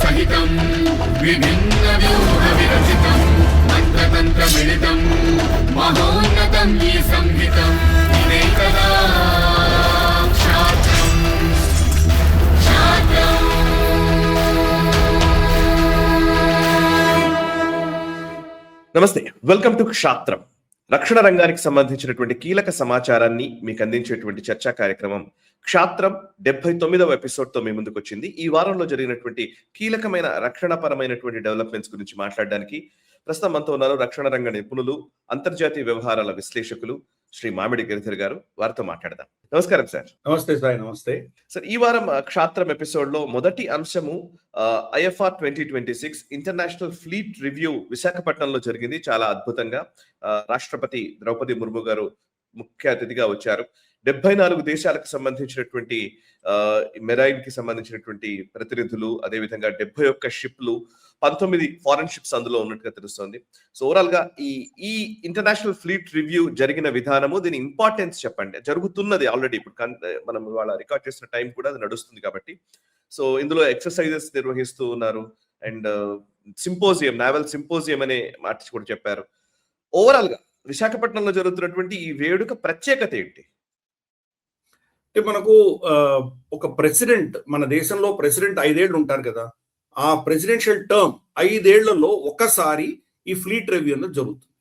సహితం విభిన్న వ్యూహ విరచితం మంత్రతంత్ర మిళితం మహోన్నతం ఈ సంహితం ఇదే కదా క్షాత్రం. నమస్తే, వెల్కమ్ టు క్షాత్రం. రక్షణ రంగానికి సంబంధించినటువంటి కీలక సమాచారాన్ని మీకు అందించేటువంటి చర్చా కార్యక్రమం క్షాత్రం 79వ ఎపిసోడ్ తో మీ ముందుకు వచ్చింది. ఈ వారంలో జరిగినటువంటి కీలకమైన రక్షణ పరమైనటువంటి డెవలప్మెంట్స్ గురించి మాట్లాడడానికి ప్రస్తుతం మనతో ఉన్నారు రక్షణ రంగ నిపుణులు, అంతర్జాతీయ వ్యవహారాల విశ్లేషకులు శ్రీ మామిడి గిరిధర్ గారు. వారితో మాట్లాడదాం. నమస్కారం సార్. నమస్తే సార్. నమస్తే సార్. ఈ వారం క్షాత్రం ఎపిసోడ్ లో మొదటి అంశము IFR 2026 ఇంటర్నేషనల్ ఫ్లీట్ రివ్యూ విశాఖపట్నంలో జరిగింది. చాలా అద్భుతంగా రాష్ట్రపతి ద్రౌపది ముర్ము గారు ముఖ్య అతిథిగా వచ్చారు. 74 దేశాలకు సంబంధించినటువంటి మెరైన్ కి సంబంధించినటువంటి ప్రతినిధులు, అదేవిధంగా 71 షిప్లు, 19 ఫారెన్ షిప్స్ అందులో ఉన్నట్టుగా తెలుస్తోంది. సో ఓవరాల్ గా ఈ ఇంటర్నేషనల్ ఫ్లీట్ రివ్యూ జరిగిన విధానము, దీని ఇంపార్టెన్స్ చెప్పండి. జరుగుతున్నది ఆల్రెడీ, ఇప్పుడు మనం ఇవాళ రికార్డ్ చేసిన టైం కూడా అది నడుస్తుంది కాబట్టి. సో ఇందులో ఎక్సర్సైజెస్ నిర్వహిస్తూ ఉన్నారు అండ్ సింపోజియం, నావల్ సింపోజియం అనే మాట కూడా చెప్పారు. ఓవరాల్ గా విశాఖపట్నంలో జరుగుతున్నటువంటి ఈ వేడుక ప్రత్యేకత ఏంటి? మనకు ఒక ప్రెసిడెంట్, మన దేశంలో ప్రెసిడెంట్ 5 ఏళ్ళు ఉంటారు కదా, ఆ ప్రెసిడెన్షియల్ టర్మ్ 5 ఏళ్లలో ఒకసారి ఈ ఫ్లీట్ రివ్యూ అన్నది జరుగుతుంది.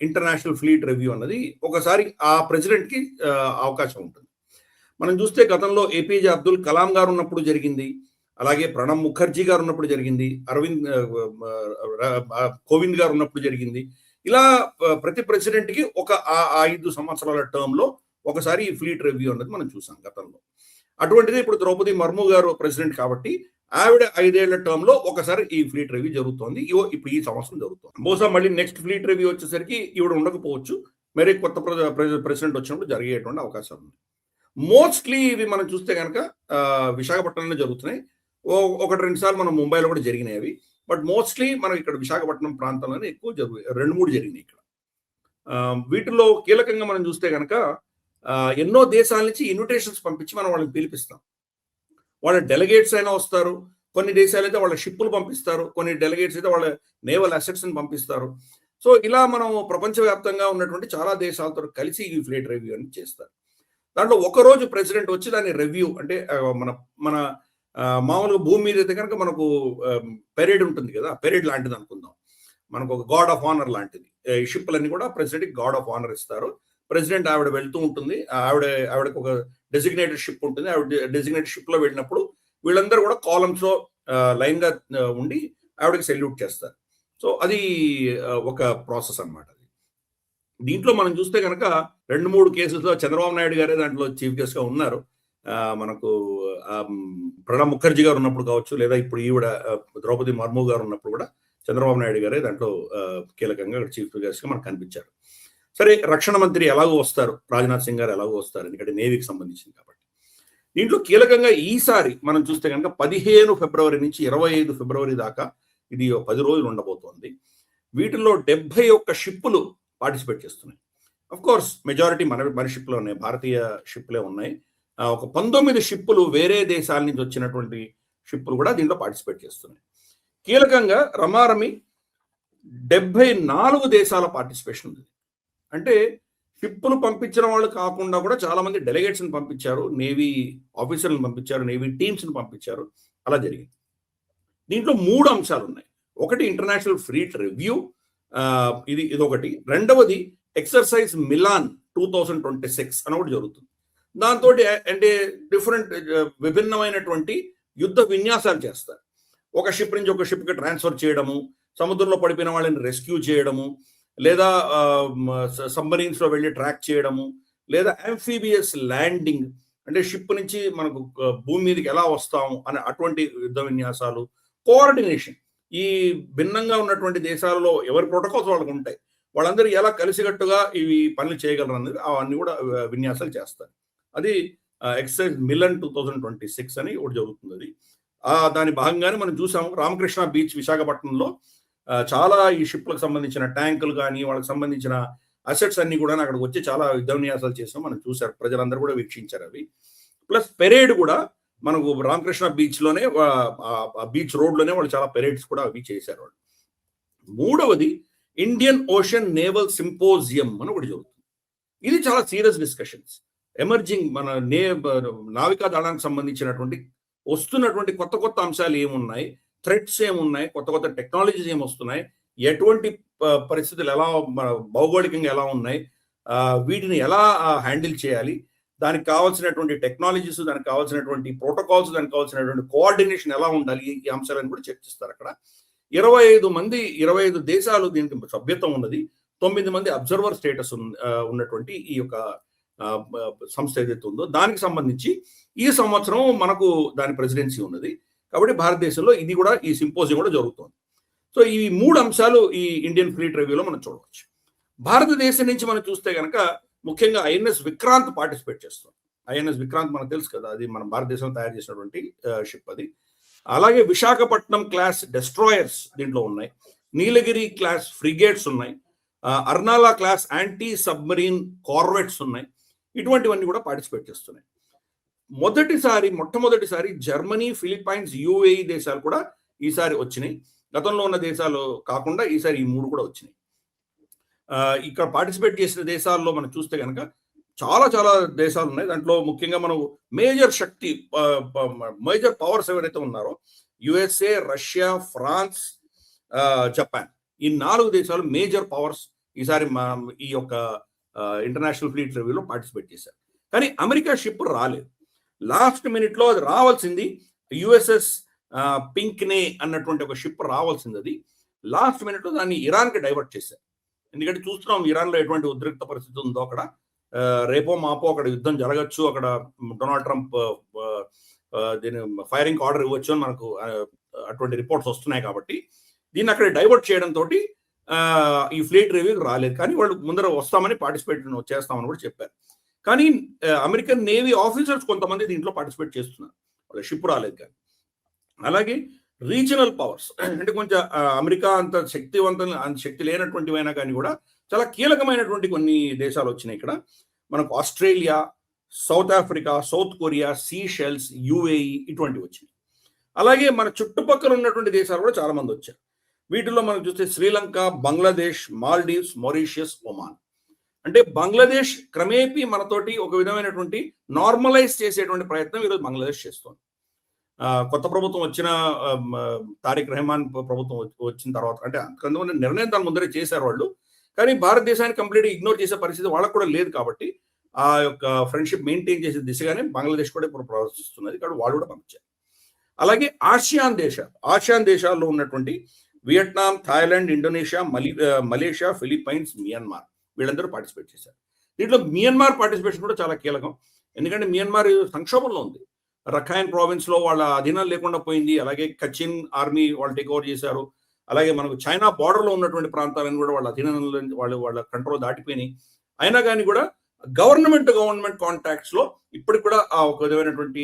ఇంటర్నేషనల్ ఫ్లీట్ రివ్యూ అన్నది ఒకసారి ఆ ప్రెసిడెంట్ కి అవకాశం ఉంటుంది. మనం చూస్తే గతంలో APJ అబ్దుల్ కలాం గారు ఉన్నప్పుడు జరిగింది, అలాగే ప్రణబ్ ముఖర్జీ గారు ఉన్నప్పుడు జరిగింది, కోవింద్ గారు ఉన్నప్పుడు జరిగింది. ఇలా ప్రతి ప్రెసిడెంట్ కి ఒక 5 సంవత్సరాల టర్మ్ లో ఒకసారి ఈ ఫ్లీట్ రివ్యూ అన్నది మనం చూసాం గతంలో. అటువంటిది ఇప్పుడు ద్రౌపది ముర్ము గారు ప్రెసిడెంట్ కాబట్టి ఆవిడ 5 ఏళ్ల టర్మ్ లో ఒకసారి ఈ ఫ్లీట్ రివ్యూ జరుగుతోంది. ఇప్పుడు ఈ సంవత్సరం జరుగుతుంది. బహుశా మళ్ళీ నెక్స్ట్ ఫ్లీట్ రివ్యూ వచ్చేసరికి ఈవిడ ఉండకపోవచ్చు, మరి కొత్త ప్రెసిడెంట్ వచ్చినప్పుడు జరిగేటువంటి అవకాశం ఉంది. మోస్ట్లీ ఇవి మనం చూస్తే కనుక విశాఖపట్నంలో జరుగుతున్నాయి. 1-2 సార్లు మనం ముంబైలో కూడా జరిగినాయి అవి. బట్ మోస్ట్లీ మనం ఇక్కడ విశాఖపట్నం ప్రాంతంలోనే ఎక్కువ 2-3 జరిగినాయి ఇక్కడ. వీటిలో కీలకంగా మనం చూస్తే కనుక ఎన్నో దేశాల నుంచి ఇన్విటేషన్స్ పంపించి మనం వాళ్ళని పిలిపిస్తాం. వాళ్ళ డెలిగేట్స్ అయినా వస్తారు, కొన్ని దేశాలు అయితే వాళ్ళ షిప్పులు పంపిస్తారు, కొన్ని డెలిగేట్స్ అయితే వాళ్ళ నేవల్ అసెట్స్ ని పంపిస్తారు. సో ఇలా మనం ప్రపంచవ్యాప్తంగా ఉన్నటువంటి చాలా దేశాలతో కలిసి ఈ ఫ్లీట్ రివ్యూ అని చేస్తారు. దాంట్లో ఒకరోజు ప్రెసిడెంట్ వచ్చి దాని రివ్యూ అంటే మన మామూలుగా భూమి మీద అయితే కనుక మనకు పెరేడ్ ఉంటుంది కదా, పెరేడ్ లాంటిది అనుకుందాం. మనకు ఒక గాడ్ ఆఫ్ ఆనర్ లాంటిది. ఈ షిప్లన్నీ కూడా ప్రెసిడెంట్ గాడ్ ఆఫ్ ఆనర్ ఇస్తారు. ప్రెసిడెంట్ ఆవిడ వెళ్తూ ఉంటుంది, ఆవిడకి ఒక డెసిగ్నేటెడ్ షిప్ ఉంటుంది. ఆవిడ డెసిగ్నేటెడ్ షిప్ లో వెళ్ళినప్పుడు వీళ్ళందరూ కూడా కాలమ్స్ లో లైన్ గా ఉండి ఆవిడకి సెల్యూట్ చేస్తారు. సో అది ఒక ప్రాసెస్ అన్నమాట. దీంట్లో మనం చూస్తే కనుక 2-3 కేసుల్లో చంద్రబాబు నాయుడు గారే దాంట్లో చీఫ్ గెస్ట్ గా ఉన్నారు. మనకు ప్రణబ్ ముఖర్జీ గారు ఉన్నప్పుడు కావచ్చు, లేదా ఇప్పుడు ఈవిడ ద్రౌపది ముర్ము గారు ఉన్నప్పుడు కూడా చంద్రబాబు నాయుడు గారే దాంట్లో కీలకంగా చీఫ్ గెస్ట్ గా మనకు కనిపించారు. సరే, రక్షణ మంత్రి ఎలాగో వస్తారు, రాజ్నాథ్ సింగ్ గారు ఎలాగో వస్తారు, ఎందుకంటే నేవీకి సంబంధించింది కాబట్టి. దీంట్లో కీలకంగా ఈసారి మనం చూస్తే కనుక 15 ఫిబ్రవరి నుంచి 25 ఫిబ్రవరి దాకా ఇది 10 రోజులు ఉండబోతోంది. వీటిల్లో 71 షిప్పులు పార్టిసిపేట్ చేస్తున్నాయి. అఫ్ కోర్స్ మెజారిటీ మన షిప్లో ఉన్నాయి, భారతీయ షిప్లే ఉన్నాయి. ఒక 19 షిప్పులు వేరే దేశాల నుంచి వచ్చినటువంటి షిప్పులు కూడా దీంట్లో పార్టిసిపేట్ చేస్తున్నాయి. కీలకంగా రమారమి 74 దేశాల పార్టిసిపేషన్ ఉంది. అంటే షిప్పులు పంపించిన వాళ్ళు కాకుండా కూడా చాలా మంది డెలిగేట్స్ ని పంపించారు, నేవీ ఆఫీసర్లను పంపించారు, నేవీ టీమ్స్ ని పంపించారు. అలా జరిగింది. దీంట్లో 3 అంశాలు ఉన్నాయి. ఒకటి ఇంటర్నేషనల్ ఫ్లీట్ రివ్యూ, ఇది ఒకటి. రెండవది ఎక్సర్సైజ్ మిలాన్ 2026 అని ఒకటి జరుగుతుంది. దాంతో అంటే విభిన్నమైనటువంటి యుద్ధ విన్యాసాలు చేస్తారు. ఒక షిప్ నుంచి ఒక షిప్ కి ట్రాన్స్ఫర్ చేయడము, సముద్రంలో పడిపోయిన వాళ్ళని రెస్క్యూ చేయడము, లేదా సబ్మరీన్స్ లో వెళ్ళి ట్రాక్ చేయడము, లేదా ఆంఫీబియస్ ల్యాండింగ్ అంటే షిప్ నుంచి మనకు భూమి మీదకి ఎలా వస్తాము అనే అటువంటి యుద్ధ విన్యాసాలు, కోఆర్డినేషన్. ఈ భిన్నంగా ఉన్నటువంటి దేశాలలో ఎవరి ప్రోటోకాల్స్ వాళ్ళకు ఉంటాయి, వాళ్ళందరూ ఎలా కలిసికట్టుగా ఇవి పనులు చేయగలరు అనేది అవన్నీ కూడా విన్యాసాలు చేస్తారు. అది ఎక్సర్సైజ్ మిలన్ 2026 అని ఒకటి జరుగుతుంది. దాని భాగంగానే మనం చూసాము రామకృష్ణ బీచ్ విశాఖపట్నంలో చాలా ఈ షిప్లకు సంబంధించిన ట్యాంకులు కానీ వాళ్ళకి సంబంధించిన అసెట్స్ అన్ని కూడా అక్కడికి వచ్చి చాలా యుద్ధ విన్యాసాలు చేసాం, మనం చూసారు, ప్రజలందరూ కూడా వీక్షించారు అవి. ప్లస్ పెరేడ్ కూడా మనకు రామకృష్ణ బీచ్ లోనే బీచ్ రోడ్ లోనే వాళ్ళు చాలా పెరేడ్స్ కూడా అవి చేశారు వాళ్ళు. మూడవది ఇండియన్ ఓషన్ నేవల్ సింపోజియం అని ఒకటి జరుగుతుంది. ఇది చాలా సీరియస్ డిస్కషన్స్. ఎమర్జింగ్ మన నావికా దళానికి సంబంధించినటువంటి వస్తున్నటువంటి కొత్త కొత్త అంశాలు ఏమున్నాయి, థ్రెట్స్ ఏమున్నాయి, కొత్త కొత్త టెక్నాలజీస్ ఏమొస్తున్నాయి, ఎటువంటి పరిస్థితులు ఎలా భౌగోళికంగా ఎలా ఉన్నాయి, వీటిని ఎలా హ్యాండిల్ చేయాలి, దానికి కావాల్సినటువంటి టెక్నాలజీస్, దానికి కావాల్సినటువంటి ప్రోటోకాల్స్, దానికి కావాల్సినటువంటి కోఆర్డినేషన్ ఎలా ఉండాలి, ఈ అంశాలను కూడా చర్చిస్తారు అక్కడ. 25 దేశాలు దీనికి సభ్యత్వం ఉన్నది. 9 మంది అబ్జర్వర్ స్టేటస్ ఉన్నటువంటి ఈ యొక్క సంస్థ ఏదైతే ఉందో దానికి సంబంధించి ఈ సంవత్సరం మనకు దాని ప్రెసిడెన్సీ ఉన్నది. కాబట్టి భారతదేశంలో ఇది కూడా, ఈ సింపోజియం కూడా జరుగుతుంది. సో ఈ 3 అంశాలు ఈ ఇండియన్ ఫ్లీట్ రివ్యూలో మనం చూడవచ్చు. భారతదేశం నుంచి మనం చూస్తే కనుక ముఖ్యంగా ఐఎన్ఎస్ విక్రాంత్ పార్టిసిపేట్ చేస్తాం. ఐఎన్ఎస్ విక్రాంత్ మనకు తెలుసు కదా, అది మన భారతదేశంలో తయారు చేసినటువంటి షిప్ అది. అలాగే విశాఖపట్నం క్లాస్ డెస్ట్రాయర్స్ దీంట్లో ఉన్నాయి, నీలగిరి క్లాస్ ఫ్రిగేట్స్ ఉన్నాయి, అర్నాలా క్లాస్ యాంటీ సబ్మరీన్ కార్వెట్స్ ఉన్నాయి. ఇటువంటివన్నీ కూడా పార్టిసిపేట్ చేస్తున్నాయి. మొట్టమొదటిసారి జర్మనీ, ఫిలిప్పైన్స్, యుఏఈ దేశాలు కూడా ఈసారి వచ్చినాయి. గతంలో ఉన్న దేశాలు కాకుండా ఈసారి ఈ 3 కూడా వచ్చినాయి. ఇక్కడ పార్టిసిపేట్ చేసిన దేశాల్లో మనం చూస్తే కనుక చాలా చాలా దేశాలు ఉన్నాయి. దాంట్లో ముఖ్యంగా మనం మేజర్ పవర్స్ ఎవరైతే ఉన్నారో యుఎస్ఏ, రష్యా, ఫ్రాన్స్, జపాన్, ఈ 4 దేశాలు మేజర్ పవర్స్ ఈసారి ఈ యొక్క ఇంటర్నేషనల్ ఫ్లీట్ రివ్యూలో పార్టిసిపేట్ చేశారు. కానీ అమెరికా షిప్ రాలేదు. లాస్ట్ మినిట్ లో అది రావాల్సింది యుఎస్ఎస్ పింక్నే అన్నటువంటి ఒక షిప్ రావాల్సింది. అది లాస్ట్ మినిట్ లో దాన్ని ఇరాన్కి డైవర్ట్ చేశారు. ఎందుకంటే చూస్తున్నాం ఇరాన్లో ఎటువంటి ఉద్రిక్త పరిస్థితి ఉందో అక్కడ. రేపో మాపో అక్కడ యుద్ధం జరగచ్చు, అక్కడ డొనాల్డ్ ట్రంప్ దీని ఫైరింగ్ ఆర్డర్ ఇవ్వచ్చు అని మనకు అటువంటి రిపోర్ట్స్ వస్తున్నాయి. కాబట్టి దీన్ని అక్కడ డైవర్ట్ చేయడంతో ఈ ఫ్లీట్ రివ్యూకి రాలేదు. కానీ వాళ్ళు ముందర వస్తామని, పార్టిసిపేట్ చేస్తామని కూడా చెప్పారు. కానీ అమెరికన్ నేవీ ఆఫీసర్స్ కొంతమంది దీంట్లో పార్టిసిపేట్ చేస్తున్నారు, వాళ్ళ షిప్ రాలేదు. కానీ అలాగే రీజనల్ పవర్స్ అంటే కొంచెం అమెరికా అంత శక్తి లేనటువంటివైనా కానీ కూడా చాలా కీలకమైనటువంటి కొన్ని దేశాలు వచ్చినాయి ఇక్కడ. మనకు Australia, South Africa, South Korea, Seychelles, UAE ఇటువంటివి వచ్చినాయి. అలాగే మన చుట్టుపక్కల ఉన్నటువంటి దేశాలు కూడా చాలా మంది వచ్చారు. వీటిలో మనం చూస్తే శ్రీలంక, బంగ్లాదేశ్, మాల్దీవ్స్, మారిషియస్, ఒమాన్. అంటే బంగ్లాదేశ్ క్రమేపీ మనతోటి ఒక విధమైనటువంటి నార్మలైజ్ చేసేటువంటి ప్రయత్నం ఈరోజు బంగ్లాదేశ్ చేస్తోంది. కొత్త ప్రభుత్వం వచ్చిన తారిక్ రెహమాన్ ప్రభుత్వం వచ్చిన తర్వాత, అంటే అందుకని నిర్ణయం దాని ముందరే చేశారు వాళ్ళు. కానీ భారతదేశాన్ని కంప్లీట్గా ఇగ్నోర్ చేసే పరిస్థితి వాళ్ళకు కూడా లేదు. కాబట్టి ఆ యొక్క ఫ్రెండ్షిప్ మెయింటైన్ చేసే దిశగానే బంగ్లాదేశ్ కూడా ఇప్పుడు ప్రవర్తిస్తున్నది. కాబట్టి వాళ్ళు కూడా పంపించారు. అలాగే ఆసియాన్ దేశాల్లో ఉన్నటువంటి Vietnam, Thailand, Indonesia, Malaysia, Philippines, Myanmar వీళ్ళందరూ పార్టిసిపేట్ చేశారు. దీంట్లో మియన్మార్ పార్టిసిపేషన్ కూడా చాలా కీలకం. ఎందుకంటే మియన్మార్ సంక్షోభంలో ఉంది. రఖైన్ ప్రావిన్స్ లో వాళ్ళ అధీనం లేకుండా పోయింది. అలాగే కచిన్ ఆర్మీ వాళ్ళు టేక్ ఓవర్ చేశారు. అలాగే మనకు చైనా బార్డర్ లో ఉన్నటువంటి ప్రాంతాలను కూడా వాళ్ళ అధీనంలో వాళ్ళ కంట్రోల్ దాటిపోయినాయి. అయినా కానీ కూడా గవర్నమెంట్ కాంటాక్ట్స్ లో ఇప్పటికి కూడా ఆ ఒక విధమైనటువంటి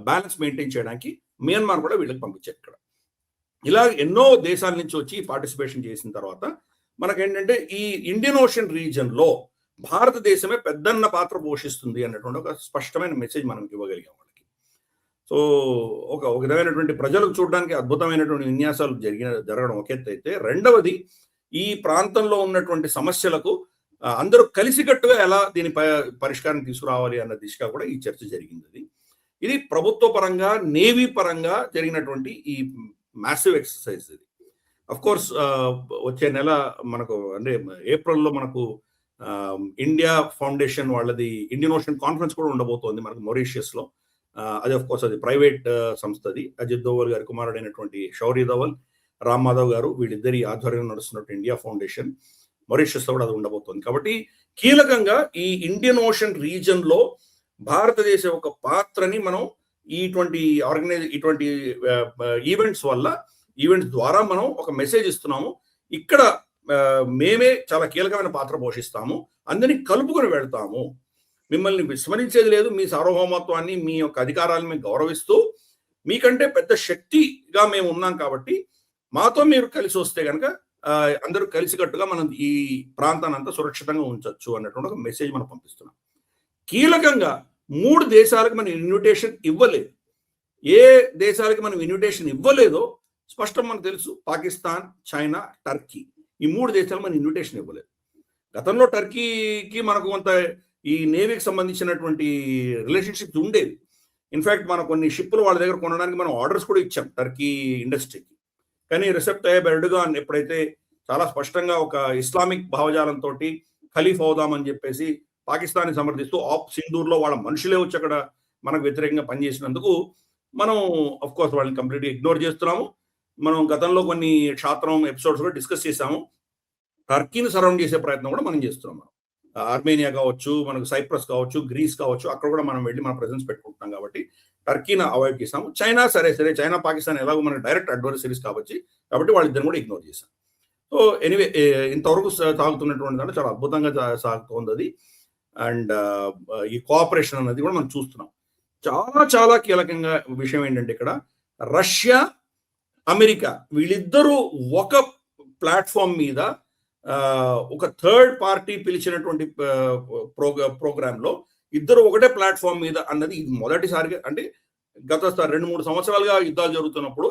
బ్యాలెన్స్ మెయింటైన్ చేయడానికి మియన్మార్ కూడా వీళ్ళకి పంపించారు. ఇక్కడ ఇలా ఎన్నో దేశాల నుంచి వచ్చి పార్టిసిపేషన్ చేసిన తర్వాత మనకేంటంటే ఈ ఇండియన్ ఓషన్ రీజన్ లో భారతదేశమే పెద్దన్న పాత్ర పోషిస్తుంది అన్నటువంటి ఒక స్పష్టమైన మెసేజ్ మనం ఇవ్వగలిగాం వాళ్ళకి. సో ఒక విధమైనటువంటి ప్రజలకు చూడడానికి అద్భుతమైనటువంటి విన్యాసాలు జరగడం ఒక ఎత్తు అయితే, రెండవది ఈ ప్రాంతంలో ఉన్నటువంటి సమస్యలకు అందరూ కలిసికట్టుగా ఎలా దీని పరిష్కారం తీసుకురావాలి అన్న దిశగా కూడా ఈ చర్చ జరిగింది. ఇది ప్రభుత్వ పరంగా, నేవీ పరంగా జరిగినటువంటి ఈ మ్యాసివ్ ఎక్సర్సైజ్. ఇది అఫ్ కోర్స్ వచ్చే నెల మనకు అంటే ఏప్రిల్లో మనకు ఇండియా ఫౌండేషన్ వాళ్ళది ఇండియన్ ఓషన్ కాన్ఫరెన్స్ కూడా ఉండబోతోంది మనకు మారిషియస్ లో. అది అఫ్ కోర్స్ అది ప్రైవేట్ సంస్థది. అజిత్ దోవల్ గారి కుమారుడైనటువంటి శౌర్య దోవల్, రామ్ మాధవ్ గారు వీళ్ళిద్దరి ఆధ్వర్యంలో నడుస్తున్నట్టు ఇండియా ఫౌండేషన్ మారిషియస్ లో కూడా అది ఉండబోతోంది. కాబట్టి కీలకంగా ఈ ఇండియన్ ఓషన్ రీజన్ లో భారతదేశ ఒక పాత్రని మనం ఇటువంటి ఈవెంట్స్ ద్వారా మనం ఒక మెసేజ్ ఇస్తున్నాము. ఇక్కడ మేమే చాలా కీలకమైన పాత్ర పోషిస్తాము, అందరినీ కలుపుకొని వెళ్తాము, మిమ్మల్ని విస్మరించేది లేదు, మీ సార్వభౌమత్వాన్ని, మీ యొక్క అధికారాలను మేము గౌరవిస్తూ మీకంటే పెద్ద శక్తిగా మేము ఉన్నాం. కాబట్టి మాతో మీరు కలిసి వస్తే కనుక అందరూ కలిసికట్టుగా మనం ఈ ప్రాంతాన్ని అంతా సురక్షితంగా ఉంచవచ్చు అన్నటువంటి ఒక మెసేజ్ మనం పంపిస్తున్నాం. కీలకంగా 3 దేశాలకు మనం ఇన్విటేషన్ ఇవ్వలేదు. ఏ దేశాలకి మనం ఇన్విటేషన్ ఇవ్వలేదో స్పష్టం మనకు తెలుసు. పాకిస్తాన్, చైనా, టర్కీ, ఈ 3 దేశాలు మనం ఇన్విటేషన్ ఇవ్వలేదు. గతంలో టర్కీకి మనకు కొంత ఈ నేవీకి సంబంధించినటువంటి రిలేషన్షిప్స్ ఉండేవి. ఇన్ఫాక్ట్ మనం కొన్ని షిప్పులు వాళ్ళ దగ్గర కొనడానికి మనం ఆర్డర్స్ కూడా ఇచ్చాం టర్కీ ఇండస్ట్రీకి. కానీ రిసెప్ తయ్యబ్ ఎర్డోగాన్ ఎప్పుడైతే చాలా స్పష్టంగా ఒక ఇస్లామిక్ భావజాలంతో ఖలీఫ్ అవుదామని చెప్పేసి పాకిస్తాన్ని సమర్థిస్తూ ఆప్ సింధూర్లో వాళ్ళ మనుషులే వచ్చి అక్కడ మనకు వ్యతిరేకంగా పనిచేసినందుకు మనం అఫ్ కోర్స్ వాళ్ళని కంప్లీట్గా ఇగ్నోర్ చేస్తున్నాము. మనం గతంలో కొన్ని క్షాత్రం ఎపిసోడ్స్ కూడా డిస్కస్ చేసాము. టర్కీని సరౌండ్ చేసే ప్రయత్నం కూడా మనం చేస్తున్నాం. ఆర్మేనియా కావచ్చు, మనకు సైప్రస్ కావచ్చు, గ్రీస్ కావచ్చు, అక్కడ కూడా మనం వెళ్ళి మన ప్రెసెన్స్ పెట్టుకుంటున్నాం కాబట్టి టర్కీని అవాయిడ్ చేసాము. చైనా సరే చైనా పాకిస్తాన్ ఎలాగో మనకు డైరెక్ట్ అడ్వర్సరీస్ కాబట్టి వాళ్ళిద్దరిని కూడా ఇగ్నోర్ చేశాం. సో ఎనీవే ఇంతవరకు సాగుతున్నటువంటి దాంట్లో చాలా అద్భుతంగా సాగుతోంది అది. అండ్ ఈ కోఆపరేషన్ అన్నది కూడా మనం చూస్తున్నాం. చాలా చాలా కీలకంగా విషయం ఏంటంటే ఇక్కడ రష్యా, అమెరికా వీళ్ళిద్దరూ ఒక ప్లాట్ఫామ్ మీద ఒక థర్డ్ పార్టీ పిలిచినటువంటి ప్రోగ్రాంలో ఇద్దరు ఒకటే ప్లాట్ఫామ్ మీద అన్నది ఇది మొదటిసారిగా. అంటే గత 2-3 సంవత్సరాలుగా యుద్ధాలు జరుగుతున్నప్పుడు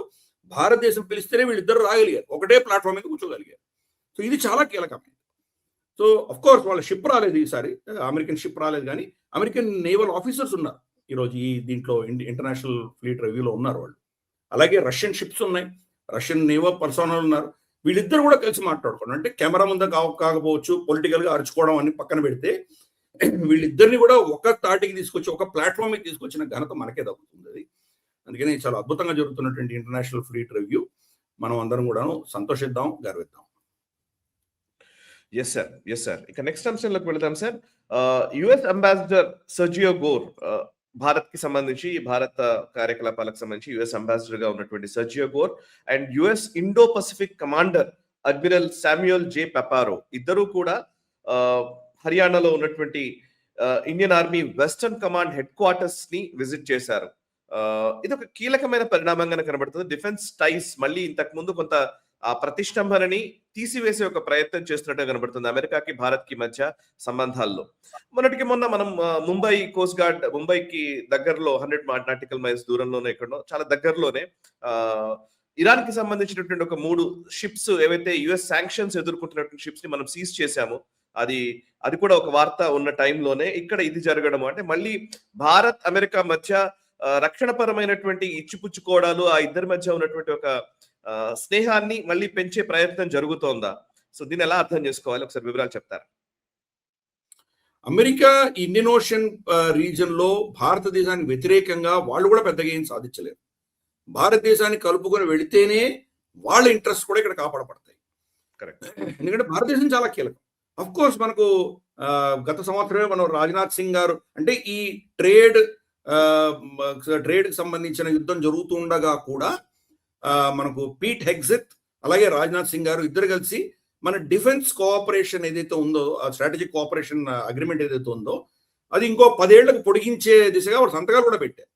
భారతదేశం పిలిస్తేనే వీళ్ళిద్దరు రాగలిగారు, ఒకటే ప్లాట్ఫామ్ మీద కూర్చోగలిగారు. సో ఇది చాలా కీలకమైనది. సో అఫ్ కోర్స్ వాళ్ళ షిప్ రాలేదు ఈసారి, అమెరికన్ షిప్ రాలేదు, కానీ అమెరికన్ నేవల్ ఆఫీసర్స్ ఉన్నారు ఈరోజు ఈ దీంట్లో ఇంటర్నేషనల్ ఫ్లీట్ రివ్యూలో ఉన్నారు వాళ్ళు. అలాగే రష్యన్ షిప్స్ ఉన్నాయి, రష్యన్ నేవల్ పర్సనల్ ఉన్నారు. వీళ్ళిద్దరు కూడా కలిసి మాట్లాడుకోవడం, అంటే కెమెరా ముందు కాకపోవచ్చు, పొలిటికల్ గా అరుచుకోవడం అన్ని పక్కన పెడితే వీళ్ళిద్దరిని కూడా ఒక తాటికి తీసుకొచ్చి ఒక ప్లాట్ఫామ్ కి తీసుకొచ్చిన ఘనత మనకే దక్కుతుంది అది. అందుకని చాలా అద్భుతంగా జరుగుతున్నటువంటి ఇంటర్నేషనల్ ఫ్లీట్ రివ్యూ మనం అందరం కూడా సంతోషిద్దాం, గర్విద్దాం. Yes sir. ఇక నెక్స్ట్ అంశంలోకి వెళదాం sir. US ambassador Sergio Gor, Bharat కి సంబంధించి, భారత కార్యకలాపాలకు సంబంధించి యుఎస్ అంబాసిడర్ గా ఉన్నటువంటి Sergio Gor and US Indo Pacific commander admiral Samuel J Paparo ఇద్దరు కూడా హర్యానాలో ఉన్నటువంటి Indian army western command headquarters ని విజిట్ చేశారు. ఇది ఒక కీలకమైన పరిణామంగా కనబడుతుంది. డిఫెన్స్ టైస్ మళ్ళీ ఇంతకు ముందు కొంత ఆ ప్రతిష్టంభనని తీసివేసే ఒక ప్రయత్నం చేస్తున్నట్టు కనబడుతుంది అమెరికాకి భారత్ కి మధ్య సంబంధాల్లో. మొన్నటికి మొన్న మనం ముంబై కోస్ట్ గార్డ్, ముంబైకి దగ్గరలో 100 నాటికల్ మైల్స్ దూరంలోనే, ఎక్కడో చాలా దగ్గరలోనే ఇరాన్ కి సంబంధించినటువంటి ఒక 3 షిప్స్ ఏవైతే యుఎస్ శాంక్షన్స్ ఎదుర్కొంటున్నటువంటి షిప్స్ ని మనం సీజ్ చేశాము. అది కూడా ఒక వార్త ఉన్న టైంలోనే ఇక్కడ ఇది జరగడం, అంటే మళ్ళీ భారత్ అమెరికా మధ్య రక్షణపరమైనటువంటి ఇచ్చిపుచ్చుకోవడాలు, ఆ ఇద్దరి మధ్య ఉన్నటువంటి ఒక స్నేహాన్ని మళ్ళీ పెంచే ప్రయత్నం జరుగుతోందా? సో దీన్ని ఎలా అర్థం చేసుకోవాలి, ఒకసారి వివరాలు చెప్తారా? అమెరికా ఇండియన్ ఓషన్ రీజన్ లో భారతదేశానికి వ్యతిరేకంగా వాళ్ళు కూడా పెద్దగా ఏం సాధించలేరు. భారతదేశాన్ని కలుపుకొని వెళితేనే వాళ్ళ ఇంట్రెస్ట్ కూడా ఇక్కడ కాపాడపడతాయి. కరెక్ట్. ఎందుకంటే భారతదేశం చాలా కీలకం. అఫ్ కోర్స్ మనకు గత సంవత్సరమే మనం రాజ్నాథ్ సింగ్ గారు, అంటే ఈ ట్రేడ్ కి సంబంధించిన యుద్ధం జరుగుతుండగా కూడా మనకు పీట్ హెగ్జిత్ అలాగే రాజ్నాథ్ సింగ్ గారు ఇద్దరు కలిసి మన డిఫెన్స్ కోఆపరేషన్ ఏదైతే ఉందో, ఆ స్ట్రాటజిక్ కోఆపరేషన్ అగ్రిమెంట్ ఏదైతే ఉందో అది ఇంకో 10 ఏళ్లకు పొడిగించే దిశగా వారు సంతకాలు కూడా పెట్టారు.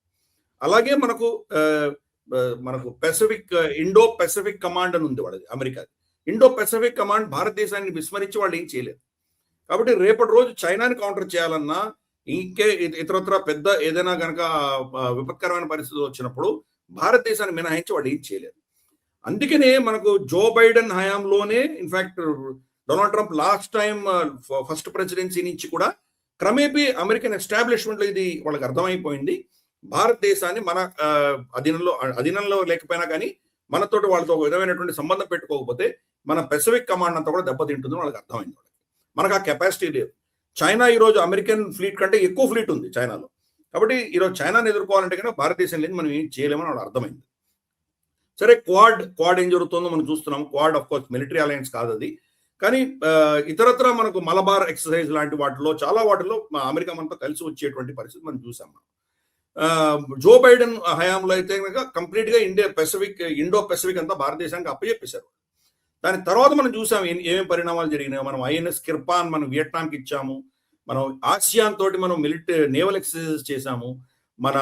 అలాగే మనకు పెసిఫిక్, ఇండో పెసిఫిక్ కమాండ్ అని ఉంది వాళ్ళది, అమెరికా. ఇండో పెసిఫిక్ కమాండ్ భారతదేశాన్ని విస్మరించి వాళ్ళు ఏం చేయలేదు. కాబట్టి రేపటి రోజు చైనాని కౌంటర్ చేయాలన్నా, ఇంకే ఇతరత్ర పెద్ద ఏదైనా కనుక విపత్కరమైన పరిస్థితులు వచ్చినప్పుడు భారతదేశాన్ని మినహాయించి వాళ్ళు ఏం చేయలేరు. అందుకనే మనకు జో బైడెన్ హయాంలోనే, in fact Donald Trump last time first presidency నుంచి కూడా క్రమేపీ అమెరికన్ ఎస్టాబ్లిష్మెంట్ లో ఇది వాళ్ళకి అర్థమైపోయింది. భారతదేశాన్ని మన అధీనంలో లేకపోయినా కానీ మనతోటి వాళ్ళతో ఒక విధమైనటువంటి సంబంధం పెట్టుకోకపోతే మన పెసిఫిక్ కమాండ్ అంతా కూడా దెబ్బతింటుందని వాళ్ళకి అర్థమైంది. మనకు ఆ కెపాసిటీ లేదు. చైనా ఈరోజు అమెరికన్ ఫ్లీట్ కంటే ఎక్కువ ఫ్లీట్ ఉంది చైనాలో. కాబట్టి ఈరోజు చైనాని ఎదుర్కోవాలంటే కనుక భారతదేశం లేదు, మనం ఏం చేయలేమని వాళ్ళు అర్థమైంది. సరే, క్వాడ్ ఏం జరుగుతుందో మనం చూస్తున్నాం. Quad of course military alliance కాదు అది, కానీ ఇతరత్ర మనకు మలబార్ ఎక్సర్సైజ్ లాంటి వాటిలో చాలా వాటిలో అమెరికా మనతో కలిసి వచ్చేటువంటి పరిస్థితి మనం చూసాం. జో బైడెన్ హయాంలో అయితే కనుక కంప్లీట్ గా ఇండో పెసిఫిక్ అంతా భారతదేశానికి అప్పచెప్పేశారు. దాని తర్వాత మనం చూసాం ఏమేమి పరిణామాలు జరిగినాయి. మనం ఐఎన్ఎస్ కిర్పాన్ మనం వియట్నాంకి ఇచ్చాము, మనం ఆసియాన్ తోటి మనం నేవల్ ఎక్సర్సైజెస్ చేశాము, మన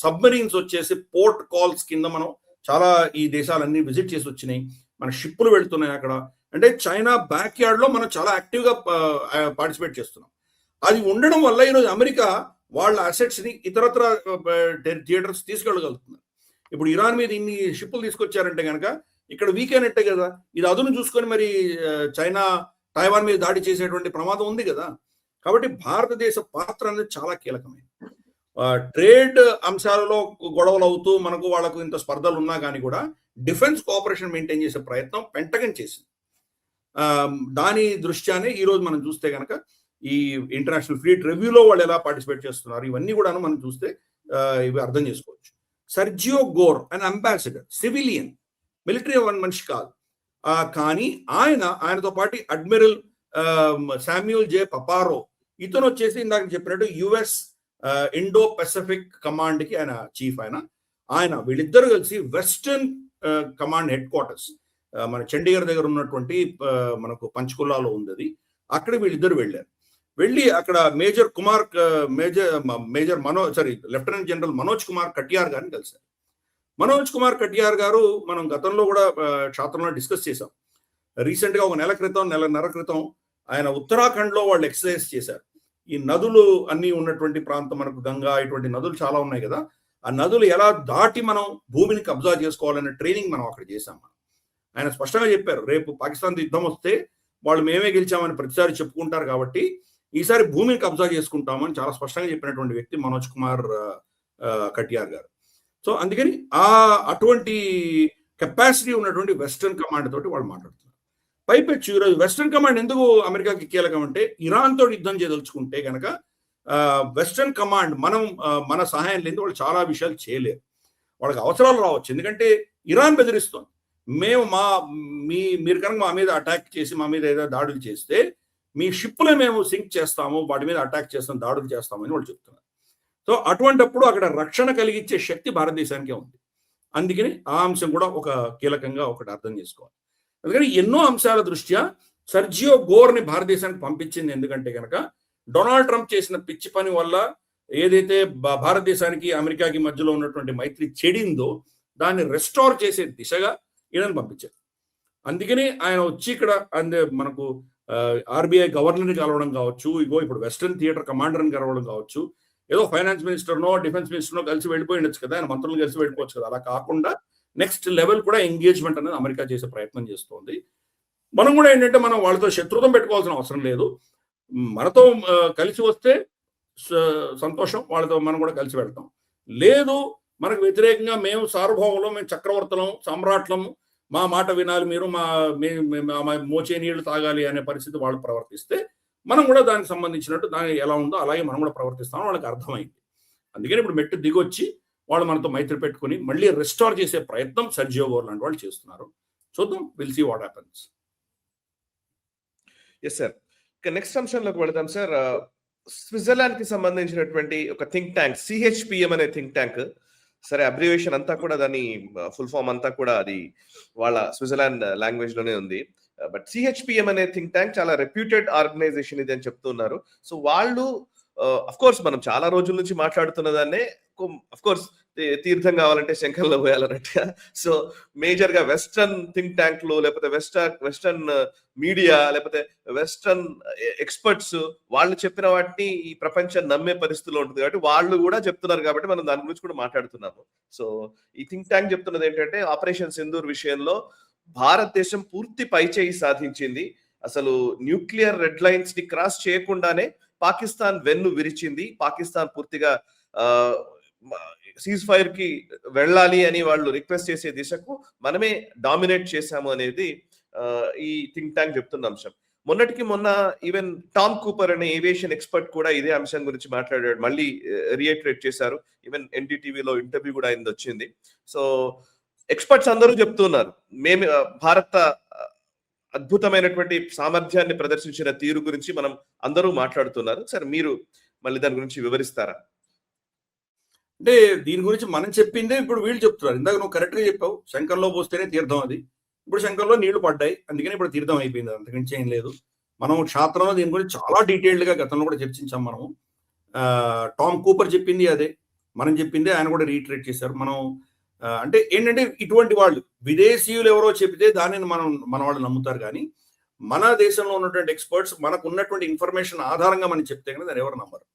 సబ్మెరీన్స్ వచ్చేసి పోర్ట్ కాల్స్ కింద మనం చాలా ఈ దేశాలన్నీ విజిట్ చేసి వచ్చినాయి. మన షిప్పులు వెళ్తున్నాయి అక్కడ. అంటే చైనా బ్యాక్ యార్డ్ లో మనం చాలా యాక్టివ్ గా పార్టిసిపేట్ చేస్తున్నాం. అది ఉండడం వల్ల ఈరోజు అమెరికా వాళ్ళ అసెట్స్ ని ఇతరత్ర థియేటర్స్ తీసుకెళ్ళగలుగుతున్నారు. ఇప్పుడు ఇరాన్ మీద ఇన్ని షిప్పులు తీసుకొచ్చారంటే కనుక ఇక్కడ వీక్ అయినట్టే కదా. ఇది అదును చూసుకొని మరి చైనా తైవాన్ మీద దాడి చేసేటువంటి ప్రమాదం ఉంది కదా. కాబట్టి భారతదేశ పాత్ర అనేది చాలా కీలకమైనది. ట్రేడ్ అంశాలలో గొడవలు అవుతూ మనకు వాళ్ళకు ఇంత స్పర్ధలు ఉన్నా కానీ కూడా డిఫెన్స్ కోఆపరేషన్ మెయింటైన్ చేసే ప్రయత్నం పెంటగన్ చేసింది. దాని దృష్ట్యానే ఈరోజు మనం చూస్తే కనుక ఈ ఇంటర్నేషనల్ ఫ్లీట్ రివ్యూలో వాళ్ళు ఎలా పార్టిసిపేట్ చేస్తున్నారు ఇవన్నీ కూడా మనం చూస్తే ఇవి అర్థం చేసుకోవచ్చు. Sergio Gor an ambassador, civilian, military మనిషి కాదు, కానీ ఆయనతో పాటు అడ్మిరల్ శామ్యూల్ జే పపారో, ఇతను వచ్చేసి ఇందాక చెప్పినట్టు యుఎస్ ఇండో పెసిఫిక్ కమాండ్ కి ఆయన చీఫ్. ఆయన వీళ్ళిద్దరు కలిసి వెస్టర్న్ కమాండ్ హెడ్ క్వార్టర్స్ మన చండీగఢ్ దగ్గర ఉన్నటువంటి మనకు పంచకులాలో ఉంది అది. అక్కడ వీళ్ళిద్దరు వెళ్ళి అక్కడ లెఫ్టినెంట్ జనరల్ మనోజ్ కుమార్ కటియార్ గారిని కలిశారు. మనోజ్ కుమార్ కటియార్ గారు మనం గతంలో కూడా క్షేత్రంలో డిస్కస్ చేశాం. రీసెంట్ గా ఒక నెలన్నర క్రితం ఆయన ఉత్తరాఖండ్ లో వాళ్ళు ఎక్సర్సైజ్ చేశారు. ఈ నదులు అన్ని ఉన్నటువంటి ప్రాంతం, మనకు గంగా ఇటువంటి నదులు చాలా ఉన్నాయి కదా, ఆ నదులు ఎలా దాటి మనం భూమిని కబ్జా చేసుకోవాలనే ట్రైనింగ్ మనం అక్కడ చేశాం. ఆయన స్పష్టంగా చెప్పారు, రేపు పాకిస్తాన్ యుద్ధం వస్తే వాళ్ళు మేమే గెలిచామని ప్రతిసారి చెప్పుకుంటారు కాబట్టి ఈసారి భూమిని కబ్జా చేసుకుంటామని చాలా స్పష్టంగా చెప్పినటువంటి వ్యక్తి మనోజ్ కుమార్ కటియార్ గారు. సో అందుకని అటువంటి కెపాసిటీ ఉన్నటువంటి వెస్టర్న్ కమాండ్ తోటి వాళ్ళు మాట్లాడుతున్నారు. పైపెచ్చు ఈరోజు వెస్టర్న్ కమాండ్ ఎందుకు అమెరికాకి కీలకం అంటే, ఇరాన్ తోటి యుద్ధం చేయదలుచుకుంటే కనుక వెస్టర్న్ కమాండ్ మన సహాయం లేని వాళ్ళు చాలా విషయాలు చేయలేరు. వాళ్ళకి అవసరాలు రావచ్చు, ఎందుకంటే ఇరాన్ బెదిరిస్తుంది, మీరు కనుక మా మీద అటాక్ చేసి మా మీద ఏదో దాడులు చేస్తే మీ షిప్లే మేము సింక్ చేస్తాము, వాటి మీద అటాక్ చేస్తాం, దాడులు చేస్తామని వాళ్ళు చెప్తున్నారు. సో అటువంటప్పుడు అక్కడ రక్షణ కలిగించే శక్తి భారతదేశానికే ఉంది. అందుకని ఆ అంశం కూడా ఒక కీలకంగా ఒకటి అర్థం చేసుకోవాలి. అందుకని ఎన్నో అంశాల దృష్ట్యా సర్జియో గోర్ని భారతదేశానికి పంపించింది. ఎందుకంటే కనుక డొనాల్డ్ ట్రంప్ చేసిన పిచ్చి పని వల్ల ఏదైతే భారతదేశానికి అమెరికాకి మధ్యలో ఉన్నటువంటి మైత్రి చెడిందో దాన్ని రెస్టోర్ చేసే దిశగా ఈయనను పంపించారు. అందుకని ఆయన వచ్చి ఇక్కడ మనకు ఆర్బీఐ గవర్నర్ని కలవడం కావచ్చు, ఇప్పుడు వెస్టర్న్ థియేటర్ కమాండర్ని కలవడం కావచ్చు, ఏదో ఫైనాన్స్ మినిస్టర్నో డిఫెన్స్ మినిస్టర్నో కలిసి వెళ్ళిపోయి ఉండొచ్చు కదా, ఆయన మంత్రులు కలిసి వెళ్ళిపోవచ్చు కదా. అలా కాకుండా నెక్స్ట్ లెవెల్ కూడా ఎంగేజ్మెంట్ అనేది అమెరికా చేసే ప్రయత్నం చేస్తోంది. మనం కూడా ఏంటంటే మనం వాళ్ళతో శత్రుత్వం పెట్టుకోవాల్సిన అవసరం లేదు. మనతో కలిసి వస్తే సంతోషం, వాళ్ళతో మనం కూడా కలిసి వెళ్తాం. లేదు మనకు వ్యతిరేకంగా మేము సార్వభౌములం, మేము చక్రవర్తులం, సామ్రాట్లం, మా మాట వినాలి, మీరు మోచే నీళ్లు తాగాలి అనే పరిస్థితి వాళ్ళు ప్రవర్తిస్తే మనం కూడా దానికి సంబంధించినట్టు దాని ఎలా ఉందో అలాగే మనం కూడా ప్రవర్తిస్తాం, వాళ్ళకి అర్థమైంది. అందుకని ఇప్పుడు మెట్టు దిగొచ్చి వాళ్ళు మనతో మైత్రి పెట్టుకుని మళ్ళీ రెస్టోర్ చేసే ప్రయత్నం సర్జియో గోర్ లాంటి వాళ్ళు చేస్తున్నారు. చూద్దాం, will see what happens. Yes sir, ఇక నెక్స్ట్ అంశంలోకి వెళదాం సార్. స్విట్జర్లాండ్ కి సంబంధించినటువంటి ఒక థింక్ ట్యాంక్, సిహెచ్పిఎం అనే థింక్ ట్యాంక్, సరే అబ్రివేషన్ అంతా కూడా దాని ఫుల్ ఫామ్ అంతా కూడా అది వాళ్ళ స్విట్జర్లాండ్ లాంగ్వేజ్ లోనే ఉంది. బట్ సిహెచ్పిఎం అనే థింక్ ట్యాంక్ చాలా రెప్యూటెడ్ ఆర్గనైజేషన్ ఇది అని చెప్తున్నారు. సో వాళ్ళు అఫ్ కోర్స్ మనం చాలా రోజుల నుంచి మాట్లాడుతున్న దాన్నే, అఫ్ కోర్స్ తీర్థం కావాలంటే శంఖంలో పోయాలన్నట్టుగా. సో మేజర్ గా వెస్టర్న్ థింక్ ట్యాంక్లు, లేకపోతే వెస్టర్న్ మీడియా, లేకపోతే వెస్టర్న్ ఎక్స్పర్ట్స్ వాళ్ళు చెప్పిన వాటిని ఈ ప్రపంచం నమ్మే పరిస్థితిలో ఉంటుంది కాబట్టి వాళ్ళు కూడా చెప్తున్నారు కాబట్టి మనం దాని గురించి కూడా మాట్లాడుతున్నాము. సో ఈ థింక్ ట్యాంక్ చెప్తున్నది ఏంటంటే, ఆపరేషన్ సింధూర్ విషయంలో భారతదేశం పూర్తి పైచేయి సాధించింది. అసలు న్యూక్లియర్ రెడ్ లైన్స్ ని క్రాస్ చేయకుండానే పాకిస్తాన్ వెన్ను విరిచింది. పాకిస్తాన్ పూర్తిగా సీజ్ ఫైర్ కి వెళ్ళాలి అని వాళ్ళు రిక్వెస్ట్ చేసే దిశకు మనమే డామినేట్ చేశాము అనేది ఈ థింక్ ట్యాంక్ చెప్తున్న అంశం. మొన్నటికి మొన్న ఈవెన్ టామ్ కూపర్ అనే ఏవియేషన్ ఎక్స్పర్ట్ కూడా ఇదే అంశం గురించి మాట్లాడాడు, మళ్ళీ రియేటరేట్ చేశారు. ఈవెన్ ఎన్డీటీవీలో ఇంటర్వ్యూ కూడా అయింది, వచ్చింది. సో ఎక్స్పర్ట్స్ అందరూ చెప్తున్నారు, మేము భారత అద్భుతమైనటువంటి సామర్థ్యాన్ని ప్రదర్శించిన తీరు గురించి మనం అందరూ మాట్లాడుతున్నారు. సరే మీరు మళ్ళీ దాని గురించి వివరిస్తారా? అంటే దీని గురించి మనం చెప్పిందే ఇప్పుడు వీళ్ళు చెప్తున్నారు. ఇందాక నువ్వు కరెక్ట్ గా చెప్పావు, శంఖంలో పోస్తేనే తీర్థం అది. ఇప్పుడు శంఖంలో నీళ్లు పడ్డాయి, అందుకని ఇప్పుడు తీర్థం అయిపోయింది, అంతకుమించి ఏం లేదు. మనం క్షేత్రంలో దీని గురించి చాలా డీటెయిల్డ్ గా గతంలో కూడా చర్చించాం మనము. టామ్ కూపర్ చెప్పింది అదే, మనం చెప్పిందే ఆయన కూడా రీట్రేట్ చేశారు. మనం అంటే ఏంటంటే ఇటువంటి వాళ్ళు విదేశీయులు ఎవరో చెప్తే దానిని మన వాళ్ళు నమ్ముతారు, కానీ మన దేశంలో ఉన్నటువంటి ఎక్స్పర్ట్స్ మనకు ఉన్నటువంటి ఇన్ఫర్మేషన్ ఆధారంగా మనం చెప్తే కానీ దాన్ని ఎవరు నమ్మరు.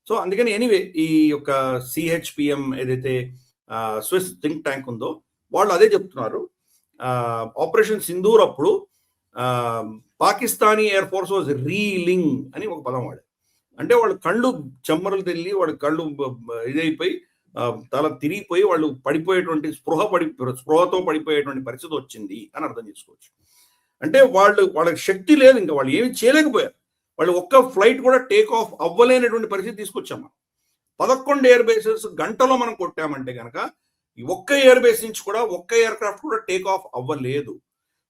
సో అందుకని ఎనీవే ఈ యొక్క సిహెచ్పిఎం ఏదైతే స్విస్ థింక్ ట్యాంక్ ఉందో వాళ్ళు అదే చెప్తున్నారు. ఆపరేషన్ సింధూర్ అప్పుడు Pakistani air force was reeling అని ఒక పదం వాడారు. అంటే వాళ్ళు కళ్ళు చెమ్మరలు తెల్లి వాళ్ళ కళ్ళు ఇదైపోయి తల తిరిగిపోయి వాళ్ళు పడిపోయేటువంటి స్పృహతో పడిపోయేటువంటి పరిస్థితి వచ్చింది అని అర్థం చేసుకోవచ్చు. అంటే వాళ్ళకి శక్తి లేదు, ఇంకా వాళ్ళు ఏమి చేయలేకపోయారు. వాళ్ళు ఒక్క ఫ్లైట్ కూడా టేక్ ఆఫ్ అవ్వలేనటువంటి పరిస్థితి తీసుకొచ్చాం మనం. 11 ఎయిర్ బేసెస్ గంటలో మనం కొట్టామంటే కనుక ఒక్క ఎయిర్ బేస్ నుంచి కూడా ఒక్క ఎయిర్ క్రాఫ్ట్ కూడా టేక్ ఆఫ్ అవ్వలేదు.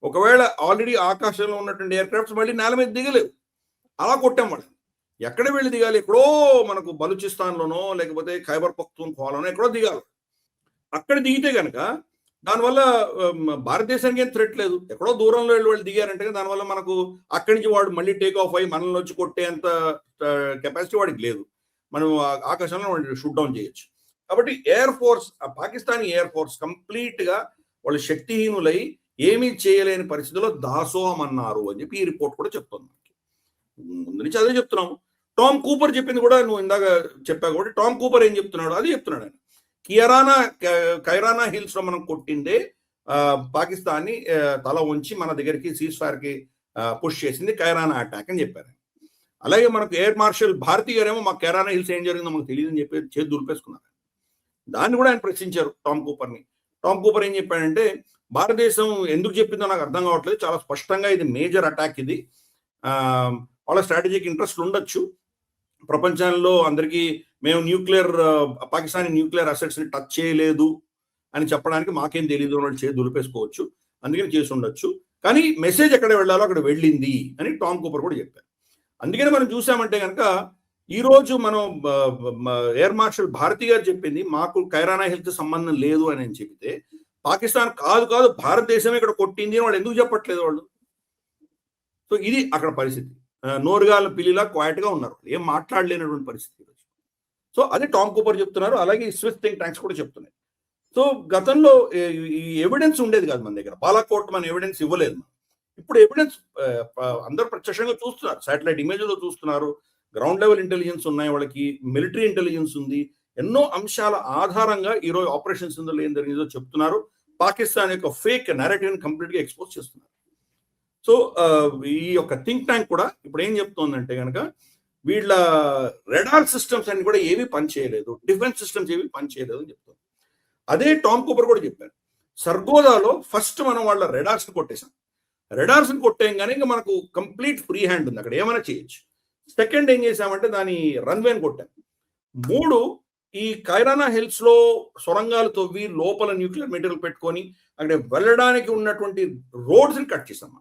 ఒకవేళ ఆల్రెడీ ఆకాశంలో ఉన్నటువంటి ఎయిర్ క్రాఫ్ట్స్ మళ్ళీ నేల మీద దిగలేవు. అలా కొట్టాం వాళ్ళు. ఎక్కడ వెళ్ళి దిగాలి? ఎక్కడో మనకు బలూచిస్తాన్లోనో లేకపోతే ఖైబర్ పఖ్తూన్ఖ్వాలోనో ఎక్కడో దిగాలి. అక్కడ దిగితే కనుక దానివల్ల భారతదేశానికి ఏం థ్రెట్ లేదు. ఎక్కడో దూరంలో వెళ్ళి వాళ్ళు దిగారంటే దానివల్ల మనకు అక్కడి నుంచి వాడు మళ్ళీ టేక్ ఆఫ్ అయ్యి మనల్ని వచ్చి కొట్టేంత కెపాసిటీ వాడికి లేదు. మనం ఆకాశంలో షూట్ డౌన్ చేయొచ్చు. కాబట్టి air force, Pakistani air force complete గా వాళ్ళు శక్తిహీనులై ఏమీ చేయలేని పరిస్థితుల్లో దాసోహం అన్నారు అని చెప్పి ఈ రిపోర్ట్ కూడా చెప్తుంది. ముందు నుంచి అదే చెప్తున్నాము. టామ్ కూపర్ చెప్పింది కూడా నువ్వు ఇందాక చెప్పావు కాబట్టి టామ్ కూపర్ ఏం చెప్తున్నాడు అదే చెప్తున్నాడు ఆయన. కైరానా హిల్స్ లో మనం కొట్టిందే పాకిస్తాన్ని తల ఉంచి మన దగ్గరికి సీజ్ ఫైర్ కి పుష్ చేసింది కైరానా అటాక్ అని చెప్పారు. అలాగే మనకు ఎయిర్ మార్షల్ భారతి గారేమో మాకు కైరానా హిల్స్ ఏం జరిగిందో మాకు తెలియదని చెప్పి చేతి దులిపేసుకున్నారు. దాన్ని కూడా ఆయన ప్రశ్నించారు టామ్ కూపర్ని. టామ్ కూపర్ ఏం చెప్పాడంటే భారతదేశం ఎందుకు చెప్పిందో నాకు అర్థం కావట్లేదు, చాలా స్పష్టంగా ఇది మేజర్ అటాక్, ఇది వాళ్ళ స్ట్రాటజిక్ ఇంట్రెస్ట్ ఉండొచ్చు. ప్రపంచంలో అందరికీ మేము పాకిస్తానీ న్యూక్లియర్ అసెట్స్ ని టచ్ చేయలేదు అని చెప్పడానికి మాకేం తెలియదు అని చేసి దులిపేసుకోవచ్చు, అందుకని చేసి ఉండొచ్చు. కానీ మెసేజ్ ఎక్కడ వెళ్ళాలో అక్కడ వెళ్ళింది అని టామ్ కూపర్ కూడా చెప్పారు. అందుకని మనం చూసామంటే కనుక ఈ రోజు మనం ఎయిర్ మార్షల్ భారతి గారు చెప్పింది మాకు కైరానా హిల్స్ సంబంధం లేదు అని చెప్తే పాకిస్తాన్ కాదు భారతదేశమే ఇక్కడ కొట్టింది అని వాళ్ళు ఎందుకు చెప్పట్లేదు వాళ్ళు? సో ఇది అక్కడ పరిస్థితి. నోరుగాల పిల్లిలా క్వైట్ గా ఉన్నారు, ఏం మాట్లాడలేనటువంటి పరిస్థితి. సో అదే టామ్ కూపర్ చెప్తున్నారు. అలాగే స్విస్ థింక్ ట్యాంక్స్ కూడా చెప్తున్నాయి. సో గతంలో ఈ ఎవిడెన్స్ ఉండేది కాదు మన దగ్గర. బాలాకోట్ మన ఎవిడెన్స్ ఇవ్వలేదు. ఇప్పుడు ఎవిడెన్స్ అందరూ ప్రత్యక్షంగా చూస్తున్నారు, శాటిలైట్ ఇమేజ్లో చూస్తున్నారు, గ్రౌండ్ లెవెల్ ఇంటెలిజెన్స్ ఉన్నాయి, వాళ్ళకి మిలిటరీ ఇంటెలిజెన్స్ ఉంది. ఎన్నో అంశాల ఆధారంగా ఈరోజు ఆపరేషన్ సింధూర్ ఏం జరిగిందో చెప్తున్నారు. పాకిస్తాన్ యొక్క ఫేక్ నెరేటివ్ ని కంప్లీట్ గా ఎక్స్పోజ్ చేస్తున్నారు. సో ఈ యొక్క థింక్ ట్యాంక్ కూడా ఇప్పుడు ఏం చెప్తోందంటే కనుక వీళ్ళ రెడార్ సిస్టమ్స్ అన్ని కూడా ఏవి పనిచేయలేదు, డిఫెన్స్ సిస్టమ్స్ ఏవి పనిచేయలేదు అని చెప్తుంది. అదే టామ్ కూపర్ కూడా చెప్పారు. సర్గోదాలో ఫస్ట్ మనం వాళ్ళ రెడార్స్ ని కొట్టేశాం. రెడార్స్ ని కొట్టేయంగానే ఇంకా మనకు కంప్లీట్ ఫ్రీ హ్యాండ్ ఉంది, అక్కడ ఏమైనా చేయొచ్చు. సెకండ్ ఏం చేసామంటే దాని రన్వేని కొట్టాం. 3 ఈ కైరానా హిల్స్ లో సొరంగాలు తవ్వి లోపల న్యూక్లియర్ మెటీరియల్ పెట్టుకొని అక్కడ వెళ్ళడానికి ఉన్నటువంటి రోడ్స్ ని కట్ చేసాం.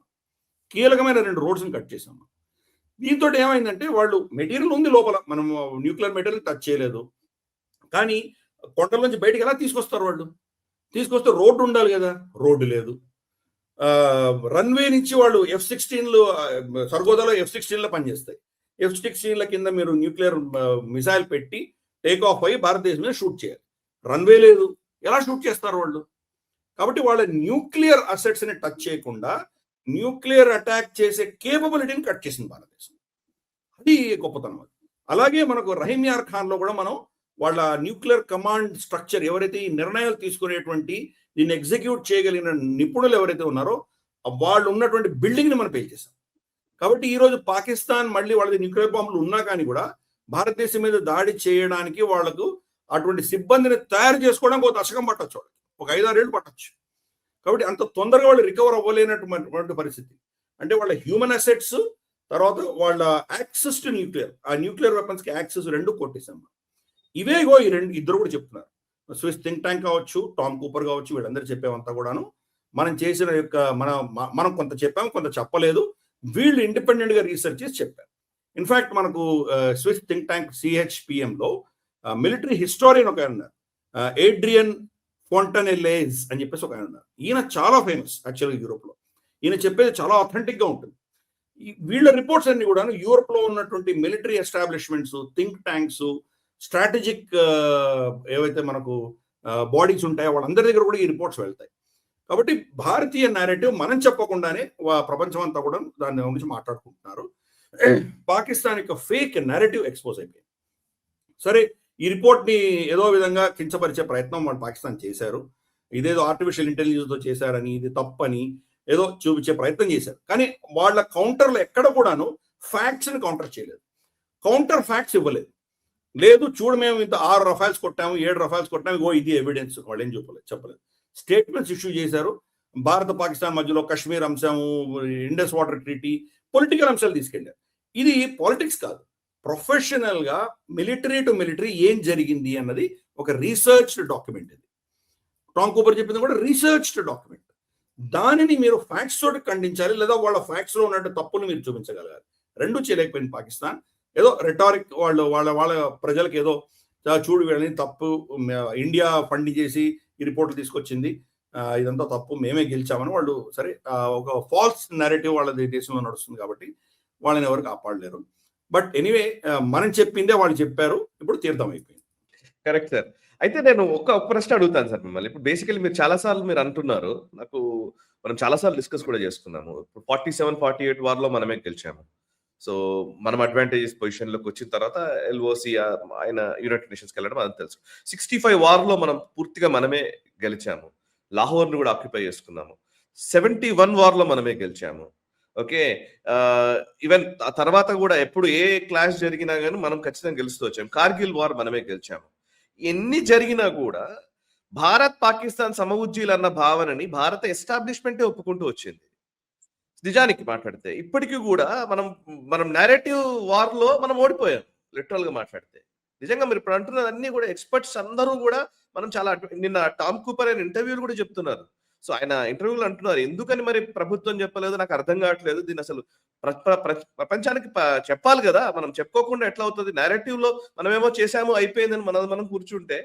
కీలకమైన 2 రోడ్స్ ని కట్ చేసాం. దీంతో ఏమైందంటే వాళ్ళు మెటీరియల్ ఉంది లోపల, మనం న్యూక్లియర్ మెటీరియల్ టచ్ చేయలేదు. కానీ కొండల నుంచి బయటకు ఎలా తీసుకొస్తారు వాళ్ళు? తీసుకొస్తే రోడ్డు ఉండాలి కదా, రోడ్డు లేదు. రన్వే నుంచి వాళ్ళు F-16లు సర్గోదాలో F-16లో పనిచేస్తాయి. F-16ల కింద మీరు న్యూక్లియర్ మిసైల్ పెట్టి టేక్ ఆఫ్ అయ్యి భారతదేశం మీద షూట్ చేయాలి. రన్వే లేదు, ఎలా షూట్ చేస్తారు వాళ్ళు? కాబట్టి వాళ్ళ న్యూక్లియర్ అసెట్స్ ని టచ్ చేయకుండా న్యూక్లియర్ అటాక్ చేసే కేపబిలిటీని కట్ చేసింది భారతదేశం. అది గొప్పతనం. అలాగే మనకు రహీమ్ యార్ ఖాన్ లో కూడా మనం వాళ్ళ న్యూక్లియర్ కమాండ్ స్ట్రక్చర్ ఎవరైతే ఈ నిర్ణయాలు తీసుకునేటువంటి దీన్ని ఎగ్జిక్యూట్ చేయగలిగిన నిపుణులు ఎవరైతే ఉన్నారో వాళ్ళు ఉన్నటువంటి బిల్డింగ్ ని మనం పేల్చేసాం. కాబట్టి ఈ రోజు పాకిస్తాన్ మళ్ళీ వాళ్ళది న్యూక్లియర్ బాంబులు ఉన్నా కానీ కూడా భారతదేశం మీద దాడి చేయడానికి వాళ్లకు అటువంటి సిబ్బందిని తయారు చేసుకోవడానికి ఒక దశకం పట్టచ్చు, ఒక 5-6 ఏళ్ళు పట్టచ్చు. కాబట్టి అంత తొందరగా వాళ్ళు రికవర్ అవ్వలేనటువంటి పరిస్థితి. అంటే వాళ్ళ హ్యూమన్ అసెట్స్, తర్వాత వాళ్ళ యాక్సెస్ టు న్యూక్లియర్, ఆ న్యూక్లియర్ వెపన్స్ కి యాక్సెస్ 2 కొట్టేసాం. ఇవేగో ఈ ఇద్దరు కూడా చెప్తున్నారు. స్విస్ థింక్ ట్యాంక్ కావచ్చు, టామ్ కూపర్ కావచ్చు, వీళ్ళందరూ చెప్పేవంతా కూడాను మనం చేసిన యొక్క మనం కొంత చెప్పాము, కొంత చెప్పలేదు. వీళ్ళు ఇండిపెండెంట్ గా రీసెర్చ్ చేసి చెప్పారు. ఇన్ఫాక్ట్ మనకు స్విస్ థింక్ ట్యాంక్ CHPM లో మిలిటరీ హిస్టారియన్ ఒక ఆయన ఉన్నారు, ఏడ్రియన్ ఫోంటనెల్లెస్ అని చెప్పేసి ఒక ఆయన ఉన్నారు. ఈయన చాలా ఫేమస్ యాక్చువల్గా యూరోప్ లో. ఈయన చెప్పేది చాలా అథెంటిక్ గా ఉంటుంది. వీళ్ళ రిపోర్ట్స్ అన్ని కూడా యూరోప్ లో ఉన్నటువంటి military establishments, think tanks, strategic ఏవైతే మనకు బాడీస్ ఉంటాయో వాళ్ళందరి దగ్గర కూడా ఈ రిపోర్ట్స్ వెళ్తాయి. కాబట్టి భారతీయ నేరేటివ్ మనం చెప్పకుండానే ప్రపంచం అంతా కూడా దాని గురించి మాట్లాడుకుంటున్నారు. పాకిస్తాన్ యొక్క ఫేక్ నేరేటివ్ ఎక్స్పోజ్ అయిపోయింది. సరే, ఈ రిపోర్ట్ ని ఏదో విధంగా కించపరిచే ప్రయత్నం వాళ్ళు పాకిస్తాన్ చేశారు. ఇదేదో ఆర్టిఫిషియల్ ఇంటెలిజెన్స్ తో చేశారని, ఇది తప్పని ఏదో చూపించే ప్రయత్నం చేశారు. కానీ వాళ్ళ కౌంటర్లు ఎక్కడ కూడాను ఫ్యాక్ట్స్ ని కౌంటర్ చేయలేదు, కౌంటర్ ఫ్యాక్ట్స్ ఇవ్వలేదు. లేదు చూడు మేము ఇంత 6 రఫాల్స్ కొట్టాము, 7 రఫాల్స్ కొట్టాము, ఇగో ఇది ఎవిడెన్స్. వాళ్ళు ఏం చెప్పలేదు. స్టేట్మెంట్స్ ఇష్యూ చేశారు. భారత పాకిస్తాన్ మధ్యలో కశ్మీర్ అంశము, ఇండస్ వాటర్ ట్రీటీ, పొలిటికల్ అంశాలు తీసుకెళ్లారు. ఇది పాలిటిక్స్ కాదు, ప్రొఫెషనల్ గా మిలిటరీ టు మిలిటరీ ఏం జరిగింది అన్నది ఒక రీసెర్చ్డ్ డాక్యుమెంట్. ఇది టామ్ కూపర్ చెప్పింది కూడా రీసెర్చ్డ్ డాక్యుమెంట్. దానిని మీరు ఫ్యాక్ట్స్ తోటి ఖండించాలి, లేదా వాళ్ళ ఫ్యాక్ట్స్ లో ఉన్నట్టు తప్పులు మీరు చూపించగలగాలి. రెండూ చేయలేకపోయింది పాకిస్తాన్. ఏదో రెటారిక్, వాళ్ళ ప్రజలకు ఏదో చూడు వీళ్ళని తప్పు, ఇండియా ఫండ్ చేసి ఈ రిపోర్ట్లు తీసుకొచ్చింది, ఇదంతా తప్పు, మేమే గెలిచామని వాళ్ళు సరే ఒక ఫాల్స్ నెరేటివ్ వాళ్ళ దేశంలో నడుస్తుంది కాబట్టి వాళ్ళని ఎవరు కాపాడలేరు. బట్ ఎనీవే, మనం చెప్పిందే వాళ్ళు చెప్పారు, ఇప్పుడు తీర్థం అయిపోయింది. Correct sir. అయితే నేను ఒక ప్రశ్న అడుగుతాను సార్ మిమ్మల్ని. ఇప్పుడు బేసికలీ మీరు చాలాసార్లు మీరు అంటున్నారు, నాకు మనం చాలాసార్లు డిస్కస్ కూడా చేసుకున్నాము. 47-48 వార్లో మనమే గెలిచాము. సో మనం అడ్వాంటేజెస్ పొజిషన్ లోకి వచ్చిన తర్వాత ఎల్ఓసి ఆయన యునైటెడ్ నేషన్స్కి వెళ్ళడం అది తెలుసు. 65 వార్లో మనం పూర్తిగా మనమే గెలిచాము, లాహోర్ ను కూడా ఆక్యుపై చేసుకున్నాము. 71 వార్లో మనమే గెలిచాము. ఓకే, ఈవెన్ ఆ తర్వాత కూడా ఎప్పుడు ఏ క్లాష్ జరిగినా కానీ మనం ఖచ్చితంగా గెలుస్తూ వచ్చాము. కార్గిల్ వార్ మనమే గెలిచాము. ఎన్ని జరిగినా కూడా భారత్ పాకిస్తాన్ సమవుజ్జీలు అన్న భావనని భారత ఎస్టాబ్లిష్మెంటే ఒప్పుకుంటూ వచ్చింది. నిజానికి మాట్లాడితే ఇప్పటికీ కూడా మనం నేరేటివ్ వార్ లో మనం ఓడిపోయాం లిటరల్ గా మాట్లాడితే. నిజంగా మీరు ఇప్పుడు అంటున్నది అన్ని కూడా ఎక్స్పర్ట్స్ అందరూ కూడా మనం చాలా, నిన్న టామ్ కూపర్ ఆయన ఇంటర్వ్యూలు కూడా చెప్తున్నారు. సో ఆయన ఇంటర్వ్యూలు అంటున్నారు, ఎందుకని మరి ప్రభుత్వం చెప్పలేదు నాకు అర్థం కావట్లేదు, దీన్ని అసలు ప్రపంచానికి చెప్పాలి కదా, మనం చెప్పుకోకుండా ఎట్లా అవుతుంది, నేరేటివ్ లో మనమేమో చేసాము అయిపోయిందని మనం కూర్చుంటే.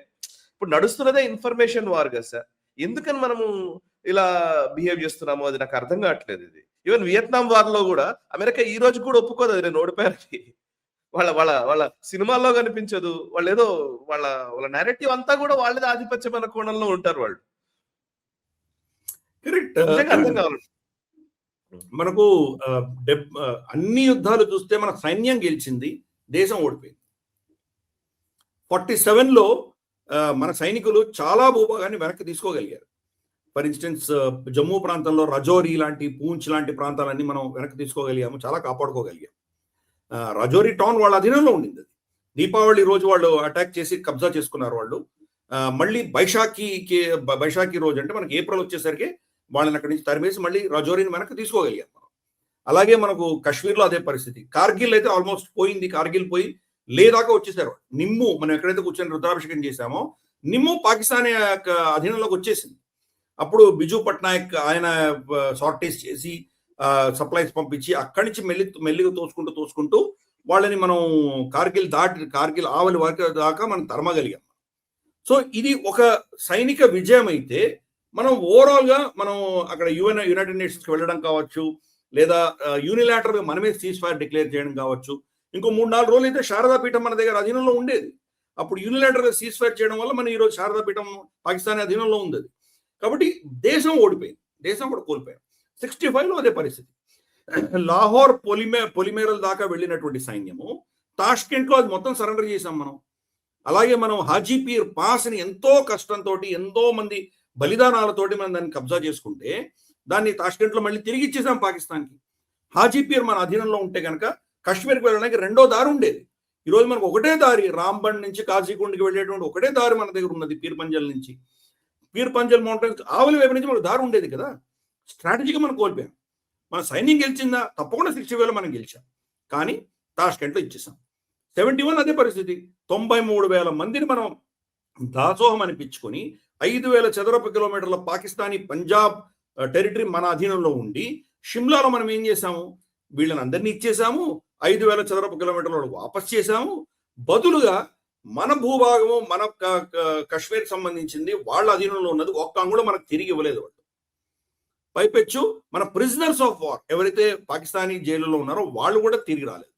ఇప్పుడు నడుస్తున్నదే ఇన్ఫర్మేషన్ వార్ కదా సార్, ఎందుకని మనము ఇలా బిహేవ్ చేస్తున్నాము అది నాకు అర్థం కావట్లేదు. ఇది ఈవెన్ వియత్నాం వార్ లో కూడా అమెరికా ఈ రోజు కూడా ఒప్పుకోదు అది నేను ఓడిపోయానికి. వాళ్ళ వాళ్ళ వాళ్ళ సినిమాల్లో కనిపించదు, వాళ్ళు ఏదో వాళ్ళ నేరేటివ్ అంతా కూడా వాళ్ళది ఆధిపత్యమైన కోణంలో ఉంటారు వాళ్ళు. కరెక్ట్. అర్థం కావాలి మనకు అన్ని యుద్ధాలు చూస్తే మన సైన్యం గెలిచింది, దేశం ఓడిపోయింది. 47లో మన సైనికులు చాలా భూభాగాన్ని వెనక్కి తీసుకోగలిగారు. ఫర్ ఇన్స్టెన్స్ జమ్మూ ప్రాంతంలో రజౌరి లాంటి, పూంచ్ లాంటి ప్రాంతాలన్నీ మనం వెనక్కి తీసుకోగలిగాము, చాలా కాపాడుకోగలిగాము. రజౌరి టౌన్ వాళ్ళ అధీనంలో ఉండింది. అది దీపావళి రోజు వాళ్ళు అటాక్ చేసి కబ్జా చేసుకున్నారు వాళ్ళు. మళ్ళీ బైశాఖి రోజు అంటే మనకి ఏప్రిల్ వచ్చేసరికి వాళ్ళని అక్కడి నుంచి తరిమేసి మళ్ళీ రజౌరిని వెనక్కి తీసుకోగలిగాం మనం. అలాగే మనకు కాశ్మీర్లో అదే పరిస్థితి. కార్గిల్ అయితే ఆల్మోస్ట్ పోయింది, కార్గిల్ పోయి లేదాకా వచ్చేసారు. నిమ్ము మనం ఎక్కడైతే కూర్చొని రుద్రాభిషేకం చేశామో నిమ్ము పాకిస్తాన్ అధీనంలోకి వచ్చేసింది. అప్పుడు బిజు పట్నాయక్ ఆయన సార్టేజ్ చేసి సప్లైస్ పంపించి అక్కడి నుంచి మెల్లిగా తోసుకుంటూ వాళ్ళని మనం కార్గిల్ ఆవలి వరకు దాకా మనం తరమగలిగాం. సో ఇది ఒక సైనిక విజయం అయితే మనం ఓవరాల్ గా మనం అక్కడ యునైటెడ్ నేషన్స్ కి వెళ్ళడం కావచ్చు, లేదా యూనిలాటరల్ గా మనమే సీజ్ ఫైర్ డిక్లేర్ చేయడం కావచ్చు. ఇంకో 3-4 రోజులు అయితే శారదాపీఠం మన దగ్గర అధీనంలో ఉండేది. అప్పుడు యూనిలాటరల్ గా సీజ్ ఫైర్ చేయడం వల్ల మన ఈరోజు శారదాపీఠం పాకిస్తాన్ అధీనంలో ఉంది. కాబట్టి దేశం ఓడిపోయింది, దేశం కూడా కోల్పోయాం. 65లో అదే పరిస్థితి. లాహోర్ పొలిమేరల్ దాకా వెళ్ళినటువంటి సైన్యము తాష్కెంట్ లో అది మొత్తం సరెండర్ చేసాం మనం. అలాగే మనం హాజీపీర్ పాస్ ని ఎంతో కష్టంతో, ఎంతో మంది బలిదానాలతోటి మనం దాన్ని కబ్జా చేసుకుంటే దాన్ని తాష్కెంట్ లో మళ్ళీ తిరిగి ఇచ్చేసాం పాకిస్తాన్కి. హాజీపీర్ మన అధీనంలో ఉంటే కనుక కాశ్మీర్కి వెళ్ళడానికి 2వ దారి ఉండేది. ఈరోజు మనకు ఒకటే దారి, రాంబండ్ నుంచి కాజీగుండ్కి వెళ్ళేటువంటి ఒకటే దారి మన దగ్గర ఉన్నది. పీర్ పంజల్ మౌంటైన్స్ ఆవలి వైపు నుంచి మనకు దారి ఉండేది కదా. స్ట్రాటజీగా మనం కోల్పోయాం. మన సైన్యం గెలిచిందా? తప్పకుండా 65లో మనం గెలిచాం, కానీ తాష్కెంట్లో ఇచ్చేసాం. 71 అదే పరిస్థితి. 93,000 మందిని మనం దాసోహం అనిపించుకొని 5,000 చదరపు కిలోమీటర్ల పాకిస్తానీ పంజాబ్ టెరిటరీ మన అధీనంలో ఉండి షిమ్లాలో మనం ఏం చేశాము, వీళ్ళని అందరినీ ఇచ్చేసాము, 5,000 చదరపు కిలోమీటర్ల వాపస్ చేశాము. బదులుగా మన భూభాగము, మన కాశ్మీర్కి సంబంధించింది వాళ్ళ అధీనంలో ఉన్నది ఒక్క అంగుళం మనకు తిరిగి ఇవ్వలేదు వాళ్ళు. పైపెచ్చు మన ప్రిజనర్స్ ఆఫ్ వార్ ఎవరైతే పాకిస్తానీ జైలులో ఉన్నారో వాళ్ళు కూడా తిరిగి రాలేదు.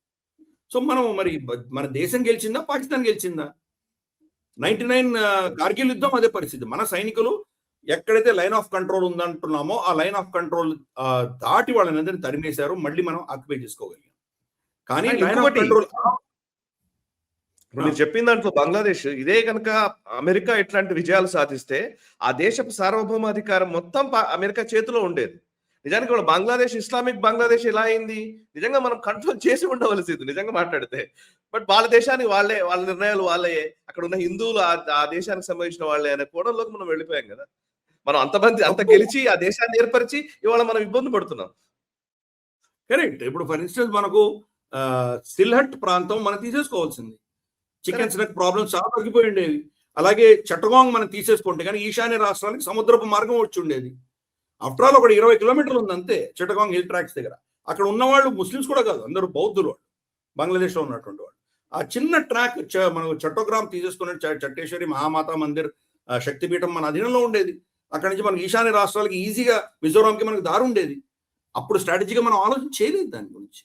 సో మనం మరి మన దేశం గెలిచిందా, పాకిస్తాన్ గెలిచిందా? 99 కార్గిల్ యుద్ధం అదే పరిస్థితి. మన సైనికులు ఎక్కడైతే లైన్ ఆఫ్ కంట్రోల్ ఉందంటున్నామో ఆ లైన్ ఆఫ్ కంట్రోల్ దాటి వాళ్ళని అందరినీ తరిమేశారు, మళ్ళీ మనం ఆక్యుపై చేసుకోగలిగాం. కానీ లైన్ ఆఫ్ కంట్రోల్ ఇప్పుడు మీరు చెప్పిన దాంట్లో బంగ్లాదేశ్ ఇదే కనుక అమెరికా ఇట్లాంటి విజయాలు సాధిస్తే ఆ దేశపు సార్వభౌమాధికారం మొత్తం అమెరికా చేతిలో ఉండేది. నిజానికి కూడా బంగ్లాదేశ్ ఇస్లామిక్ బంగ్లాదేశ్ ఎలా అయింది, నిజంగా మనం కంట్రోల్ చేసి ఉండవలసింది నిజంగా మాట్లాడితే. బట్ వాళ్ళ దేశానికి వాళ్ళే, వాళ్ళ నిర్ణయాలు వాళ్ళే, అక్కడ ఉన్న హిందువులు ఆ దేశానికి సంబంధించిన వాళ్ళే అనే కోణంలోకి మనం వెళ్ళిపోయాం కదా. మనం అంత గెలిచి ఆ దేశాన్ని ఏర్పరిచి ఇవాళ మనం ఇబ్బంది పడుతున్నాం. కరెక్ట్. ఇప్పుడు ఫర్ ఇన్స్టెన్స్ మనకు సిల్హట్ ప్రాంతం మనం తీసేసుకోవాల్సింది. చికెన్ స్నక్ ప్రాబ్లమ్స్ చాలా తగ్గిపోయి ఉండేవి. అలాగే చట్టగాంగ్ మనం తీసేసుకుంటే కానీ ఈశాన్య రాష్ట్రానికి సముద్రపు మార్గం వచ్చి ఉండేది. ఆఫ్టర్ ఆల్ ఒక 20 కిలోమీటర్లు ఉంది అంతే చట్టగాంగ్ హిల్ ట్రాక్స్ దగ్గర. అక్కడ ఉన్న వాళ్ళు ముస్లిమ్స్ కూడా కాదు, అందరూ బౌద్ధులు వాళ్ళు, బంగ్లాదేశ్లో ఉన్నటువంటి వాళ్ళు. ఆ చిన్న ట్రాక్ మనం చట్టోగ్రామ్ తీసేసుకున్న చట్టేశ్వరి మహామాతా మందిర్ శక్తిపీఠం మన అధీనంలో ఉండేది. అక్కడి నుంచి మనకి ఈశాన్య రాష్ట్రాలకి ఈజీగా మిజోరాంకి మనకు దారి ఉండేది. అప్పుడు స్ట్రాటజీగా మనం ఆలోచన చేయలేదు దాని గురించి.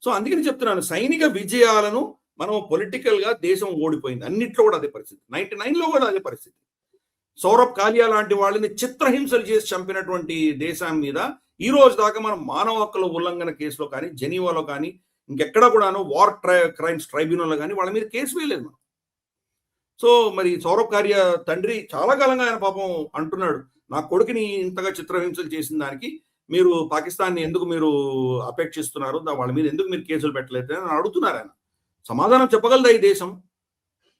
సో అందుకని చెప్తున్నాను, సైనిక విజయాలను మనం పొలిటికల్ గా దేశం ఓడిపోయింది. అన్నిట్లో కూడా అదే పరిస్థితి. 99లో కూడా అదే పరిస్థితి. సౌరభ్ కాలియా లాంటి వాళ్ళని చిత్రహింసలు చేసి చంపినటువంటి దేశం మీద ఈ రోజు దాకా మనం మానవ హక్కుల ఉల్లంఘన కేసులో కానీ, జెనీవాలో కానీ, ఇంకెక్కడ కూడాను వార్ క్రైమ్స్ ట్రైబ్యునల్లో కానీ వాళ్ళ మీద కేసు వేయలేదు మనం. సో మరి సౌరభ్ కాలియా తండ్రి చాలా కాలంగా ఆయన పాపం అంటున్నాడు, నా కొడుకుని ఇంతగా చిత్రహింసలు చేసిన దానికి మీరు పాకిస్తాన్ని ఎందుకు మీరు అపేక్షిస్తున్నారు, వాళ్ళ మీద ఎందుకు మీరు కేసులు పెట్టలేదు అని అడుగుతున్నారు ఆయన. సమాధానం చెప్పగలదా ఈ దేశం?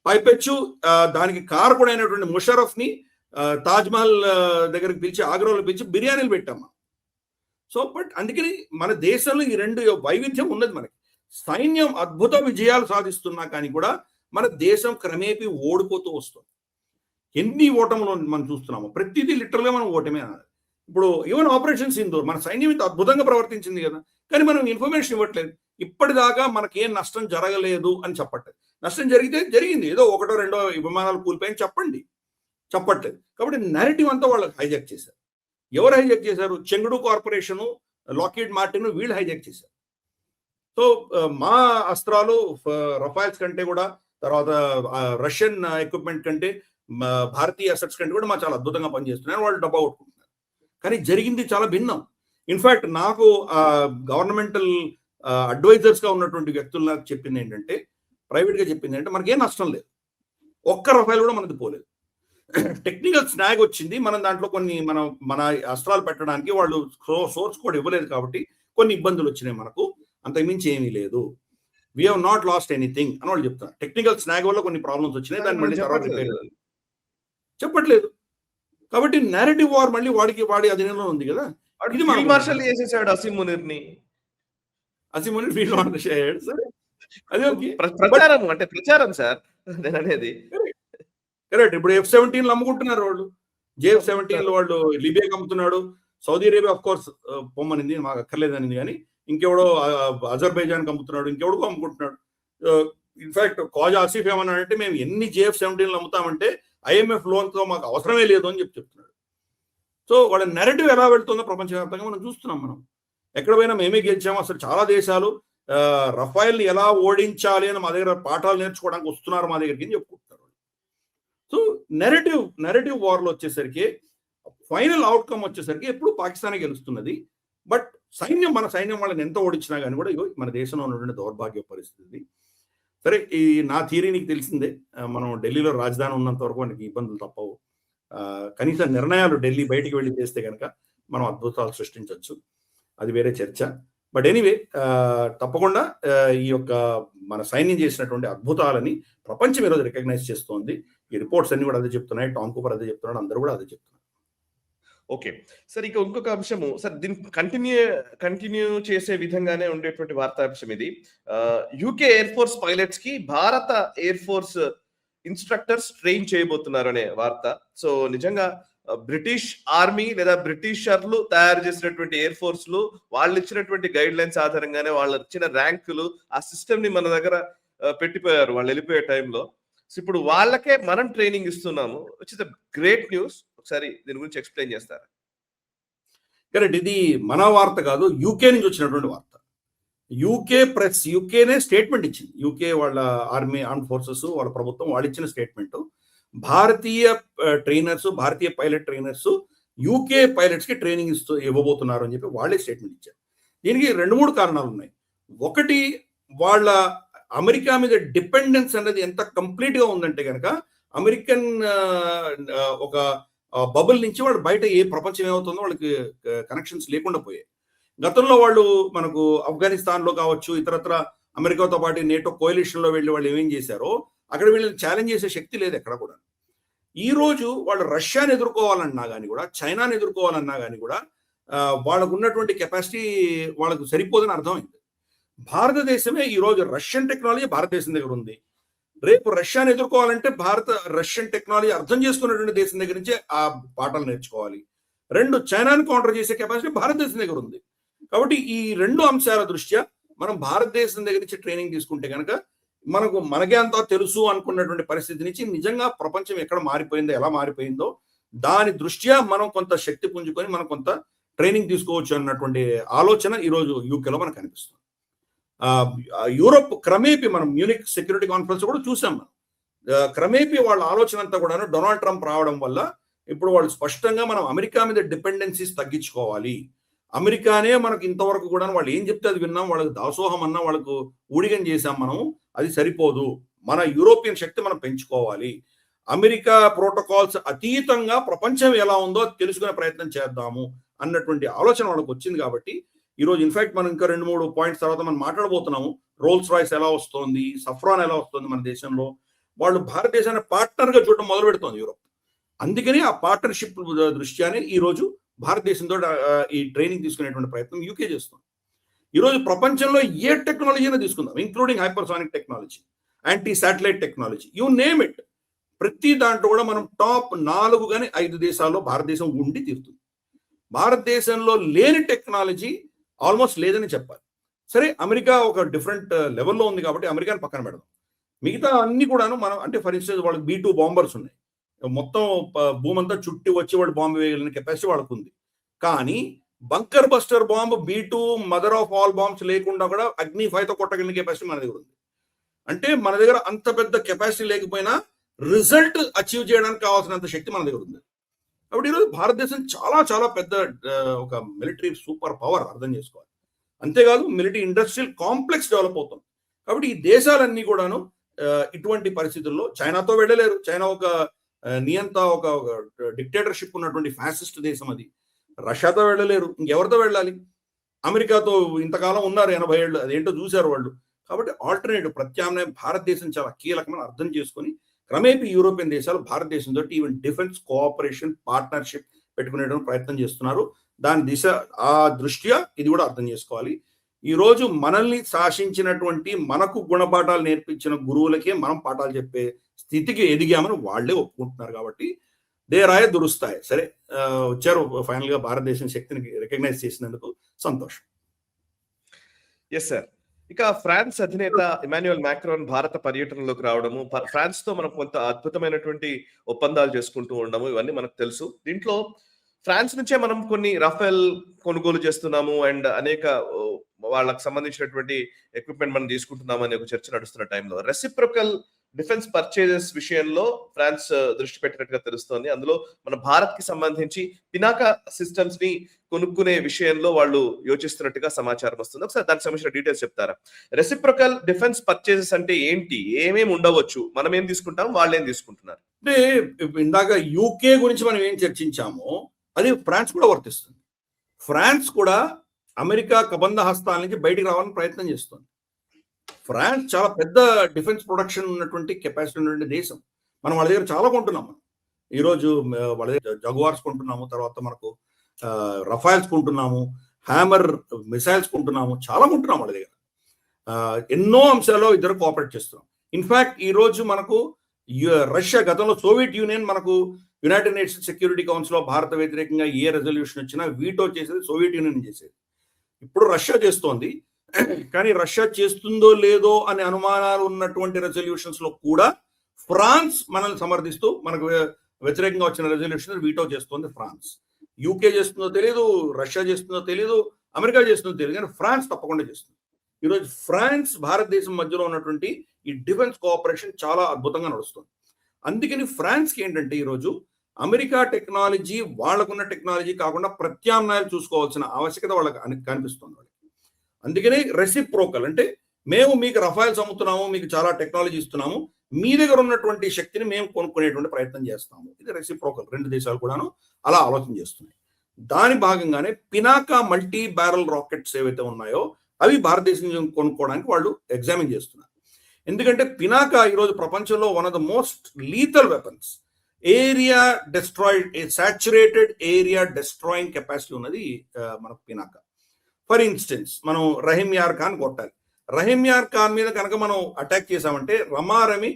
పైపెచ్చు దానికి కారకుడైనటువంటి ముషరఫ్ ని తాజ్మహల్ దగ్గరికి పిలిచి, ఆగ్రాలో పిలిచి బిర్యానీలు పెట్టాము. సో బట్ అందుకని మన దేశంలో ఈ రెండు వైవిధ్యం ఉన్నది. మనకి సైన్యం అద్భుత విజయాలు సాధిస్తున్నా కానీ కూడా మన దేశం క్రమేపీ ఓడిపోతూ వస్తుంది. ఎన్ని ఓటములు మనం చూస్తున్నాము, ప్రతిదీ లిటరల్గా మనం ఓటమే అన్నది. ఇప్పుడు ఈవెన్ ఆపరేషన్ సింధూర్ మన సైన్యం ఇంత అద్భుతంగా ప్రవర్తించింది కదా, కానీ మనం ఇన్ఫర్మేషన్ ఇవ్వట్లేదు. ఇప్పటిదాకా మనకేం నష్టం జరగలేదు అని చెప్పట్లేదు. నష్టం జరిగితే జరిగింది, ఏదో ఒకటో రెండో విమానాలు కూలిపోయి చెప్పట్లేదు. కాబట్టి నెరేటివ్ అంతా వాళ్ళు హైజాక్ చేశారు. ఎవరు హైజాక్ చేశారు? చెంగుడు కార్పొరేషను, లాకీడ్ మార్టిన్, వీళ్ళు హైజాక్ చేశారు. సో మా అస్త్రాలు రఫైల్స్ కంటే కూడా, తర్వాత రష్యన్ ఎక్విప్మెంట్ కంటే, భారతీయ అసెట్స్ కంటే కూడా మా చాలా అద్భుతంగా పనిచేస్తున్నాయి, వాళ్ళు డబ్బా కొట్టుకుంటున్నారు. కానీ జరిగింది చాలా భిన్నం. ఇన్ఫాక్ట్ నాకు గవర్నమెంటల్ అడ్వైజర్స్ గా ఉన్నటువంటి వ్యక్తులు నాకు చెప్పింది ఏంటంటే, ప్రైవేట్ గా చెప్పింది ఏంటంటే, మనకేం నష్టం లేదు, ఒక్క రఫైల్ కూడా మనది పోలేదు. టెక్నికల్ స్నాగ్ వచ్చింది, మనం దాంట్లో కొన్ని మన అస్త్రాలు పెట్టడానికి వాళ్ళు సోర్స్ కోడ్ ఇవ్వలేదు కాబట్టి కొన్ని ఇబ్బందులు వచ్చినాయి మనకు, అంతకుమించి ఏమీ లేదు. We have not lost anything అని వాళ్ళు చెప్తున్నారు. టెక్నికల్ స్నాగ్ వల్ల కొన్ని ప్రాబ్లమ్స్ వచ్చినాయి, దాన్ని మళ్ళీ తర్వాత చెప్పట్లేదు. కాబట్టి నేరేటివ్ వార్ మళ్ళీ వాడి అధీనంలో ఉంది కదా. ఇది మార్షల్ చేసేసాడు అసీం మునీర్ని. అసీం మునీర్ ఫీల్డ్ మార్షల్ అయ్యాడు సార్. అదే ప్రచారం సార్ నేను అనేది. కరెక్ట్. ఇప్పుడు F-17 అమ్ముకుంటున్నారు వాళ్ళు, JF-17 వాళ్ళు లిబియాకి అమ్ముతున్నాడు. సౌదీ అరేబియా ఆఫ్ కోర్స్ పొమ్మనింది, మాకు అక్కర్లేదనింది, కానీ ఇంకెవడో అజర్బైజాన్కి అమ్ముతున్నాడు, ఇంకెవడికో అమ్ముకుంటున్నాడు. ఇన్ఫాక్ట్ ఖాజా ఆసిఫ్ ఏమన్నాడంటే, మేము ఎన్ని JF-17 అమ్ముతామంటే IMF లోన్తో మాకు అవసరమే లేదు అని చెప్తున్నాడు. సో వాళ్ళ నెరేటివ్ ఎలా వెళ్తుందో ప్రపంచవ్యాప్తంగా మనం చూస్తున్నాం. మనం ఎక్కడ పోయినా మేమే గెలిచాము. అసలు చాలా దేశాలు రఫైల్ని ఎలా ఓడించాలి అని మా దగ్గర పాఠాలు నేర్చుకోవడానికి వస్తున్నారు మా దగ్గరికి అని చెప్పుకుంటున్నారు. సో నెరేటివ్ వార్లో వచ్చేసరికి ఫైనల్ అవుట్కమ్ వచ్చేసరికి ఎప్పుడు పాకిస్తానే గెలుస్తున్నది. బట్ మన సైన్యం వాళ్ళని ఎంత ఓడించినా కానీ కూడా మన దేశంలో ఉన్నటువంటి దౌర్భాగ్య పరిస్థితి. సరే, ఈ నా థియరీ నీకు తెలిసిందే, మనం ఢిల్లీలో రాజధాని ఉన్నంత వరకు మనకి ఇబ్బందులు తప్పవు. కనీస నిర్ణయాలు ఢిల్లీ బయటికి వెళ్ళి చేస్తే కనుక మనం అద్భుతాలు సృష్టించవచ్చు, అది వేరే చర్చ. బట్ ఎనీవే, తప్పకుండా ఈ యొక్క మన సైన్యం చేసినటువంటి అద్భుతాలని ప్రపంచం ఈరోజు రికగ్నైజ్ చేస్తోంది. ఈ రిపోర్ట్స్ అన్ని కూడా అదే చెప్తున్నాయి, టామ్ కూపర్ అదే చెప్తున్నాడు, అందరూ కూడా అదే చెప్తున్నారు. ఓకే సార్, ఇక ఇంకొక అంశము సార్, దీన్ని కంటిన్యూ చేసే విధంగానే ఉండేటువంటి వార్తాంశం ఇది. యూకే ఎయిర్ ఫోర్స్ పైలట్స్ కి భారత ఎయిర్ ఫోర్స్ ఇన్స్ట్రక్టర్స్ ట్రైన్ చేయబోతున్నారు అనే వార్త. సో నిజంగా బ్రిటిష్ ఆర్మీ లేదా బ్రిటిషర్లు తయారు చేసినటువంటి ఎయిర్ ఫోర్స్లు వాళ్ళు ఇచ్చినటువంటి గైడ్ లైన్స్ ఆధారంగానే వాళ్ళు ఇచ్చిన ర్యాంకులు ఆ సిస్టమ్ ని మన దగ్గర పెట్టిపోయారు వాళ్ళు వెళ్ళిపోయే టైంలో. సో ఇప్పుడు వాళ్ళకే మనం ట్రైనింగ్ ఇస్తున్నాము, which is a great news. ఒకసారి దీని గురించి ఎక్స్ప్లెయిన్ చేస్తారా? కరెక్ట్. ఇది మన వార్త కాదు, యూకే నుంచి వచ్చినటువంటి వార్త. యూకేనే స్టేట్మెంట్ ఇచ్చింది. యూకే వాళ్ళ ఆర్మ్ ఫోర్సెస్ వాళ్ళ ప్రభుత్వం వాళ్ళు ఇచ్చిన స్టేట్మెంట్, భారతీయ ట్రైనర్స్, భారతీయ పైలట్ ట్రైనర్స్ యూకే పైలట్స్ కి ట్రైనింగ్ ఇవ్వబోతున్నారు అని చెప్పి వాళ్ళే స్టేట్మెంట్ ఇచ్చారు. దీనికి 2-3 కారణాలు ఉన్నాయి. ఒకటి, వాళ్ళ అమెరికా మీద డిపెండెన్స్ అనేది ఎంత కంప్లీట్ గా ఉందంటే కనుక అమెరికన్ ఒక బబుల్ నుంచి వాళ్ళు బయట ఏ ప్రపంచం ఏమవుతుందో వాళ్ళకి కనెక్షన్స్ లేకుండా పోయాయి. గతంలో వాళ్ళు మనకు ఆఫ్ఘనిస్తాన్ లో కావచ్చు, ఇతరత్ర అమెరికాతో పాటు నేటో కోయలిషన్ లో వెళ్ళి వాళ్ళు ఏమేం చేశారో అక్కడ వీళ్ళని ఛాలెంజ్ చేసే శక్తి లేదు ఎక్కడ కూడా. ఈ రోజు వాళ్ళు రష్యాని ఎదుర్కోవాలన్నా కానీ కూడా, చైనాని ఎదుర్కోవాలన్నా కానీ కూడా వాళ్ళకు ఉన్నటువంటి కెపాసిటీ వాళ్ళకు సరిపోదని అర్థమైంది. భారతదేశమే ఈ రోజు రష్యన్ టెక్నాలజీ భారతదేశం దగ్గర ఉంది. రేపు రష్యాని ఎదుర్కోవాలంటే రష్యన్ టెక్నాలజీ అర్థం చేసుకున్నటువంటి దేశం దగ్గర నుంచే ఆ పాఠాలు నేర్చుకోవాలి. 2 చైనాని కౌంటర్ చేసే కెపాసిటీ భారతదేశం దగ్గర ఉంది. కాబట్టి ఈ 2 అంశాల దృష్ట్యా మనం భారతదేశం దగ్గర నుంచి ట్రైనింగ్ తీసుకుంటే కనుక మనకే అంతా తెలుసు అనుకున్నటువంటి పరిస్థితి నుంచి నిజంగా ప్రపంచం ఎక్కడ మారిపోయిందో, ఎలా మారిపోయిందో దాని దృష్ట్యా మనం కొంత శక్తి పుంజుకొని మనం కొంత ట్రైనింగ్ తీసుకోవచ్చు అన్నటువంటి ఆలోచన ఈరోజు యూకేలో మనకు కనిపిస్తుంది. యూరోప్ క్రమేపీ మనం మ్యూనిక్ సెక్యూరిటీ కాన్ఫరెన్స్ కూడా చూసాం. క్రమేపీ వాళ్ళ ఆలోచన అంతా కూడా డొనాల్డ్ ట్రంప్ రావడం వల్ల ఇప్పుడు వాళ్ళు స్పష్టంగా మనం అమెరికా మీద డిపెండెన్సీస్ తగ్గించుకోవాలి, అమెరికానే మనకు ఇంతవరకు కూడా వాళ్ళు ఏం చెప్తే అది విన్నాం, వాళ్ళకి దాసోహం అన్నా వాళ్ళకు ఊడిగం చేశాం, మనం అది సరిపోదు, మన యూరోపియన్ శక్తి మనం పెంచుకోవాలి, అమెరికా ప్రోటోకాల్స్ అతీతంగా ప్రపంచం ఎలా ఉందో తెలుసుకునే ప్రయత్నం చేద్దాము అన్నటువంటి ఆలోచన వాళ్ళకి వచ్చింది. కాబట్టి ఈరోజు ఇన్ఫాక్ట్ మనం ఇంకా 2-3 పాయింట్స్ తర్వాత మనం మాట్లాడబోతున్నాము. రోల్స్ రాయ్స్ ఎలా వస్తుంది, సఫ్రాన్ ఎలా వస్తుంది మన దేశంలో, వాళ్ళు భారతదేశాన్ని పార్ట్నర్ గా చూడడం మొదలు పెడుతోంది యూరోప్. అందుకని ఆ పార్ట్నర్షిప్ దృష్ట్యానే ఈ రోజు భారతదేశంతో ఈ ట్రైనింగ్ తీసుకునేటువంటి ప్రయత్నం యూకే చేస్తుంది. ఈరోజు ప్రపంచంలో ఏ టెక్నాలజీ అయినా తీసుకుందాం, including hypersonic technology, anti satellite technology, you name it, ప్రతి దాంట్లో కూడా మనం టాప్ 4 కానీ 5 దేశాల్లో భారతదేశం ఉండి తీరుతుంది. భారతదేశంలో లేని టెక్నాలజీ ఆల్మోస్ట్ లేదని చెప్పాలి. సరే, అమెరికా ఒక డిఫరెంట్ లెవెల్లో ఉంది కాబట్టి అమెరికాని పక్కన పెడదాం. మిగతా అన్ని కూడాను మనం అంటే ఫర్ ఇన్స్టెన్స్ వాళ్ళకి B2 బాంబర్స్ ఉన్నాయి, మొత్తం భూమంతా చుట్టి వచ్చి వాళ్ళు బాంబు వేయగలిగిన కెపాసిటీ వాళ్ళకు ఉంది. కానీ bunker buster bomb B2 mother of all bombs లేకుండా కూడా అగ్ని 5తో కొట్టగలిగిన కెపాసిటీ మన దగ్గర ఉంది. అంటే మన దగ్గర అంత పెద్ద కెపాసిటీ లేకపోయినా రిజల్ట్ అచీవ్ చేయడానికి కావాల్సినంత శక్తి మన దగ్గర ఉంది. కాబట్టి ఈరోజు భారతదేశం చాలా చాలా పెద్ద ఒక మిలిటరీ సూపర్ పవర్, అర్థం చేసుకోవాలి. అంతేకాదు మిలిటరీ ఇండస్ట్రియల్ కాంప్లెక్స్ డెవలప్ అవుతుంది. కాబట్టి ఈ దేశాలన్నీ కూడాను ఇటువంటి పరిస్థితుల్లో చైనాతో వెళ్ళలేరు. చైనా ఒక నియంత ఒక డిక్టేటర్షిప్ ఉన్నటువంటి ఫ్యాసిస్ట్ దేశం అది. రష్యాతో వెళ్ళలేరు, ఇంకెవరితో వెళ్ళాలి? అమెరికాతో ఇంతకాలం ఉన్నారు 80 ఏళ్ళు, అదేంటో చూశారు వాళ్ళు. కాబట్టి ఆల్టర్నేటివ్ ప్రత్యామ్నాయం భారతదేశం చాలా కీలకమని అర్థం చేసుకొని క్రమేపీ యూరోపియన్ దేశాలు భారతదేశంతో ఈవెన్ డిఫెన్స్ కోఆపరేషన్ పార్ట్నర్షిప్ పెట్టుకునేటువంటి ప్రయత్నం చేస్తున్నారు. దాని దిశ ఆ దృష్ట్యా ఇది కూడా అర్థం చేసుకోవాలి. ఈ రోజు మనల్ని శాసించినటువంటి మనకు గుణపాఠాలు నేర్పించిన గురువులకే మనం పాఠాలు చెప్పే స్థితికి ఎదిగామని వాళ్లే ఒప్పుకుంటున్నారు. కాబట్టి దేరాయ దురుస్తాయి. సరే, వచ్చారు ఫైనల్ గా భారతదేశం శక్తిని రికగ్నైజ్ చేసినందుకు సంతోషం. Yes sir. ఇక ఫ్రాన్స్ అధినేత ఇమాన్యుయల్ మ్యాక్రాన్ భారత పర్యటనలోకి రావడము, ఫ్రాన్స్ తో మనం కొంత అద్భుతమైనటువంటి ఒప్పందాలు చేసుకుంటూ ఉండము, ఇవన్నీ మనకు తెలుసు. దీంట్లో ఫ్రాన్స్ నుంచే మనం కొన్ని రఫేల్ కొనుగోలు చేస్తున్నాము అండ్ అనేక వాళ్ళకి సంబంధించినటువంటి ఎక్విప్మెంట్ మనం తీసుకుంటున్నాము అనే ఒక చర్చ నడుస్తున్న టైంలో రెసిప్రొకల్ డిఫెన్స్ పర్చేజెస్ విషయంలో ఫ్రాన్స్ దృష్టి పెట్టినట్టుగా తెలుస్తోంది. అందులో మన భారత్ కి సంబంధించి పినాకా సిస్టమ్స్ ని కొనుక్కునే విషయంలో వాళ్ళు యోచిస్తున్నట్టుగా సమాచారం వస్తుంది. ఒకసారి దానికి సంబంధించిన డీటెయిల్స్ చెప్తారా? రెసిప్రొకల్ డిఫెన్స్ పర్చేజెస్ అంటే ఏంటి, ఏమేమి ఉండవచ్చు, మనం ఏం తీసుకుంటాం, వాళ్ళు ఏం తీసుకుంటున్నారు? అంటే ఇందాక యూకే గురించి మనం ఏం చర్చించామో అది ఫ్రాన్స్ కూడా వర్తిస్తుంది. ఫ్రాన్స్ కూడా అమెరికా కబంధ హస్తాల నుంచి బయటికి రావాలని ప్రయత్నం చేస్తుంది. ఫ్రాన్స్ చాలా పెద్ద డిఫెన్స్ ప్రొడక్షన్ ఉన్నటువంటి కెపాసిటీ ఉన్నటువంటి దేశం. మనం వాళ్ళ దగ్గర చాలా కొంటున్నాం. ఈరోజు వాళ్ళ దగ్గర జగువార్స్ కొంటున్నాము, తర్వాత మనకు రఫైల్స్ కొంటున్నాము, హ్యామర్ మిసైల్స్ కొంటున్నాము, చాలా కొంటున్నాం వాళ్ళ దగ్గర. ఎన్నో అంశాల్లో ఇద్దరు కోఆపరేట్ చేస్తున్నాం. ఇన్ఫాక్ట్ ఈ రోజు మనకు రష్యా, గతంలో సోవియట్ యూనియన్ మనకు యునైటెడ్ నేషన్స్ సెక్యూరిటీ కౌన్సిల్ లో భారత వ్యతిరేకంగా ఏ రెజల్యూషన్ వచ్చినా వీటో చేసేది సోవియట్ యూనియన్ చేసేది. ఇప్పుడు రష్యా చేస్తోంది. కానీ రష్యా చేస్తుందో లేదో అనే అనుమానాలు ఉన్నటువంటి రెజల్యూషన్స్ లో కూడా ఫ్రాన్స్ మనల్ని సమర్థిస్తూ మనకు వ్యతిరేకంగా వచ్చిన రెజల్యూషన్ వీటో చేస్తోంది ఫ్రాన్స్. యూకే చేస్తుందో తెలియదు, రష్యా చేస్తుందో తెలియదు, అమెరికా చేస్తుందో తెలియదు, కానీ ఫ్రాన్స్ తప్పకుండా చేస్తుంది. ఈరోజు ఫ్రాన్స్ భారతదేశం మధ్యలో ఉన్నటువంటి ఈ డిఫెన్స్ కోఆపరేషన్ చాలా అద్భుతంగా నడుస్తుంది. అందుకని ఫ్రాన్స్కి ఏంటంటే ఈరోజు అమెరికా టెక్నాలజీ, వాళ్ళకున్న టెక్నాలజీ కాకుండా ప్రత్యామ్నాయాలు చూసుకోవాల్సిన ఆవశ్యకత వాళ్ళకి కనిపిస్తుంది. అందుకనే రెసిప్రోకల్ అంటే మేము మీకు రఫాయల్స్ అమ్ముతున్నాము, మీకు చాలా టెక్నాలజీ ఇస్తున్నాము, మీ దగ్గర ఉన్నటువంటి శక్తిని మేము కొనుక్కునేటువంటి ప్రయత్నం చేస్తాము. ఇది రెసిప్రోకల్, రెండు దేశాలు కూడాను అలా ఆలోచన చేస్తున్నాయి. దాని భాగంగానే పినాకా మల్టీ బ్యారల్ రాకెట్స్ ఏవైతే ఉన్నాయో అవి భారతదేశం కొనుక్కోవడానికి వాళ్ళు ఎగ్జామిన్ చేస్తున్నారు. ఎందుకంటే పినాకా ఈరోజు ప్రపంచంలో one of the most lethal weapons, area destroyed, saturated area destroying capacity ఉన్నది మనకు పినాకా. ఫర్ ఇన్స్టెన్స్ మనం రహీం యార్ ఖాన్ కొట్టాలి. రహీం యార్ ఖాన్ మీద కనుక మనం అటాక్ చేసామంటే రమారమి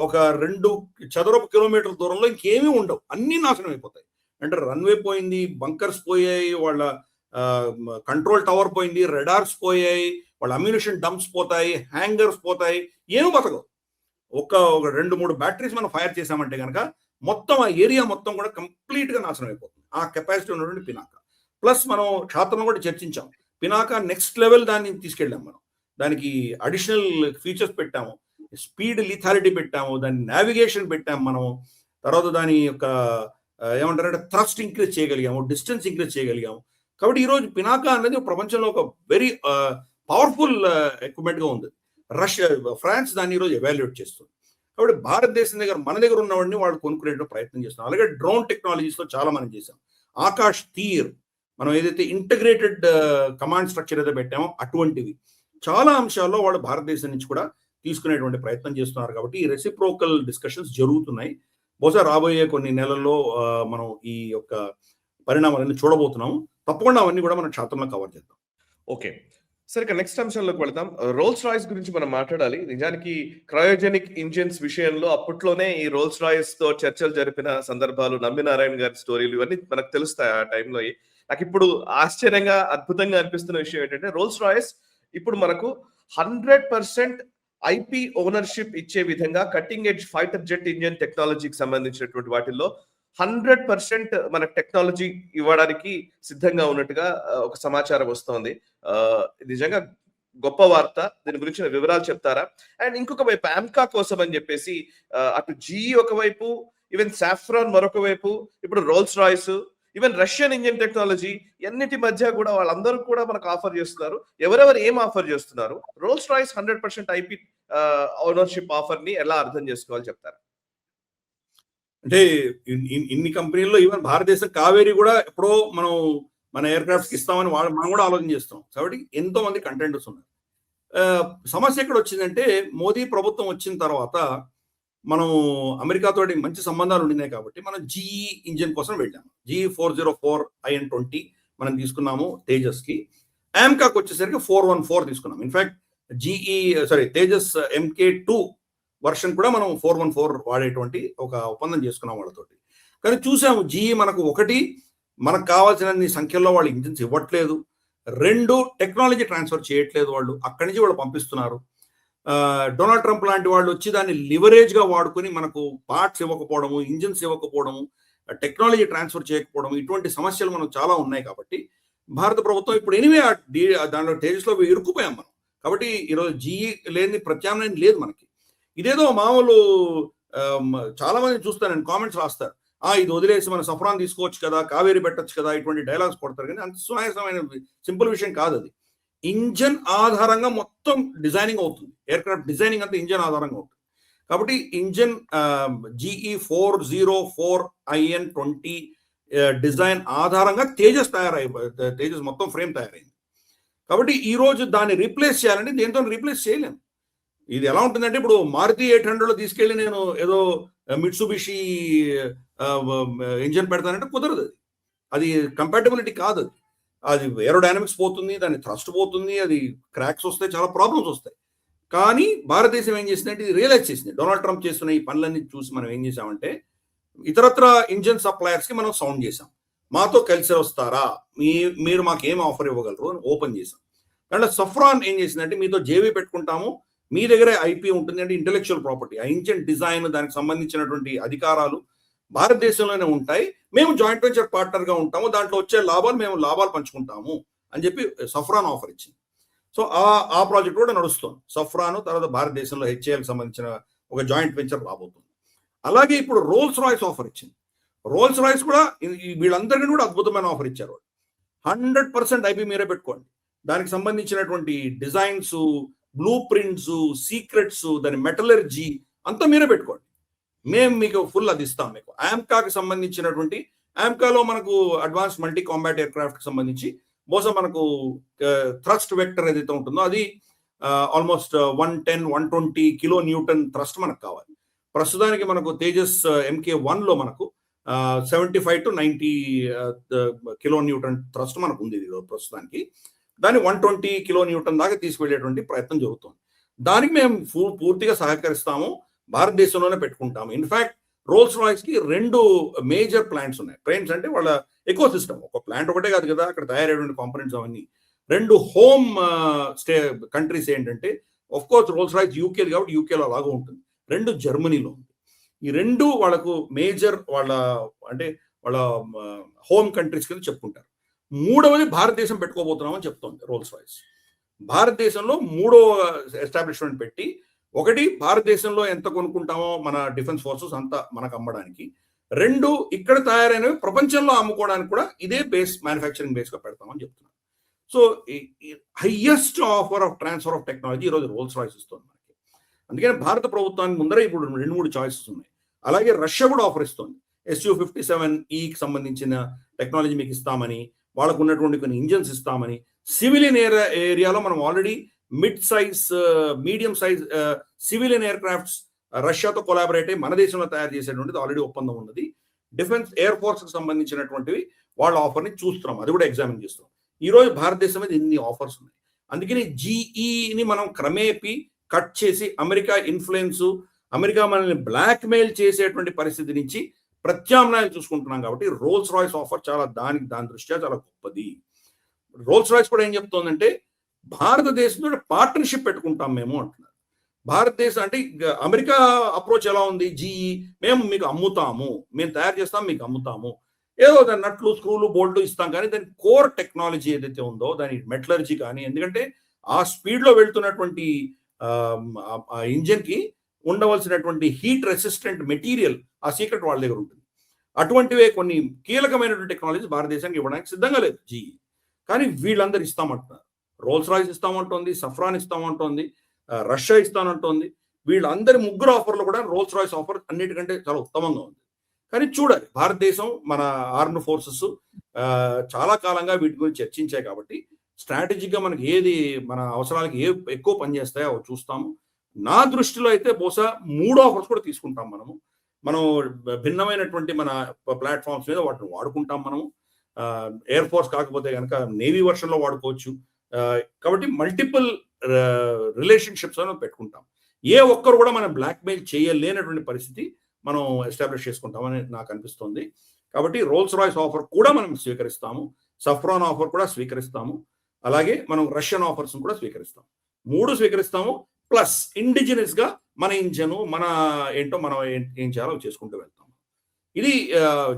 ఒక 2 చదరపు కిలోమీటర్ల దూరంలో ఇంకేమీ ఉండవు, అన్ని నాశనం అయిపోతాయి. అంటే రన్వే పోయింది, బంకర్స్ పోయాయి, వాళ్ళ కంట్రోల్ టవర్ పోయింది, రెడార్స్ పోయాయి, వాళ్ళ అమ్యూనిషన్ డంప్స్ పోతాయి, హ్యాంగర్స్ పోతాయి, ఏమీ బతకవు. ఒక 2-3 బ్యాటరీస్ మనం ఫైర్ చేసామంటే కనుక మొత్తం ఆ ఏరియా మొత్తం కూడా కంప్లీట్ గా నాశనం అయిపోతుంది. ఆ కెపాసిటీ ఉన్నటువంటి పినాకా. ప్లస్ మనం క్షాత్రంలో కూడా చర్చించాం, పినాకా నెక్స్ట్ లెవెల్ దాన్ని తీసుకెళ్ళాం మనం. దానికి అడిషనల్ ఫీచర్స్ పెట్టాము, స్పీడ్ లిథాలిటీ పెట్టాము, దాని నావిగేషన్ పెట్టాము మనం. తర్వాత దాని యొక్క ఏమంటారంటే థ్రస్ట్ ఇంక్రీజ్ చేయగలిగాము, డిస్టెన్స్ ఇంక్రీజ్ చేయగలిగాము. కాబట్టి ఈరోజు పినాకా అనేది ప్రపంచంలో ఒక వెరీ పవర్ఫుల్ ఎక్విప్మెంట్ గా ఉంది. రష్యా, ఫ్రాన్స్ దాన్ని ఈరోజు ఎవాల్యుయేట్ చేస్తుంది. కాబట్టి భారతదేశం దగ్గర, మన దగ్గర ఉన్నవాడిని వాళ్ళు కొనుక్కునే ప్రయత్నం చేస్తున్నాం. అలాగే డ్రోన్ టెక్నాలజీస్ తో చాలా మనం చేసాం. ఆకాష్ తీర్, మనం ఏదైతే ఇంటిగ్రేటెడ్ కమాండ్ స్ట్రక్చర్ ఏదో పెట్టామో అటువంటివి చాలా అంశాల్లో వాళ్ళు భారతదేశం నుంచి కూడా తీసుకునేటువంటి ప్రయత్నం చేస్తున్నారు. కాబట్టి ఈ రెసిప్రోకల్ డిస్కషన్స్ జరుగుతున్నాయి. బహుశా రాబోయే కొన్ని నెలల్లో మనం ఈ యొక్క పరిణామాలన్నీ చూడబోతున్నాము. తప్పకుండా అవన్నీ కూడా మనం క్షాత్రంలో కవర్ చేద్దాం. ఓకే, సరే, ఇక నెక్స్ట్ అంశంలోకి వెళ్దాం. రోల్స్ రాయిస్ గురించి మనం మాట్లాడాలి. నిజానికి క్రయోజెనిక్ ఇంజిన్స్ విషయంలో అప్పట్లోనే ఈ రోల్స్ రాయిస్ తో చర్చలు జరిపిన సందర్భాలు, నమ్మి నారాయణ గారి స్టోరీలు ఇవన్నీ మనకు తెలుస్తాయి ఆ టైంలో. నాకు ఇప్పుడు ఆశ్చర్యంగా, అద్భుతంగా అనిపిస్తున్న విషయం ఏంటంటే రోల్స్ రాయిస్ ఇప్పుడు మనకు 100% ఐపీ ఓనర్షిప్ ఇచ్చే విధంగా cutting edge fighter jet engine టెక్నాలజీకి సంబంధించినటువంటి వాటిల్లో 100% మన టెక్నాలజీ ఇవ్వడానికి సిద్ధంగా ఉన్నట్టుగా ఒక సమాచారం వస్తోంది. నిజంగా గొప్ప వార్త. దీని గురించిన వివరాలు చెప్తారా? అండ్ ఇంకొక వైపు ఆమ్కా కోసం అని చెప్పేసి అటు జీఈ ఒకవైపు, ఈవెన్ సాఫ్రాన్ మరొక వైపు, ఇప్పుడు Rolls Royce, even Russian engine technology, ఎన్నిటి మధ్య కూడా వాళ్ళందరూ కూడా మనకు ఆఫర్ చేస్తున్నారు. ఎవరెవరు ఏం ఆఫర్ చేస్తున్నారు? Rolls Royce 100% IP ownership offer ని ఎలా అర్థం చేసుకోవాలి చెప్తారా? అంటే ఇన్ని కంపెనీల్లో ఈవెన్ భారతదేశం కావేరీ కూడా ఎప్పుడో మన ఎయిర్ క్రాఫ్ట్స్ ఇస్తామని మనం కూడా ఆలోచన చేస్తాం. కాబట్టి ఎంతో మంది కంటెంటర్స్ ఉన్నారు. సమస్య ఎక్కడ వచ్చిందంటే మోదీ ప్రభుత్వం వచ్చిన తర్వాత మనం అమెరికాతో మంచి సంబంధాలు ఉండినాయి కాబట్టి మనం జీఈ ఇంజిన్ కోసం వెళ్ళాము. జీఈ 404 IN-20 మనం తీసుకున్నాము తేజస్ కి. ఆమ్కాకి వచ్చేసరికి 414 తీసుకున్నాం. ఇన్ఫాక్ట్ తేజస్ MK2 వర్షన్ కూడా మనం 414 వాడేటువంటి ఒక ఒప్పందం చేసుకున్నాం వాళ్ళతోటి. కానీ చూసాము జీఈ మనకు కావాల్సిన సంఖ్యలో వాళ్ళు ఇంజిన్స్ ఇవ్వట్లేదు. 2 టెక్నాలజీ ట్రాన్స్ఫర్ చేయట్లేదు వాళ్ళు, అక్కడి నుంచి వాళ్ళు పంపిస్తున్నారు. డొనాల్డ్ ట్రంప్ లాంటి వాళ్ళు వచ్చి దాన్ని లివరేజ్ గా వాడుకొని మనకు పార్ట్స్ ఇవ్వకపోవడము, ఇంజిన్స్ ఇవ్వకపోవడము, టెక్నాలజీ ట్రాన్స్ఫర్ చేయకపోవడం, ఇటువంటి సమస్యలు మనకు చాలా ఉన్నాయి. కాబట్టి భారత ప్రభుత్వం ఇప్పుడు ఎనివే దాంట్లో తేజస్లో ఇరుక్కుపోయాం మనం. కాబట్టి ఈరోజు జీఈ లేని ప్రత్యామ్నాయం లేదు మనకి. ఇదేదో మామూలు చాలా మంది చూస్తాను నేను, కామెంట్స్ రాస్తారు, ఇది వదిలేసి మన సఫ్రాన్ తీసుకోవచ్చు కదా, కావేరీ పెట్టచ్చు కదా, ఇటువంటి డైలాగ్స్ కొడతారు. కానీ అంత సునాయాసమైన సింపుల్ విషయం కాదు అది. ఇంజన్ ఆధారంగా మొత్తం డిజైనింగ్ అవుతుంది. ఎయిర్ క్రాఫ్ట్ డిజైనింగ్ అంతా ఇంజన్ ఆధారంగా ఉంటుంది. కాబట్టి ఇంజన్ జీఈ 404 IN-20 డిజైన్ ఆధారంగా తేజస్ మొత్తం ఫ్రేమ్ తయారైంది. కాబట్టి ఈ రోజు దాన్ని రీప్లేస్ చేయాలంటే దేంతో రీప్లేస్ చేయలేము. ఇది ఎలా ఉంటుందంటే ఇప్పుడు మారుతి 800లో తీసుకెళ్లి నేను ఏదో మిట్సుబిషి ఇంజన్ పెడతానంటే కుదరదు. అది కంపాటబిలిటీ కాదు. అది ఏరోడైనమిక్స్ పోతుంది, దాని థ్రస్ట్ పోతుంది, అది క్రాక్స్ వస్తాయి, చాలా ప్రాబ్లమ్స్ వస్తాయి. కానీ భారతదేశం ఏం చేసిందంటే ఇది రియలైజ్ చేసింది. డొనాల్డ్ ట్రంప్ చేస్తున్న ఈ పనులన్నీ చూసి మనం ఏం చేసామంటే ఇతరత్ర ఇంజన్ సప్లయర్స్ కి మనం సౌండ్ చేసాం, మాతో కలిసి వస్తారా, మీరు మాకు ఏం ఆఫర్ ఇవ్వగలరు అని ఓపెన్ చేసాం. అంటే సఫ్రాన్ ఏం చేసిందంటే మీతో జేవీ పెట్టుకుంటాము, మీ దగ్గర ఐపీ ఉంటుంది, అంటే ఇంటెలెక్చువల్ ప్రాపర్టీ, ఆ ఇంజన్ డిజైన్, దానికి సంబంధించినటువంటి అధికారాలు భారతదేశంలోనే ఉంటాయి, మేము జాయింట్ వెంచర్ పార్ట్నర్ గా ఉంటాము, దాంట్లో వచ్చే లాభాలు మేము పంచుకుంటాము అని చెప్పి సఫ్రాన్ ఆఫర్ ఇచ్చింది. సో ఆ ప్రాజెక్ట్ కూడా నడుస్తుంది. సఫ్రాన్ తర్వాత భారతదేశంలో హెచ్ఏఎల్కి సంబంధించిన ఒక జాయింట్ వెంచర్ రాబోతుంది. అలాగే ఇప్పుడు రోల్స్ రాయిస్ ఆఫర్ ఇచ్చింది. రోల్స్ రాయిస్ కూడా వీళ్ళందరికీ కూడా అద్భుతమైన ఆఫర్ ఇచ్చారు. 100% ఐపీ మీరే పెట్టుకోండి, దానికి సంబంధించినటువంటి డిజైన్స్, బ్లూ ప్రింట్స్, సీక్రెట్స్, దాని మెటలర్జీ అంతా మీరే పెట్టుకోండి, మేము మీకు ఫుల్ అది ఇస్తాం. మీకు ఆమ్కాకి సంబంధించినటువంటి, ఆమ్కాలో మనకు advance multi combat aircraft కి సంబంధించి బహుశా మనకు థ్రస్ట్ వెక్టర్ ఏదైతే ఉంటుందో అది ఆల్మోస్ట్ 110-120 కిలో న్యూటన్ థ్రస్ట్ మనకు కావాలి. ప్రస్తుతానికి మనకు తేజస్ MK1 లో మనకు 75 to 90 కిలో న్యూటన్ థ్రస్ట్ మనకు ఉంది ప్రస్తుతానికి. దాన్ని 120 కిలో న్యూటన్ దాకా తీసుకెళ్లేటువంటి ప్రయత్నం జరుగుతుంది. దానికి మేము పూర్తిగా సహకరిస్తాము, భారతదేశంలోనే పెట్టుకుంటాము. ఇన్ఫాక్ట్ రోల్స్ రాయ్స్ కి 2 మేజర్ ప్లాంట్స్ ఉన్నాయి. ప్లాంట్స్ అంటే వాళ్ళ ఎకో సిస్టమ్, ఒక ప్లాంట్ ఒకటే కాదు కదా, అక్కడ తయారయ్యేటువంటి కాంపోనెంట్స్ అవన్నీ. 2 హోమ్ కంట్రీస్ ఏంటంటే, of course Rolls Royce UK కాబట్టి యూకేలో అలాగే ఉంటుంది, 2 జర్మనీలో ఉంది. ఈ 2 వాళ్ళకు మేజర్ వాళ్ళ హోమ్ కంట్రీస్ కింద చెప్పుకుంటారు. 3వది భారతదేశం పెట్టుకోబోతున్నామని చెప్తోంది రోల్స్ రాయ్స్. భారతదేశంలో 3వ ఎస్టాబ్లిష్మెంట్ పెట్టి, ఒకటి భారతదేశంలో ఎంత కొనుక్కుంటామో మన డిఫెన్స్ ఫోర్సెస్ అంతా మనకు అమ్మడానికి, 2 ఇక్కడ తయారైనవి ప్రపంచంలో అమ్ముకోవడానికి కూడా ఇదే బేస్, మ్యానుఫ్యాక్చరింగ్ బేస్ గా పెడతామని చెప్తున్నారు. So highest offer of transfer of technology ఈరోజు రోల్స్ రాయ్స్ ఇస్తుంది మనకి. అందుకని భారత ప్రభుత్వానికి ముందర ఇప్పుడు 2-3 చాయిసెస్ ఉన్నాయి. అలాగే రష్యా కూడా ఆఫర్ ఇస్తుంది. Su-57E సంబంధించిన టెక్నాలజీ మీకు ఇస్తామని, వాళ్ళకు ఉన్నటువంటి కొన్ని ఇంజన్స్ ఇస్తామని. సివిలియన్ ఏరియాలో మనం already mid size, medium size civilian aircrafts రష్యాతో కొలాబరేట్ అయ్యి మన దేశంలో తయారు చేసేటువంటిది ఆల్రెడీ ఒప్పందం ఉన్నది. డిఫెన్స్ ఎయిర్ ఫోర్స్ కి సంబంధించినటువంటివి వాళ్ళ ఆఫర్ ని చూస్తున్నాం, అది కూడా ఎగ్జామిన్ చేస్తున్నాం. ఈ రోజు భారతదేశం మీద ఇన్ని ఆఫర్స్ ఉన్నాయి. అందుకని జీఈని మనం క్రమేపీ కట్ చేసి, అమెరికా ఇన్ఫ్లుయెన్స్, అమెరికా మనల్ని బ్లాక్ మెయిల్ చేసేటువంటి పరిస్థితి నుంచి ప్రత్యామ్నాయాలు చూసుకుంటున్నాం. కాబట్టి రోల్స్ రాయ్స్ ఆఫర్ చాలా దాని దృష్ట్యా చాలా గొప్పది. రోల్స్ రాయ్స్ కూడా ఏం చెప్తోందంటే, భారతదేశంతో పార్ట్నర్షిప్ పెట్టుకుంటాం మేము అంటున్నారు. భారతదేశం అంటే అమెరికా అప్రోచ్ ఎలా ఉంది, జీఈ మేము మీకు అమ్ముతాము, మేము తయారు చేస్తాం, మీకు అమ్ముతాము, ఏదో దాని నట్లు, స్క్రూలు, బోల్ట్లు ఇస్తాం, కానీ దాని కోర్ టెక్నాలజీ ఏదైతే ఉందో, దాని మెటలర్జీ కానీ, ఎందుకంటే ఆ స్పీడ్ లో వెళ్తున్నటువంటి ఇంజిన్ కి ఉండవలసినటువంటి హీట్ రెసిస్టెంట్ మెటీరియల్, ఆ సీక్రెట్ వాళ్ళ దగ్గర ఉంటుంది. అటువంటివే కొన్ని కీలకమైనటువంటి టెక్నాలజీ భారతదేశానికి ఇవ్వడానికి సిద్ధంగా లేదు జీఈ, కానీ వీళ్ళందరూ ఇస్తామంటున్నారు. రోల్స్ రాయ్స్ ఇస్తామంటోంది, సఫ్రాన్ ఇస్తామంటోంది, రష్యా ఇస్తానంటోంది. వీళ్ళందరి 3 ఆఫర్లు కూడా రోల్స్ రాయ్స్ ఆఫర్ అన్నిటికంటే చాలా ఉత్తమంగా ఉంది. కానీ చూడాలి, భారతదేశం మన ఆర్మ్డ్ ఫోర్సెస్ చాలా కాలంగా వీటి గురించి చర్చించాయి కాబట్టి స్ట్రాటజిక్గా మనకి ఏది మన అవసరాలకి ఎక్కువ పనిచేస్తాయో అవి చూస్తాము. నా దృష్టిలో అయితే బహుశా 3 ఆఫర్స్ కూడా తీసుకుంటాం మనం భిన్నమైనటువంటి మన ప్లాట్ఫామ్స్ మీద వాటిని వాడుకుంటాం. మనము ఎయిర్ ఫోర్స్ కాకపోతే కనుక నేవీ వర్షన్లో వాడుకోవచ్చు. కాబట్టి మల్టిపుల్ రిలేషన్షిప్స్ అని పెట్టుకుంటాం. ఏ ఒక్కరు కూడా మనం బ్లాక్మెయిల్ చేయలేనటువంటి పరిస్థితి మనం ఎస్టాబ్లిష్ చేసుకుంటామని నాకు అనిపిస్తుంది. కాబట్టి రోల్స్ రాయ్స్ ఆఫర్ కూడా మనం స్వీకరిస్తాము, సఫ్రాన్ ఆఫర్ కూడా స్వీకరిస్తాము, అలాగే మనం రష్యన్ ఆఫర్స్ కూడా స్వీకరిస్తాము. 3 స్వీకరిస్తాము. ప్లస్ ఇండిజినస్ గా మన ఇంజను, మన ఏంటో మనం ఏం చేయాలో చేసుకుంటూ వెళ్తాము. ఇది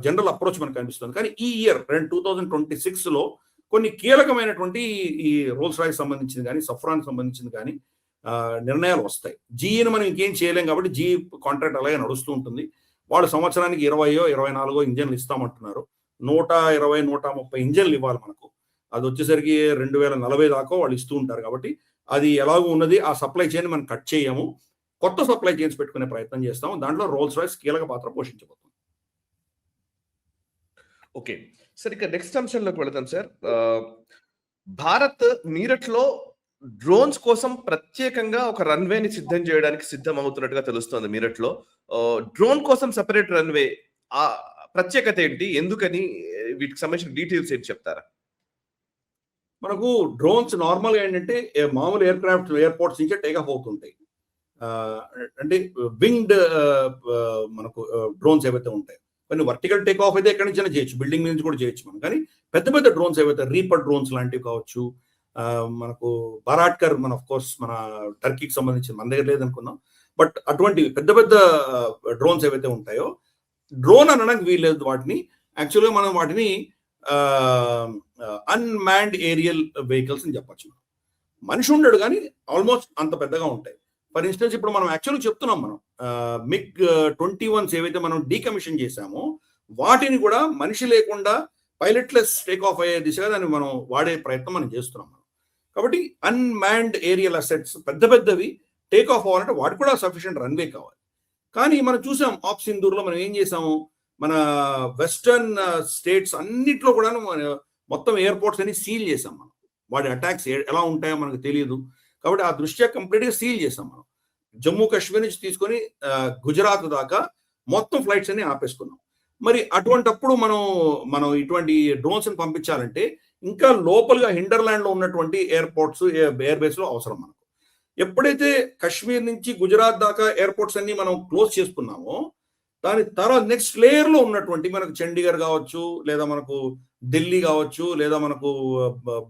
జనరల్ అప్రోచ్ మనకు కనిపిస్తుంది. కానీ ఈ ఇయర్ 2026 లో కొన్ని కీలకమైనటువంటి ఈ రోల్స్ రాయ్స్ సంబంధించింది కానీ, సఫ్రాన్ సంబంధించింది కానీ నిర్ణయాలు వస్తాయి. జీఈని మనం ఇంకేం చేయలేం కాబట్టి జీఈ కాంట్రాక్ట్ అలాగే నడుస్తూ ఉంటుంది. వాళ్ళు సంవత్సరానికి 20-24 ఇంజన్లు ఇస్తామంటున్నారు. 120-130 ఇంజన్లు ఇవ్వాలి మనకు. అది వచ్చేసరికి 2040 దాకా వాళ్ళు ఇస్తూ ఉంటారు. కాబట్టి అది ఎలాగో ఉన్నది, ఆ సప్లై చైన్ మనం కట్ చేయము, కొత్త సప్లై చైన్స్ పెట్టుకునే ప్రయత్నం చేస్తాము. దాంట్లో రోల్స్ రాయ్స్ కీలక పాత్ర పోషించబోతుంది. ఓకే సార్, ఇక నెక్స్ట్ అంశంలోకి వెళదాం సార్. భారత్ మీరట్లో డ్రోన్స్ కోసం ప్రత్యేకంగా ఒక రన్వేని సిద్ధం చేయడానికి సిద్ధం అవుతున్నట్టుగా తెలుస్తోంది. మీరట్లో డ్రోన్ కోసం సెపరేట్ రన్వే, ఆ ప్రత్యేకత ఏంటి, ఎందుకని, వీటికి సంబంధించిన డీటెయిల్స్ ఏంటి చెప్తారా? మనకు డ్రోన్స్ నార్మల్గా ఏంటంటే మామూలు ఎయిర్ క్రాఫ్ట్ ఎయిర్పోర్ట్స్ నుంచే టేక్ ఆఫ్ అవుతుంటాయి. అంటే వింగ్డ్ మనకు డ్రోన్స్ ఏవైతే ఉంటాయి, కొన్ని వర్టికల్ టేక్ ఆఫ్ అయితే ఎక్కడి నుంచి చేయొచ్చు, బిల్డింగ్ నుంచి కూడా చేయొచ్చు మనం. కానీ పెద్ద పెద్ద డ్రోన్స్ ఏవైతే రీపర్ డ్రోన్స్ లాంటివి కావచ్చు, మనకు బరాట్కర్ మన ఆఫ్ కోర్స్ మన టర్కీకి సంబంధించి మన దగ్గర లేదనుకున్నాం, బట్ అటువంటి పెద్ద పెద్ద డ్రోన్స్ ఏవైతే ఉంటాయో, డ్రోన్ అనడానికి వీల్లేదు వాటిని. యాక్చువల్గా మనం వాటిని అన్మాన్డ్ ఏరియల్ వెహికల్స్ అని చెప్పచ్చు. మనిషి ఉండడు కానీ ఆల్మోస్ట్ అంత పెద్దగా ఉంటాయి. ఫర్ ఇన్స్టెన్స్ ఇప్పుడు మనం యాక్చువల్గా చెప్తున్నాం, మనం MiG-21 ఏవైతే మనం డీకమిషన్ చేశామో వాటిని కూడా మనిషి లేకుండా పైలట్లెస్ టేక్ ఆఫ్ అయ్యే దిశగా దాన్ని మనం వాడే ప్రయత్నం మనం చేస్తున్నాం. కాబట్టి అన్మాన్డ్ ఏరియల్ అసెట్స్ పెద్దవి టేక్ ఆఫ్ అవ్వాలంటే వాటికి కూడా సఫిషియెంట్ రన్వే కావాలి. కానీ మనం చూసాం ఆప్ సింధూర్లో మనం ఏం చేసాము, మన వెస్టర్న్ స్టేట్స్ అన్నిట్లో కూడా మొత్తం ఎయిర్పోర్ట్స్ అన్ని సీల్ చేసాం మనం. వాడి అటాక్స్ ఎలా ఉంటాయో మనకు తెలియదు కాబట్టి ఆ దృష్ట్యా కంప్లీట్గా సీల్ చేసాం మనం. జమ్మూ కాశ్మీర్ నుంచి తీసుకొని గుజరాత్ దాకా మొత్తం ఫ్లైట్స్ అన్ని ఆపేసుకున్నాం. మరి అటువంటప్పుడు మనం ఇటువంటి డ్రోన్స్ ని పంపించాలంటే ఇంకా లోపల్గా హిండర్లాండ్ లో ఉన్నటువంటి ఎయిర్పోర్ట్స్ ఎయిర్ బేస్ లో అవసరం మనకు. ఎప్పుడైతే కశ్మీర్ నుంచి గుజరాత్ దాకా ఎయిర్పోర్ట్స్ అన్ని మనం క్లోజ్ చేసుకున్నామో దాని తర్వాత నెక్స్ట్ లేయర్ లో ఉన్నటువంటి మనకు చండీగఢ్ కావచ్చు, లేదా మనకు ఢిల్లీ కావచ్చు, లేదా మనకు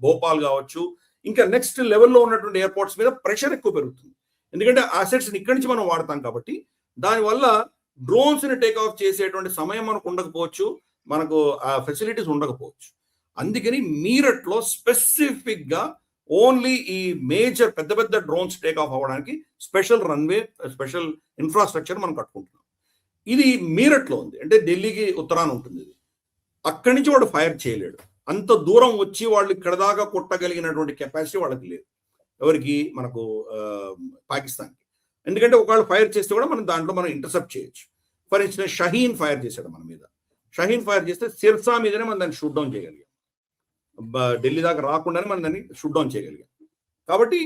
భోపాల్ కావచ్చు, ఇంకా నెక్స్ట్ లెవెల్లో ఉన్నటువంటి ఎయిర్పోర్ట్స్ మీద ప్రెషర్ ఎక్కువ పెరుగుతుంది. ఎందుకంటే అసెట్స్ ఇక్కడి నుంచి మనం వాడతాం కాబట్టి దానివల్ల డ్రోన్స్ ని టేక్ ఆఫ్ చేసేటువంటి సమయం మనకు ఉండకపోవచ్చు, మనకు ఆ ఫెసిలిటీస్ ఉండకపోవచ్చు. అందుకని మీరట్లో స్పెసిఫిక్ గా ఓన్లీ ఈ మేజర్ పెద్ద డ్రోన్స్ టేక్ ఆఫ్ అవ్వడానికి స్పెషల్ రన్వే, స్పెషల్ ఇన్ఫ్రాస్ట్రక్చర్ మనం కట్టుకుంటున్నాం. ఇది మీరట్లో ఉంది, అంటే ఢిల్లీకి ఉత్తరాన ఉంటుంది. ఇది అక్కడి నుంచి వాడు ఫైర్ చేయలేడు, అంత దూరం వచ్చి వాళ్ళు ఇక్కడ దాకా కొట్టగలిగినటువంటి కెపాసిటీ వాళ్ళకి లేదు. ఎవరికి? మనకు పాకిస్తాన్కి. ఎందుకంటే ఒకవేళ ఫైర్ చేస్తే కూడా మనం దాంట్లో మనం ఇంటర్సెప్ట్ చేయొచ్చు. ఫర్ ఇన్స్టెన్స్ షహీన్ ఫైర్ చేశాడు మన మీద. షహీన్ ఫైర్ చేస్తే సిర్సా మీదనే మనం దాన్ని షూట్ డౌన్ చేయగలిగాం. ఢిల్లీ దాకా రాకుండానే మనం దాన్ని షూట్ డౌన్ చేయగలిగాం. కాబట్టి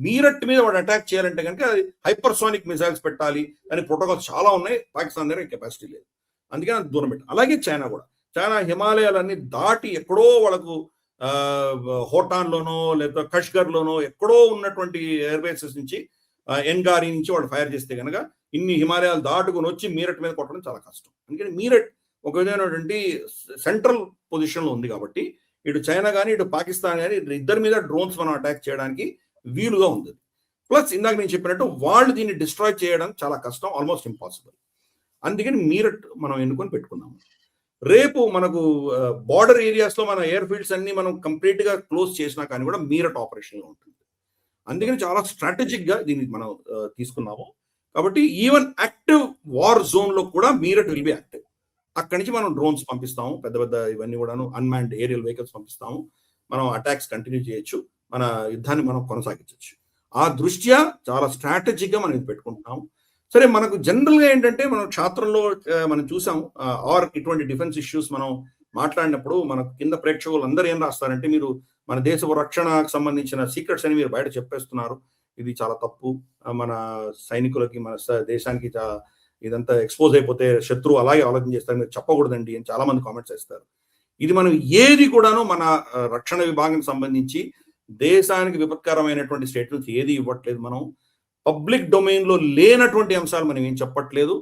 మీరట్ మీద వాడు అటాక్ చేయాలంటే కనుక హైపర్సోనిక్ మిసైల్స్ పెట్టాలి అని ప్రోటోకాల్స్ చాలా ఉన్నాయి. పాకిస్తాన్ దగ్గర కెపాసిటీ లేదు, అందుకని అది దూరం పెట్టాలి. అలాగే చైనా కూడా. చైనా హిమాలయాలన్నీ దాటి ఎక్కడో వాళ్ళకు హోటాన్లోనో లేదా కష్గర్లోనో ఎక్కడో ఉన్నటువంటి ఎయిర్ బేసెస్ నుంచి ఎన్గారి నుంచి వాళ్ళు ఫైర్ చేస్తే కనుక ఇన్ని హిమాలయాలు దాటుకుని వచ్చి మీరట్ మీద కొట్టడం చాలా కష్టం. అందుకని మీరట్ ఒక విధమైనటువంటి సెంట్రల్ పొజిషన్లో ఉంది కాబట్టి ఇటు చైనా కానీ ఇటు పాకిస్తాన్ కానీ ఇద్దరి మీద డ్రోన్స్ మనం అటాక్ చేయడానికి వీలుగా ఉంది. ప్లస్ ఇందాక నేను చెప్పినట్టు వాళ్ళు దీన్ని డిస్ట్రాయ్ చేయడం చాలా కష్టం, ఆల్మోస్ట్ ఇంపాసిబుల్. అందుకని మీరట్ మనం ఎన్నుకొని పెట్టుకున్నాము. రేపు మనకు బార్డర్ ఏరియాస్ లో మన ఎయిర్ ఫీల్డ్స్ అన్ని మనం కంప్లీట్ గా క్లోజ్ చేసినా కానీ కూడా మీరట్ ఆపరేషన్ లో ఉంటుంది. అందుకని చాలా స్ట్రాటజిక్ గా దీన్ని మనం తీసుకున్నాము. కాబట్టి ఈవెన్ యాక్టివ్ వార్ జోన్ లో కూడా మీరట్ విల్ బి యాక్టివ్. అక్కడి నుంచి మనం డ్రోన్స్ పంపిస్తాము, పెద్ద ఇవన్నీ కూడాను అన్మాన్డ్ ఏరియల్ వెహికల్స్ పంపిస్తాము. మనం అటాక్స్ కంటిన్యూ చేయొచ్చు, మన యుద్ధాన్ని మనం కొనసాగించవచ్చు. ఆ దృష్ట్యా చాలా స్ట్రాటజిక్ గా మనం ఇది పెట్టుకుంటున్నాము. సరే, మనకు జనరల్ గా ఏంటంటే మనం క్షేత్రంలో మనం చూసాం ఆర్ ఇటువంటి డిఫెన్స్ ఇష్యూస్ మనం మాట్లాడినప్పుడు మనకు కింద ప్రేక్షకులు అందరూ ఏం రాస్తారంటే మీరు మన దేశ రక్షణకు సంబంధించిన సీక్రెట్స్ అని మీరు బయట చెప్పేస్తున్నారు, ఇది చాలా తప్పు, మన సైనికులకి మన దేశానికి ఇదంతా ఎక్స్పోజ్ అయిపోతే శత్రువు అలాగే ఆలోచన చేస్తారు, మీరు చెప్పకూడదండి అని చాలా మంది కామెంట్స్ చేస్తారు. ఇది మనం ఏది కూడాను మన రక్షణ విభాగానికి సంబంధించి దేశానికి విపత్కరమైనటువంటి స్టేట్మెంట్స్ ఏది ఇవ్వట్లేదు. మనం పబ్లిక్ డొమైన్ లో లేనటువంటి అంశాలు మనం ఏం చెప్పట్లేదు.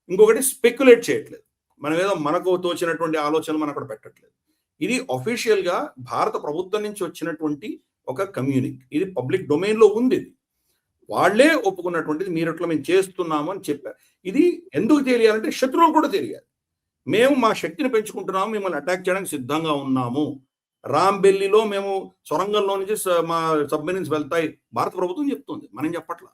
ఇంకొకటి స్పెక్యులేట్ చేయట్లేదు, మనం ఏదో మనకు తోచినటువంటి ఆలోచనలు మనం అక్కడ పెట్టట్లేదు. ఇది అఫీషియల్ గా భారత ప్రభుత్వం నుంచి వచ్చినటువంటి ఒక కమ్యూనిక్, ఇది పబ్లిక్ డొమైన్ లో ఉంది. వాళ్లే ఒప్పుకున్నటువంటిది మీరట్లో మేము చేస్తున్నాము అని చెప్పారు. ఇది ఎందుకు తెలియాలంటే శత్రువులు కూడా తెలియాలి. మేము మా శక్తిని పెంచుకుంటున్నాము, మిమ్మల్ని అటాక్ చేయడానికి సిద్ధంగా ఉన్నాము. రాంబెల్లిలో మేము సొరంగంలో నుంచి మా సబ్మెరీన్స్ వెళ్తాయి భారత ప్రభుత్వం చెప్తుంది, మనం చెప్పట్లా.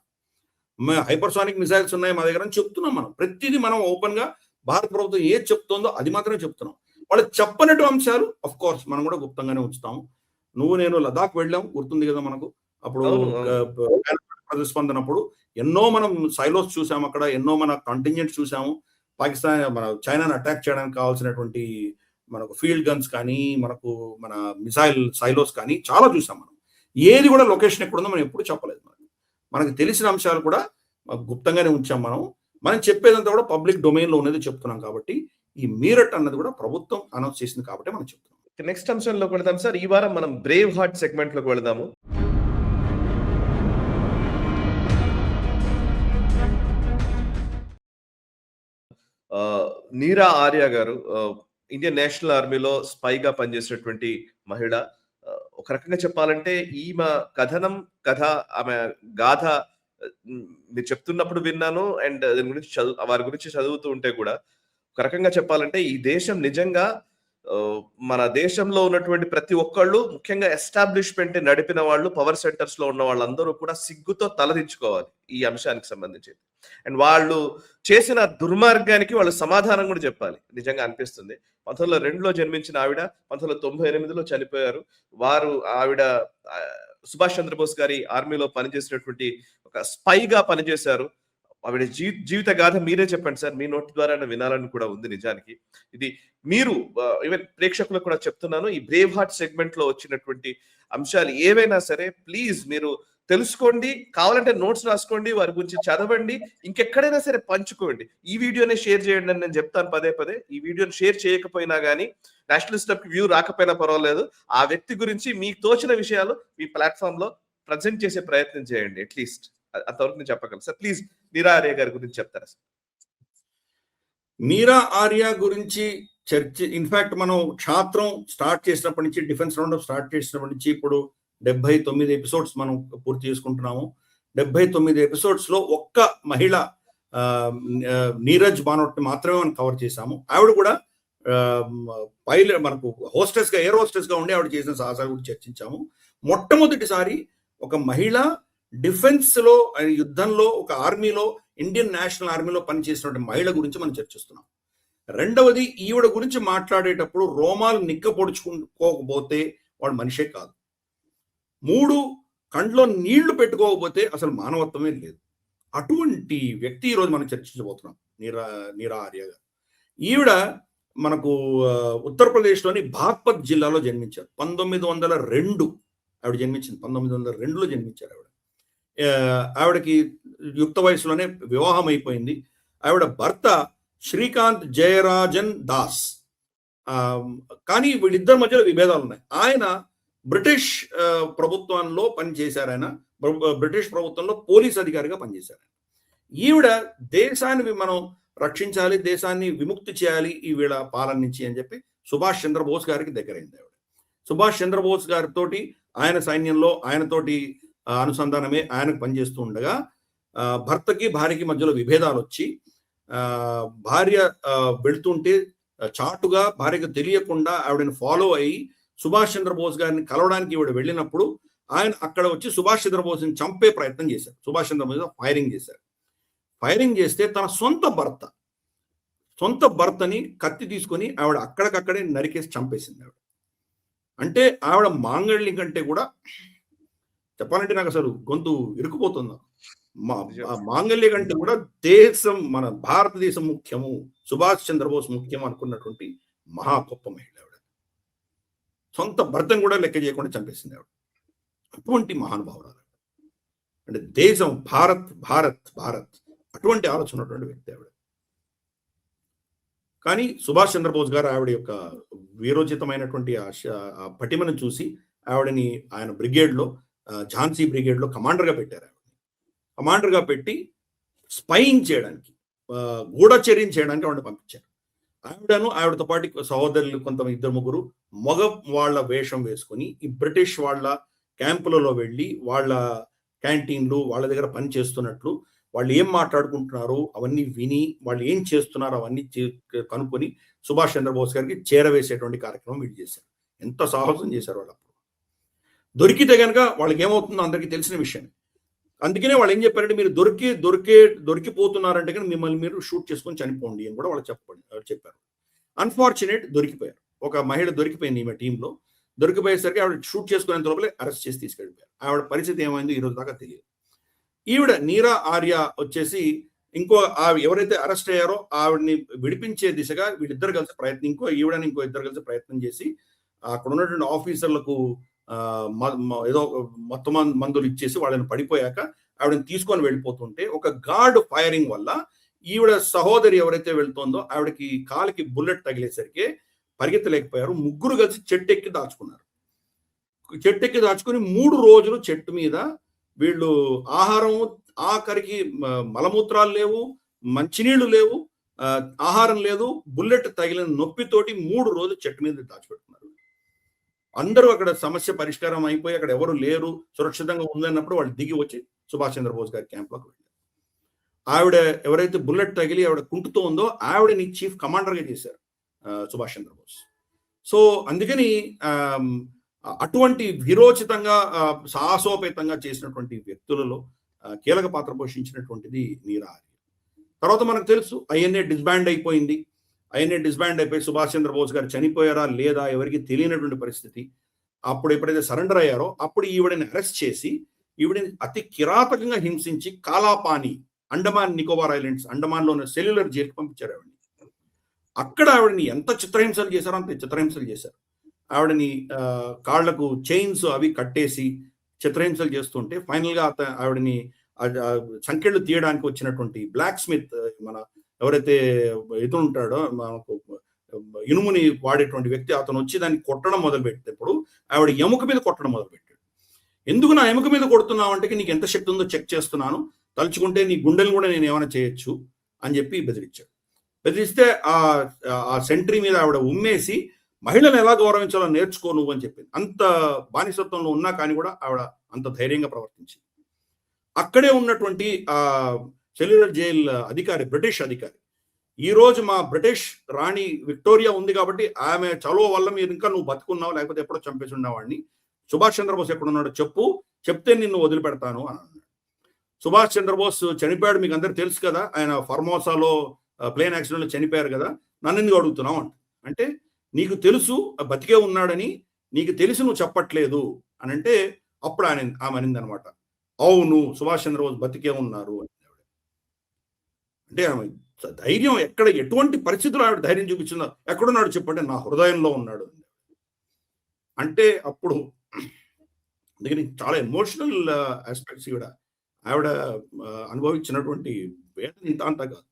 హైపర్సానిక్ మిసైల్స్ ఉన్నాయి మా దగ్గర అని చెప్తున్నాం. మనం ప్రతిదీ మనం ఓపెన్ గా భారత ప్రభుత్వం ఏది చెప్తుందో అది మాత్రమే చెప్తున్నాం. వాళ్ళు చెప్పనట్టు అంశాలు అఫ్ కోర్స్ మనం కూడా గుప్తంగానే ఉంచుతాము. నేను లదాఖ్ వెళ్ళాం, గుర్తుంది కదా మనకు. అప్పుడు ప్రతిస్పందనప్పుడు ఎన్నో మనం సైలోస్ చూసాము, అక్కడ ఎన్నో మన కంటింజెంట్స్ చూసాము. పాకిస్తాన్ మన చైనాను అటాక్ చేయడానికి కావాల్సినటువంటి మనకు ఫీల్డ్ గన్స్ కానీ మనకు మన మిసైల్ సైలోస్ కానీ చాలా చూసాం. మనం ఏది కూడా లొకేషన్ ఎక్కడుందో మనం ఎప్పుడు చెప్పలేదు. మనకు తెలిసిన అంశాలు కూడా గుప్తంగానే ఉంచాం. మనం చెప్పేదంతా కూడా పబ్లిక్ డొమైన్ లో ఉన్నది చెప్తున్నాం. కాబట్టి ఈ మీరట్ అన్నది కూడా ప్రభుత్వం అనౌన్స్ చేసింది కాబట్టి మనం చెప్తున్నాం. నెక్స్ట్ అంశంలోకి వెళ్దాం సార్. ఈ వారం మనం బ్రేవ్ హార్ట్ సెగ్మెంట్ లోకి వెళదాము. నీరా ఆర్య గారు ఇండియన్ నేషనల్ ఆర్మీలో స్పైగా పనిచేసినటువంటి మహిళ. ఒక రకంగా చెప్పాలంటే ఈమె కథ ఆమె గాథ మీరు చెప్తున్నప్పుడు విన్నాను. అండ్ దాని గురించి వారి గురించి చదువుతూ ఉంటే కూడా ఒక రకంగా చెప్పాలంటే ఈ దేశం నిజంగా మన దేశంలో ఉన్నటువంటి ప్రతి ఒక్కళ్ళు, ముఖ్యంగా ఎస్టాబ్లిష్మెంట్ నడిపిన వాళ్ళు, పవర్ సెంటర్స్ లో ఉన్న వాళ్ళందరూ కూడా సిగ్గుతో తలదించుకోవాలి ఈ అంశానికి సంబంధించి. అండ్ వాళ్ళు చేసిన దుర్మార్గానికి వాళ్ళు సమాధానం కూడా చెప్పాలి. నిజంగా అనిపిస్తుంది. 1902లో జన్మించిన ఆవిడ 1998లో చనిపోయారు. ఆవిడ సుభాష్ చంద్రబోస్ గారి ఆర్మీలో పనిచేసినటువంటి ఒక స్పైగా పనిచేశారు. ఆవిడ జీవిత గాథ మీరే చెప్పండి సార్. మీ నోటి ద్వారా వినాలని కూడా ఉంది నిజానికి. ఇది మీరు ఈవెన్ ప్రేక్షకులకు కూడా చెప్తున్నాను, ఈ బ్రేవ్ హార్ట్ సెగ్మెంట్ లో వచ్చినటువంటి అంశాలు ఏవైనా సరే ప్లీజ్ మీరు తెలుసుకోండి, కావాలంటే నోట్స్ రాసుకోండి, వారి గురించి చదవండి, ఇంకెక్కడైనా సరే పంచుకోండి. ఈ వీడియోనే షేర్ చేయండి అని నేను చెప్తాను పదే పదే. ఈ వీడియోని షేర్ చేయకపోయినా కానీ నేషనలిస్ట్ కి వ్యూ రాకపోయినా పర్వాలేదు, ఆ వ్యక్తి గురించి మీకు తోచిన విషయాలు మీ ప్లాట్ఫామ్ లో ప్రజెంట్ చేసే ప్రయత్నం చేయండి. అట్లీస్ట్ అంతవరకు నేను చెప్పగలను సార్. ప్లీజ్ నీరా ఆర్య గారి గురించి చెప్తారా సార్? నీరా ఆర్య గురించి చర్చ, ఇన్ఫాక్ట్ మనం క్షాత్రం స్టార్ట్ చేసినప్పటి నుంచి, డిఫెన్స్ రౌండప్ స్టార్ట్ చేసినప్పటి నుంచి ఇప్పుడు 79 ఎపిసోడ్స్ మనం పూర్తి చేసుకుంటున్నాము. 79 ఎపిసోడ్స్ లో ఒక్క మహిళ నీరజ్ బానోట్ మాత్రమే మనం కవర్ చేశాము. ఆవిడ కూడా పైలట్, మనకు హోస్టెస్ గా, ఎయిర్ హోస్టెస్ గా ఉండి ఆవిడ చేసిన సాహసాలు కూడా చర్చించాము. మొట్టమొదటిసారి ఒక మహిళ డిఫెన్స్ లో, యుద్ధంలో, ఒక ఆర్మీలో, ఇండియన్ నేషనల్ ఆర్మీలో పనిచేసినటువంటి మహిళ గురించి మనం చర్చిస్తున్నాం. రెండవది, ఈవిడ గురించి మాట్లాడేటప్పుడు రోమాలు నిక్కపొడుచుకోకపోతే వాడు మనిషే కాదు. 3, కంట్లో నీళ్లు పెట్టుకోకపోతే అసలు మానవత్వమే లేదు. అటువంటి వ్యక్తి ఈరోజు మనం చర్చించబోతున్నాం, నీరా ఆర్య గారు. ఈవిడ మనకు ఉత్తరప్రదేశ్లోని బాగ్పత్ జిల్లాలో జన్మించారు. 1902 ఆవిడ జన్మించింది. 1902లో జన్మించారు ఆవిడ. ఆవిడకి యుక్త వయసులోనే వివాహం అయిపోయింది. ఆవిడ భర్త శ్రీకాంత్ జయరాజన్ దాస్. కానీ వీళ్ళిద్దరి మధ్యలో విభేదాలు ఉన్నాయి. ఆయన బ్రిటిష్ ప్రభుత్వంలో పనిచేశారు. ఆయన బ్రిటిష్ ప్రభుత్వంలో పోలీస్ అధికారిగా పనిచేశారు. ఈవిడ దేశాన్ని మనం రక్షించాలి, దేశాన్ని విముక్తి చేయాలి ఈ వీళ్ళ పాలన నుంచి అని చెప్పి సుభాష్ చంద్రబోస్ గారికి దగ్గరైంది ఆవిడ. సుభాష్ చంద్రబోస్ గారితో ఆయన సైన్యంలో ఆయనతోటి అనుసంధానమే ఆయనకు పనిచేస్తూ ఉండగా భర్తకి భార్యకి మధ్యలో విభేదాలు వచ్చి భార్య వెళుతుంటే చాటుగా భార్యకు తెలియకుండా ఆవిడని ఫాలో అయ్యి సుభాష్ చంద్రబోస్ గారిని కలవడానికి ఈవిడ వెళ్ళినప్పుడు ఆయన అక్కడ వచ్చి సుభాష్ చంద్రబోస్ని చంపే ప్రయత్నం చేశారు. సుభాష్ చంద్రబోస్ ఫైరింగ్ చేశారు. ఫైరింగ్ చేస్తే తన సొంత భర్తని కత్తి తీసుకొని ఆవిడ అక్కడికక్కడే నరికేసి చంపేసింది ఆవిడ. అంటే ఆవిడ మాంగళ్యం కంటే కూడా, చెప్పాలంటే నాకు అసలు గొంతు ఇరుకుపోతుంది. మాంగళ్య కంటే కూడా దేశం, మన భారతదేశం ముఖ్యము, సుభాష్ చంద్రబోస్ ముఖ్యం అనుకున్నటువంటి మహా గొప్ప మహిళ ఆవిడ. సొంత భర్తను కూడా లెక్క చేయకుండా చంపేసింది ఆవిడ. అటువంటి మహానుభావురాలు. అంటే దేశం, భారత్ భారత్ భారత్ అటువంటి ఆలోచన ఉన్నటువంటి వ్యక్తి ఆవిడ. కానీ సుభాష్ చంద్రబోస్ గారు ఆవిడ యొక్క వీరోచితమైనటువంటి ఆ పటిమను చూసి ఆవిడని ఆయన బ్రిగేడ్లో, ఝాన్సీ బ్రిగేడ్లో కమాండర్గా పెట్టారు. కమాండర్గా పెట్టి స్పైయింగ్ చేయడానికి, గూఢచర్యం చేయడానికి ఆవిడ పంపించారు. ఆవిడతో పాటు సహోదరులు ఇద్దరు ముగ్గురు మగ వాళ్ళ వేషం వేసుకొని ఈ బ్రిటిష్ వాళ్ళ క్యాంపులలో వెళ్ళి వాళ్ళ క్యాంటీన్లు, వాళ్ళ దగ్గర పని చేస్తున్నట్లు, వాళ్ళు ఏం మాట్లాడుకుంటున్నారు అవన్నీ విని, వాళ్ళు ఏం చేస్తున్నారు అవన్నీ కనుక్కొని సుభాష్ చంద్రబోస్ గారికి చేరవేసేటువంటి కార్యక్రమం వీళ్ళు చేశారు. ఎంత సాహసం చేశారు వాళ్ళు. అప్పుడు దొరికితే కనుక వాళ్ళకి ఏమవుతుందో అందరికీ తెలిసిన విషయం. అందుకనే వాళ్ళు ఏం చెప్పారంటే, మీరు దొరికిపోతున్నారంటే కానీ మిమ్మల్ని మీరు షూట్ చేసుకొని చనిపోండి అని కూడా వాళ్ళు చెప్పారు. అన్ఫార్చునేట్, దొరికిపోయారు. ఒక మహిళ దొరికిపోయింది ఈమె టీంలో. దొరికిపోయేసరికి ఆవిడ షూట్ చేసుకునేంత లోపలే అరెస్ట్ చేసి తీసుకెళ్ళిపోయారు. ఆవిడ పరిస్థితి ఏమైందో ఈ రోజు దాకా తెలియదు. ఈవిడ నీరా ఆర్య వచ్చేసి ఎవరైతే అరెస్ట్ అయ్యారో ఆవిడని విడిపించే దిశగా వీళ్ళిద్దరు కలిసి ప్రయత్నం, ఇంకో ఇద్దరు కలిసి ప్రయత్నం చేసి అక్కడ ఉన్నటువంటి ఆఫీసర్లకు ఏదో మొత్తం మందులు ఇచ్చేసి వాళ్ళని పడిపోయాక ఆవిడని తీసుకొని వెళ్ళిపోతుంటే ఒక గార్డ్ ఫైరింగ్ వల్ల ఈవిడ సహోదరి ఎవరైతే వెళ్తుందో ఆవిడకి కాలికి బుల్లెట్ తగిలేసరికి పరిగెత్తలేకపోయారు. ముగ్గురు కలిసి చెట్టెక్కి దాచుకున్నారు. చెట్టెక్కి దాచుకుని 3 రోజులు చెట్టు మీద వీళ్ళు ఆహారం, ఆఖరికి మలమూత్రాలు లేవు, మంచినీళ్లు లేవు, ఆహారం లేదు, బుల్లెట్ తగిలిన నొప్పితోటి 3 రోజులు చెట్టు మీద దాచిపెట్టుకున్నారు. అందరూ అక్కడ సమస్య పరిష్కారం అయిపోయి అక్కడ ఎవరు లేరు, సురక్షితంగా ఉందన్నప్పుడు వాళ్ళు దిగి వచ్చి సుభాష్ చంద్రబోస్ గారి క్యాంప్లోకి వెళ్ళారు. ఆవిడ ఎవరైతే బుల్లెట్ తగిలి ఆవిడ కుంటుతో ఉందో ఆవిడని చీఫ్ కమాండర్గా చేశారు సుభాష్ చంద్రబోస్. సో అందుకని అటువంటి విరోచితంగా, సాహసోపేతంగా చేసినటువంటి వ్యక్తులలో కీలక పాత్ర పోషించినటువంటిది నీరా ఆర్య. తర్వాత మనకు తెలుసు ఐఎన్ఏ డిస్బాండ్ అయిపోయింది. ఐఎన్ఏ డిస్బాండ్ అయిపోయి సుభాష్ చంద్రబోస్ గారు చనిపోయారా లేదా ఎవరికి తెలియనటువంటి పరిస్థితి. అప్పుడు ఎప్పుడైతే సరెండర్ అయ్యారో అప్పుడు ఈవిడని అరెస్ట్ చేసి ఈవిడని అతి కిరాతకంగా హింసించి కాలాపాని, అండమాన్ నికోబార్ ఐలాండ్స్, అండమాన్లో ఉన్న సెల్యులర్ జైలుకి పంపించారు ఆవిడని. అక్కడ ఆవిడని ఎంత చిత్రహింసలు చేశారో అంత చిత్రహింసలు చేశారు. ఆవిడని కాళ్లకు చైన్స్ అవి కట్టేసి చిత్రహింసలు చేస్తుంటే ఫైనల్ గా ఆవిడని సంఖ్యలు తీయడానికి వచ్చినటువంటి బ్లాక్ స్మిత్, మన ఎవరైతే ఇతను ఉంటాడో మనకు ఇనుముని వాడేటువంటి వ్యక్తి, అతను వచ్చి దాన్ని కొట్టడం మొదలు పెట్టేటప్పుడు ఆవిడ ఎముక మీద కొట్టడం మొదలు పెట్టాడు. ఎందుకు నా ఎముక మీద కొడుతున్నావు అంటే నీకు ఎంత శక్తి ఉందో చెక్ చేస్తున్నాను, తలుచుకుంటే నీ గుండెలు కూడా నేను ఏమైనా చేయొచ్చు అని చెప్పి బెదిరించాడు. బెదిరిస్తే ఆ సెంట్రీ మీద ఆవిడ ఉమ్మేసి మహిళను ఎలా గౌరవించాలో నేర్చుకో నువ్వు అని చెప్పింది. అంత బానిసత్వంలో ఉన్నా కానీ కూడా ఆవిడ అంత ధైర్యంగా ప్రవర్తించింది. అక్కడే ఉన్నటువంటి ఆ సెల్యులర్ జైల్ అధికారి, బ్రిటిష్ అధికారి, ఈ రోజు మా బ్రిటిష్ రాణి విక్టోరియా ఉంది కాబట్టి ఆమె చలువ వల్ల మీరు ఇంకా నువ్వు బతుకున్నావు, లేకపోతే ఎప్పుడో చంపేసి ఉన్నవాడిని, సుభాష్ చంద్రబోస్ ఎక్కడున్నాడో చెప్పు, చెప్తే నిన్ను వదిలిపెడతాను అని అన్నాడు. సుభాష్ చంద్రబోస్ చనిపోయాడు, మీకు అందరు తెలుసు కదా, ఆయన ఫర్మోసాలో ప్లేన్ యాక్సిడెంట్లో చనిపోయారు కదా, నన్ను ఎందుకు అడుగుతున్నావు అంటే నీకు తెలుసు బతికే ఉన్నాడని, నీకు తెలిసి నువ్వు చెప్పట్లేదు అని అంటే అప్పుడు ఆమె అనింది అనమాట, అవును సుభాష్ చంద్రబోస్ బతికే ఉన్నారు అని. అంటే ఆమె ధైర్యం ఎక్కడ, ఎటువంటి పరిస్థితుల్లో ఆవిడ ధైర్యం చూపించిందో, ఎక్కడున్నాడు చెప్పంటే నా హృదయంలో ఉన్నాడు అంటే అప్పుడు అందుకని చాలా ఎమోషనల్ ఆస్పెక్ట్స్ ఆవిడ అనుభవించినటువంటి వేదన ఇంత అంతా కాదు.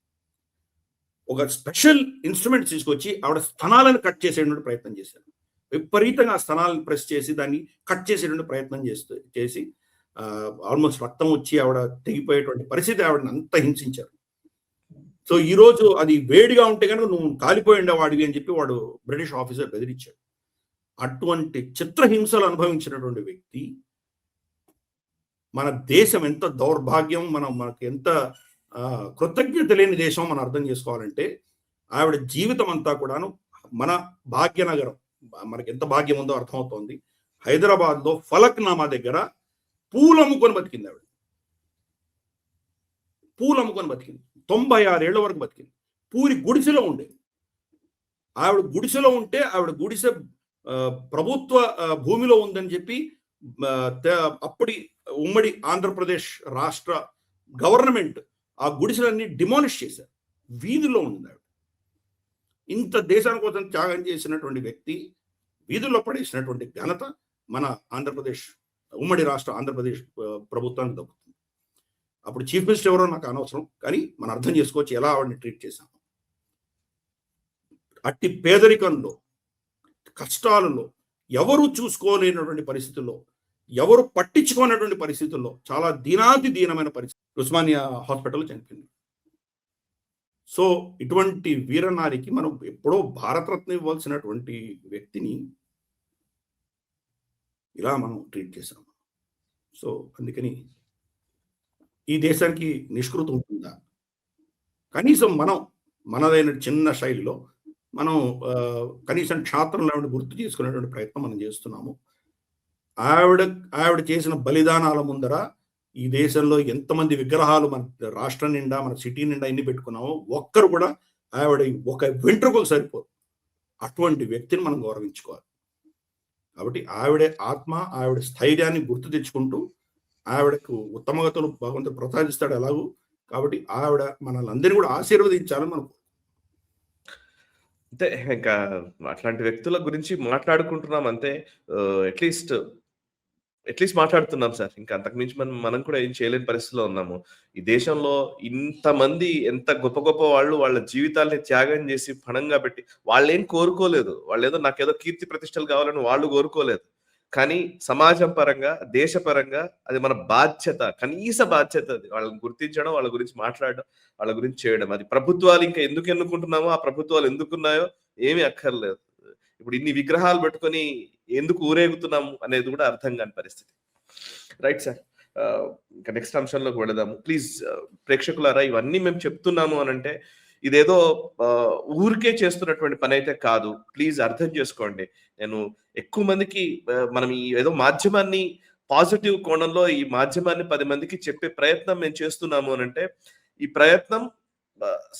ఒక స్పెషల్ ఇన్స్ట్రుమెంట్ తీసుకొచ్చి ఆవిడ స్థనాలను కట్ చేసేటువంటి ప్రయత్నం చేశారు. విపరీతంగా ఆ స్థనాలను ప్రెస్ చేసి దాన్ని కట్ చేసేటువంటి ప్రయత్నం చేసి ఆల్మోస్ట్ రక్తం వచ్చి ఆవిడ తెగిపోయేటువంటి పరిస్థితి ఆవిడని అంత హింసించారు. సో ఈ రోజు అది వేడిగా ఉంటే కనుక నువ్వు కాలిపోయి ఉండేవాడివి అని చెప్పి వాడు బ్రిటిష్ ఆఫీసర్ బెదిరించాడు. అటువంటి చిత్రహింసలు అనుభవించినటువంటి వ్యక్తి, మన దేశం ఎంత దౌర్భాగ్యం, మనకు ఎంత కృతజ్ఞత లేని దేశం మనం అర్థం చేసుకోవాలంటే ఆవిడ జీవితం అంతా కూడాను మన భాగ్యనగరం, మనకి ఎంత భాగ్యం ఉందో అర్థమవుతోంది. హైదరాబాద్ లో ఫలక్నామా దగ్గర పూలు అమ్ముకొని బతికింది ఆవిడ. పూలు అమ్ముకొని బతికింది, 96 ఏళ్ల వరకు బతికింది. పూరి గుడిసెలో ఉండేది. ఆవిడ గుడిసెలో ఉంటే ఆవిడ గుడిసె ప్రభుత్వ భూమిలో ఉందని చెప్పి అప్పటి ఉమ్మడి ఆంధ్రప్రదేశ్ రాష్ట్ర గవర్నమెంట్ ఆ గుడిసెలన్నీ డిమాలిష్ చేశారు. వీధుల్లో ఉంది ఆవిడ. ఇంత దేశాని కోసం త్యాగం చేసినటువంటి వ్యక్తి వీధుల్లో పడేసినటువంటి ఘనత మన ఆంధ్రప్రదేశ్, ఉమ్మడి రాష్ట్ర ఆంధ్రప్రదేశ్ ప్రభుత్వానికి దక్కుతుంది. అప్పుడు చీఫ్ మినిస్టర్ ఎవరో నాకు అనవసరం, కానీ మనం అర్థం చేసుకోవచ్చు ఎలా ఆవిడని ట్రీట్ చేశాము. అట్టి పేదరికంలో, కష్టాలలో, ఎవరు చూసుకోలేనటువంటి పరిస్థితుల్లో, ఎవరు పట్టించుకోనటువంటి పరిస్థితుల్లో, చాలా దీనాతి దీనమైన పరిస్థితి ఉస్మానియా హాస్పిటల్ చనిపోయింది. సో ఇటువంటి వీరనారికి మనం ఎప్పుడో భారతరత్న ఇవ్వాల్సినటువంటి వ్యక్తిని ఇలా మనం ట్రీట్ చేశాము. సో అందుకని ఈ దేశానికి నిష్కృతి ఉంటుందా? కనీసం మనదైన చిన్న శైలిలో మనం కనీసం క్షాత్రంలో గుర్తు చేసుకునేటువంటి ప్రయత్నం మనం చేస్తున్నాము. ఆవిడ చేసిన బలిదానాల ముందర ఈ దేశంలో ఎంతమంది విగ్రహాలు మన రాష్ట్రం నిండా, మన సిటీ నిండా ఎన్ని పెట్టుకున్నామో ఒక్కరు కూడా ఆవిడ ఒక వెంట్రుకకు సరిపోదు. అటువంటి వ్యక్తిని మనం గౌరవించుకోవాలి. కాబట్టి ఆవిడ ఆత్మ, ఆవిడ స్థైర్యాన్ని గుర్తు తెచ్చుకుంటూ ఆవిడకు ఉత్తమగతులు భగవంతుడు ప్రసాదిస్తాడు ఎలాగూ. కాబట్టి ఆవిడ మనల్ని అందరినీ కూడా ఆశీర్వదించాలని మనం అంటే ఇంకా అట్లాంటి వ్యక్తుల గురించి మాట్లాడుకుంటున్నాం అంతే. అట్లీస్ట్ మాట్లాడుతున్నాం సార్. ఇంకా అంతకుమించి మనం కూడా ఏం చేయలేని పరిస్థితిలో ఉన్నాము. ఈ దేశంలో ఇంతమంది ఎంత గొప్ప గొప్ప వాళ్ళు వాళ్ళ జీవితాల్ని త్యాగం చేసి పణంగా పెట్టి, వాళ్ళేం కోరుకోలేదు. వాళ్ళేదో నాకేదో కీర్తి ప్రతిష్టలు కావాలని వాళ్ళు కోరుకోలేదు. కానీ సమాజం పరంగా, దేశ పరంగా అది మన బాధ్యత, కనీస బాధ్యత. అది వాళ్ళని గుర్తించడం, వాళ్ళ గురించి మాట్లాడడం, వాళ్ళ గురించి చేయడం. అది ప్రభుత్వాలు ఇంకా ఎందుకు ఎన్నుకుంటున్నామో, ఆ ప్రభుత్వాలు ఎందుకున్నాయో ఏమీ అక్కర్లేదు. ఇప్పుడు ఇన్ని విగ్రహాలు పెట్టుకొని ఎందుకు ఊరేగుతున్నాము అనేది కూడా అర్థం కాని పరిస్థితి. రైట్ సార్, ఇంకా నెక్స్ట్ అంశంలోకి వెళదాము ప్లీజ్. ప్రేక్షకులారా, ఇవన్నీ మేము చెప్తున్నాము అనంటే ఇదేదో ఊరికే చేస్తున్నటువంటి పని అయితే కాదు. ప్లీజ్ అర్థం చేసుకోండి. నేను ఎక్కువ మందికి మనం ఈ ఏదో మాధ్యమాన్ని పాజిటివ్ కోణంలో, ఈ మాధ్యమాన్ని 10 మందికి చెప్పే ప్రయత్నం మేము చేస్తున్నాము అనంటే ఈ ప్రయత్నం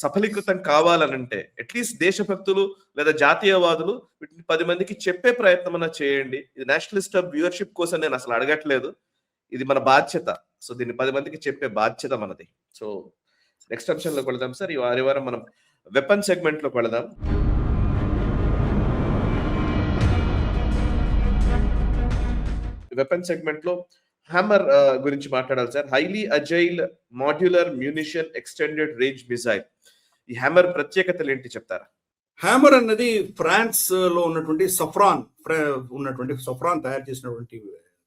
సఫలీకృతం కావాలనంటే అట్లీస్ట్ దేశభక్తులు లేదా జాతీయవాదులు వీటిని 10 మందికి చెప్పే ప్రయత్నం అన్నా చేయండి. ఇది నేషనలిస్ట్ వ్యూవర్షిప్ కోసం నేను అసలు అడగట్లేదు. ఇది మన బాధ్యత. సో దీన్ని 10 మందికి చెప్పే బాధ్యత మనది. సో నెక్స్ట్ అంశంలోకి వెళదాం సార్. ఈ వారం మనం వెపన్ సెగ్మెంట్ లోకి వెళదాం. వెపన్ సెగ్మెంట్ లో హ్యామర్ గురించి మాట్లాడాలి sir. Highly agile modular munition extended range missile. ఈ హ్యామర్ ప్రత్యేకతలు ఏంటి చెప్తారా? హ్యామర్ అన్నది ఫ్రాన్స్ లో ఉన్నటువంటి సఫ్రాన్ తయారు చేసినటువంటి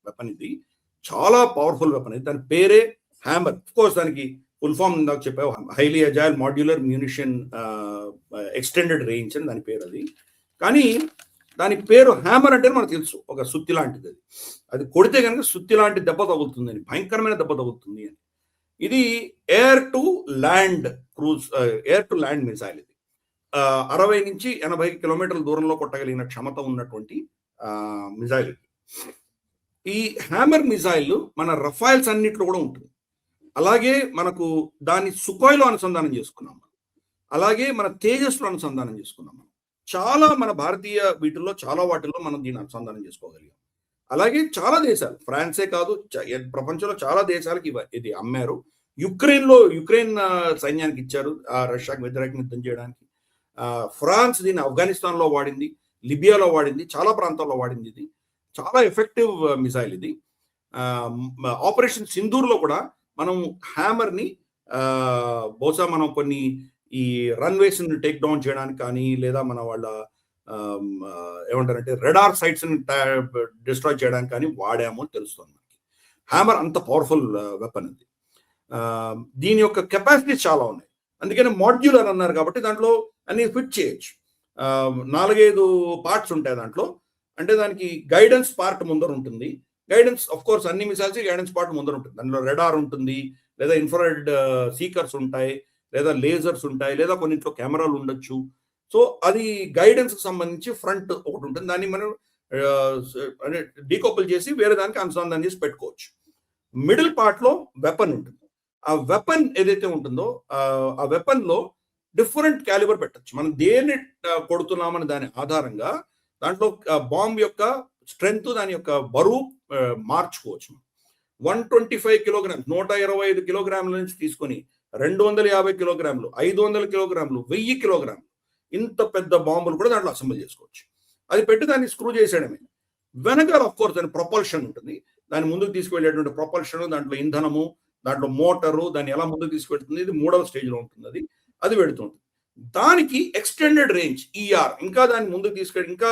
వెపన్. ఇది చాలా పవర్ఫుల్ వెపన్. ఇది దాని పేరే హ్యామర్. ఆఫ్ కోర్స్ దానికి ఫుల్ ఫామ్ నాకు చెప్పావు, highly agile modular munition extended range అని దాని పేరు. అది కానీ దాని పేరు హ్యామర్ అంటే మనకు తెలుసు, ఒక సుత్తి లాంటిది. అది కొడితే కనుక సుత్తి లాంటి దెబ్బ తగులుతుంది అని, భయంకరమైన దెబ్బ తగులుతుంది అని. ఇది ఎయిర్ టు ల్యాండ్ మిసైల్. ఇది 60 నుంచి 80 కిలోమీటర్ల దూరంలో కొట్టగలిగిన క్షమత ఉన్నటువంటి మిసైల్. ఈ హ్యామర్ మిసైల్ మన రఫైల్స్ అన్నిట్లో కూడా ఉంటుంది. అలాగే మనకు దాన్ని సుకోయ్లో అనుసంధానం చేసుకున్నాము, అలాగే మన తేజస్లో అనుసంధానం చేసుకున్నాము. చాలా మన భారతీయ వీటిల్లో చాలా వాటిల్లో మనం దీన్ని అనుసంధానం చేసుకోగలిగాం. అలాగే చాలా దేశాలు, ఫ్రాన్సే కాదు ప్రపంచంలో చాలా దేశాలకి ఇది అమ్మారు. యుక్రెయిన్ సైన్యానికి ఇచ్చారు రష్యాకి వ్యతిరేకంగా యుద్ధం చేయడానికి. ఫ్రాన్స్ దీన్ని ఆఫ్ఘనిస్తాన్లో వాడింది, లిబియాలో వాడింది, చాలా ప్రాంతాల్లో వాడింది. ఇది చాలా ఎఫెక్టివ్ మిసైల్. ఇది ఆపరేషన్ సింధూర్లో కూడా మనం హ్యామర్ని బహుశా మనం కొన్ని ఈ రన్వేస్ టేక్ డౌన్ చేయడానికి కానీ, లేదా మన వాళ్ళ ఏమంటారంటే రెడార్ సైట్స్ డిస్ట్రాయ్ చేయడానికి కానీ వాడామో తెలుస్తుంది మనకి. హ్యామర్ అంత పవర్ఫుల్ వెపన్ అది. దీని యొక్క కెపాసిటీ చాలా ఉన్నాయి. అందుకని మాడ్యులర్ అన్నారు కాబట్టి దాంట్లో అన్ని ఫిట్ చేయొచ్చు. 4-5 పార్ట్స్ ఉంటాయి దాంట్లో. అంటే దానికి గైడెన్స్ పార్ట్ ముందర ఉంటుంది. గైడెన్స్ ఆఫ్ కోర్స్ అన్ని మిసైల్స్ గైడెన్స్ పార్ట్ ముందర ఉంటుంది. దాంట్లో రెడార్ ఉంటుంది, లేదా ఇన్ఫ్రారెడ్ సీకర్స్ ఉంటాయి, లేదా లేజర్స్ ఉంటాయి, లేదా కొన్నింట్లో కెమెరాలు ఉండొచ్చు. సో అది గైడెన్స్ కి సంబంధించి ఫ్రంట్ ఒకటి ఉంటుంది. దాన్ని మనం డీకపుల్ చేసి వేరే దానికి అనుసంధానం చేసి పెట్టుకోవచ్చు. మిడిల్ పార్ట్ లో వెపన్ ఉంటుంది. ఆ వెపన్ ఏదైతే ఉంటుందో ఆ వెపన్ లో డిఫరెంట్ క్యాలిబర్ పెట్టచ్చు. మనం దేన్ని కొడుతున్నామని దాని ఆధారంగా దాంట్లో బాంబ్ యొక్క స్ట్రెంగ్త్, దాని యొక్క బరువు మార్చుకోవచ్చు. 125 కిలోగ్రామ్స్ 125 కిలోగ్రాముల నుంచి తీసుకొని 250 కిలోగ్రాములు, 500 కిలోగ్రాములు, 1000 కిలోగ్రాములు ఇంత పెద్ద బాంబులు కూడా దాంట్లో అసెంబుల్ చేసుకోవచ్చు. అది పెట్టి దాన్ని స్క్రూ చేసేయడమే. వెనకాల ఆఫ్ కోర్స్ దాని ప్రొపల్షన్ ఉంటుంది. దాన్ని ముందుకు తీసుకువెళ్ళేటువంటి ప్రొపల్షన్, దాంట్లో ఇంధనము, దాంట్లో మోటారు, దాన్ని ఎలా ముందుకు తీసుకెళ్తుంది, ఇది 3వ స్టేజ్లో ఉంటుంది. అది వెళుతుంది. దానికి ఎక్స్టెండెడ్ రేంజ్ ఈఆర్, ఇంకా దాన్ని ముందుకు తీసుకెళ్ళి ఇంకా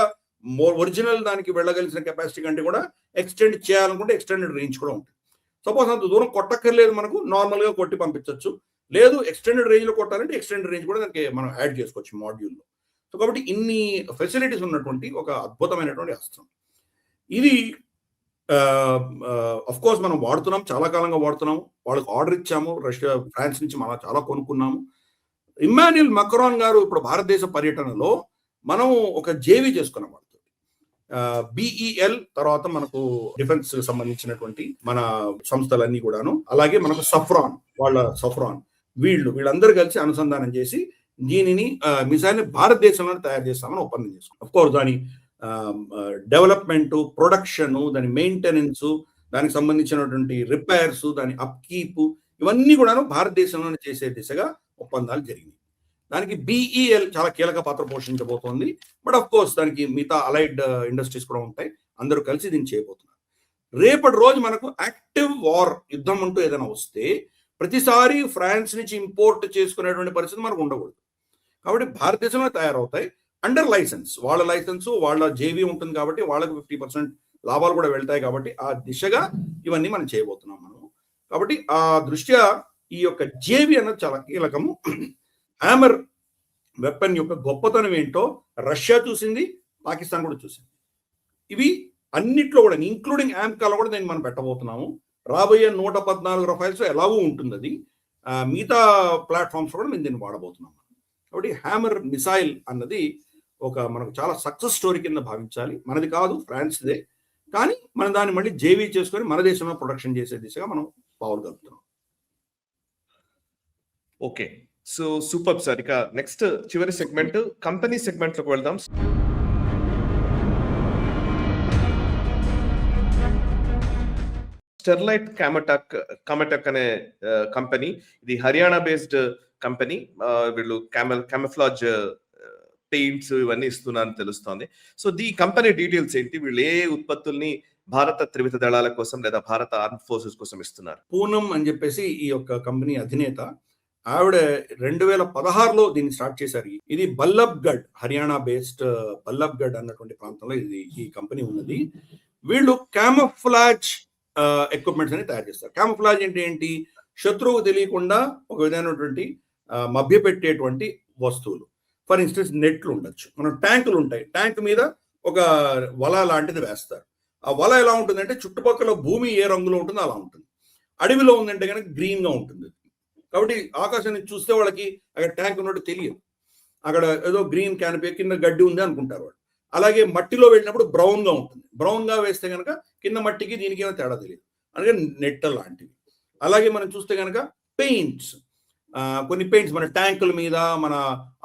ఒరిజినల్ దానికి వెళ్ళగలిసిన కెపాసిటీ కంటే కూడా ఎక్స్టెండ్ చేయాలనుకుంటే ఎక్స్టెండెడ్ రేంజ్ కూడా ఉంటుంది. సపోజ్ అంత దూరం కొట్టక్కర్లేదు, మనకు నార్మల్ గా కొట్టి పంపించవచ్చు. లేదు ఎక్స్టెండెడ్ రేంజ్ లో కొట్టాలంటే ఎక్స్టెండెడ్ రేంజ్ కూడా దానికి మనం యాడ్ చేసుకోవచ్చు మాడ్యూల్లో. సో కాబట్టి ఇన్ని ఫెసిలిటీస్ ఉన్నటువంటి ఒక అద్భుతమైనటువంటి అస్త్రం ఇది. అఫ్ కోర్స్ మనం వాడుతున్నాం, చాలా కాలంగా వాడుతున్నాము. వాళ్ళకి ఆర్డర్ ఇచ్చాము, రష్యా ఫ్రాన్స్ నుంచి మనం చాలా కొనుక్కున్నాము. ఇమ్మాన్యుయల్ మక్రాన్ గారు ఇప్పుడు భారతదేశ పర్యటనలో మనం ఒక జేవీ చేసుకున్నాం వాళ్ళతో. బిఈఎల్ తర్వాత మనకు డిఫెన్స్ సంబంధించినటువంటి మన సంస్థలన్నీ కూడాను, అలాగే మనకు సఫ్రాన్ వీళ్ళందరూ కలిసి అనుసంధానం చేసి దీనిని మిసైల్ భారతదేశంలో తయారు చేస్తామని ఒప్పందం చేసుకున్నాం. అఫ్ కోర్స్ దాని డెవలప్మెంట్, ప్రొడక్షన్, దాని మెయింటెనెన్స్, దానికి సంబంధించినటువంటి రిపేర్స్, దాని అప్కీప్ ఇవన్నీ కూడాను భారతదేశంలోనే చేసే దిశగా ఒప్పందాలు జరిగినాయి. దానికి బిఈఎల్ చాలా కీలక పాత్ర పోషించబోతోంది. బట్ ఆఫ్ కోర్స్ దానికి మిగతా అలైడ్ ఇండస్ట్రీస్ కూడా ఉంటాయి. అందరూ కలిసి దీన్ని చేయబోతున్నారు. రేపటి రోజు మనకు యాక్టివ్ వార్, యుద్ధం అంటూ ఏదైనా వస్తే ప్రతిసారి ఫ్రాన్స్ నుంచి ఇంపోర్ట్ చేసుకునేటువంటి పరిస్థితి మనకు ఉండకూడదు. కాబట్టి భారతదేశంలో తయారవుతాయి అండర్ లైసెన్స్. వాళ్ళ లైసెన్స్, వాళ్ళ జేవీ ఉంటుంది కాబట్టి వాళ్ళకి 50% లాభాలు కూడా వెళ్తాయి. కాబట్టి ఆ దిశగా ఇవన్నీ మనం చేయబోతున్నాం మనం. కాబట్టి ఆ దృష్ట్యా ఈ యొక్క జేవీ అన్నది చాలా కీలకము. హ్యామర్ వెపన్ యొక్క గొప్పతనం ఏంటో రష్యా చూసింది, పాకిస్తాన్ కూడా చూసింది. ఇవి అన్నిట్లో కూడా ఇంక్లూడింగ్ ఆమ్కాలో కూడా దీన్ని మనం పెట్టబోతున్నాము. రాబోయే 114 రఫైల్స్ ఎలాగూ ఉంటుంది అది. మిగతా ప్లాట్ఫామ్స్ కూడా మేము దీన్ని వాడబోతున్నాము. కాబట్టి హ్యామర్ మిసైల్ అన్నది మనకు చాలా సక్సెస్ స్టోరీ కింద భావించాలి. మనది కాదు, ఫ్రాన్స్దే. కానీ మనం దాన్ని మళ్ళీ జేవీ చేసుకొని మన దేశంలో ప్రొడక్షన్ చేసే దిశగా మనం పావులు కలుపుతున్నాం. ఓకే. So super sir. ఇక నెక్స్ట్ చివరి సెగ్మెంట్ కంపెనీ సెగ్మెంట్ లోకి వెళ్దాం. స్టెర్లైట్ కామెటాక్ అనే కంపెనీ, ఇది హర్యానా బేస్డ్ కంపెనీ. వీళ్ళు క్యామఫ్లాజ్ పెయింట్స్ ఇవన్నీ ఇస్తున్నారని తెలుస్తోంది. సో ఈ కంపెనీ డీటెయిల్స్ ఏంటి, వీళ్ళు ఏ ఉత్పత్తుల్ని భారత త్రివిధ దళాల కోసం లేదా భారత ఆర్మ్ ఫోర్సెస్ కోసం ఇస్తున్నారు? పూనం అని చెప్పేసి ఈ యొక్క కంపెనీ అధినేత, ఆవిడ 2016లో దీన్ని స్టార్ట్ చేశారు. ఇది బల్లబ్గఢ్, హర్యానా బేస్డ్ బల్లబ్గఢ్ అన్నటువంటి ప్రాంతంలో ఈ కంపెనీ ఉన్నది. వీళ్ళు క్యామఫ్లాజ్ ఎక్విప్మెంట్స్ అని తయారు చేస్తారు. క్యామఫ్లాజ్ అంటే ఏంటి? శత్రువుకు తెలియకుండా ఒక విధమైనటువంటి మభ్యపెట్టేటువంటి వస్తువులు. ఫర్ ఇన్స్టెన్స్ నెట్లు ఉండొచ్చు, మనం ట్యాంకులు ఉంటాయి, ట్యాంక్ మీద ఒక వల లాంటిది వేస్తారు. ఆ వల ఎలా ఉంటుందంటే చుట్టుపక్కల భూమి ఏ రంగులో ఉంటుందో అలా ఉంటుంది. అడవిలో ఉందంటే కనుక గ్రీన్ గా ఉంటుంది. కాబట్టి ఆకాశాన్ని చూస్తే వాళ్ళకి అక్కడ ట్యాంక్ ఉన్నట్టు తెలియదు. అక్కడ ఏదో గ్రీన్ క్యానపీ కింద గడ్డి ఉంది అనుకుంటారు వాళ్ళు. అలాగే మట్టిలో వెళ్ళినప్పుడు బ్రౌన్ గా ఉంటుంది. బ్రౌన్ గా వేస్తే కనుక కింద మట్టికి దీనికి ఏమో తేడా తెలియదు. అలాగే నెట్ట లాంటివి. అలాగే మనం చూస్తే కనుక పెయింట్స్, కొన్ని పెయింట్స్ మన ట్యాంకుల మీద, మన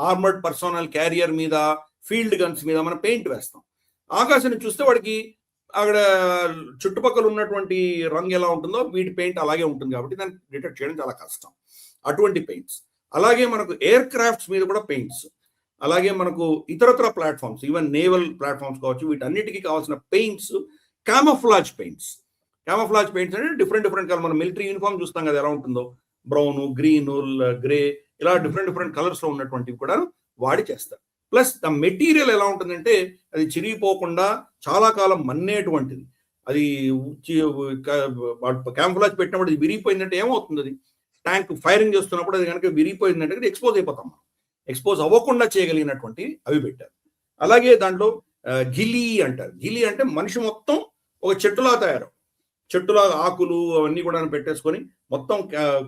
ఆర్మర్డ్ పర్సనల్ క్యారియర్ మీద, ఫీల్డ్ గన్స్ మీద మనం పెయింట్ వేస్తాం. ఆకాశాన్ని చూస్తే వాడికి అక్కడ చుట్టుపక్కల ఉన్నటువంటి రంగు ఎలా ఉంటుందో వీటి పెయింట్ అలాగే ఉంటుంది. కాబట్టి దాన్ని డిటెక్ట్ చేయడం చాలా కష్టం. అటువంటి పెయింట్స్. అలాగే మనకు ఎయిర్ క్రాఫ్ట్స్ మీద కూడా పెయింట్స్, అలాగే మనకు ఇతరత్ర ప్లాట్ఫామ్స్, ఈవెన్ నేవల్ ప్లాట్ఫామ్స్ కావచ్చు, వీటన్నిటికీ కావాల్సిన paints camouflage paints. Camouflage paints అంటే డిఫరెంట్ కలర్, మనం మిలిటరీ యూనిఫామ్ చూస్తాం కదా ఎలా ఉంటుందో, బ్రౌన్, గ్రీన్, గ్రే, ఇలా డిఫరెంట్ కలర్స్ లో ఉన్నటువంటివి కూడా వాడి చేస్తారు. ప్లస్ ద మెటీరియల్ ఎలా ఉంటుందంటే అది చిరిగిపోకుండా చాలా కాలం మన్నేటువంటిది. అది క్యామఫ్లాజ్ పెట్టినప్పుడు అది విరిగిపోయిందంటే ఏమవుతుంది? అది ట్యాంక్ ఫైరింగ్ చేస్తున్నప్పుడు అది కనుక విరిగిపోయిందంటే ఎక్స్పోజ్ అయిపోతాం. మనం ఎక్స్పోజ్ అవ్వకుండా చేయగలిగినటువంటి అవి పెట్టారు. అలాగే దాంట్లో గిలి అంటారు. గిలి అంటే మనిషి మొత్తం ఒక చెట్టులా తయారు, చెట్టులా ఆకులు అవన్నీ కూడా పెట్టేసుకొని మొత్తం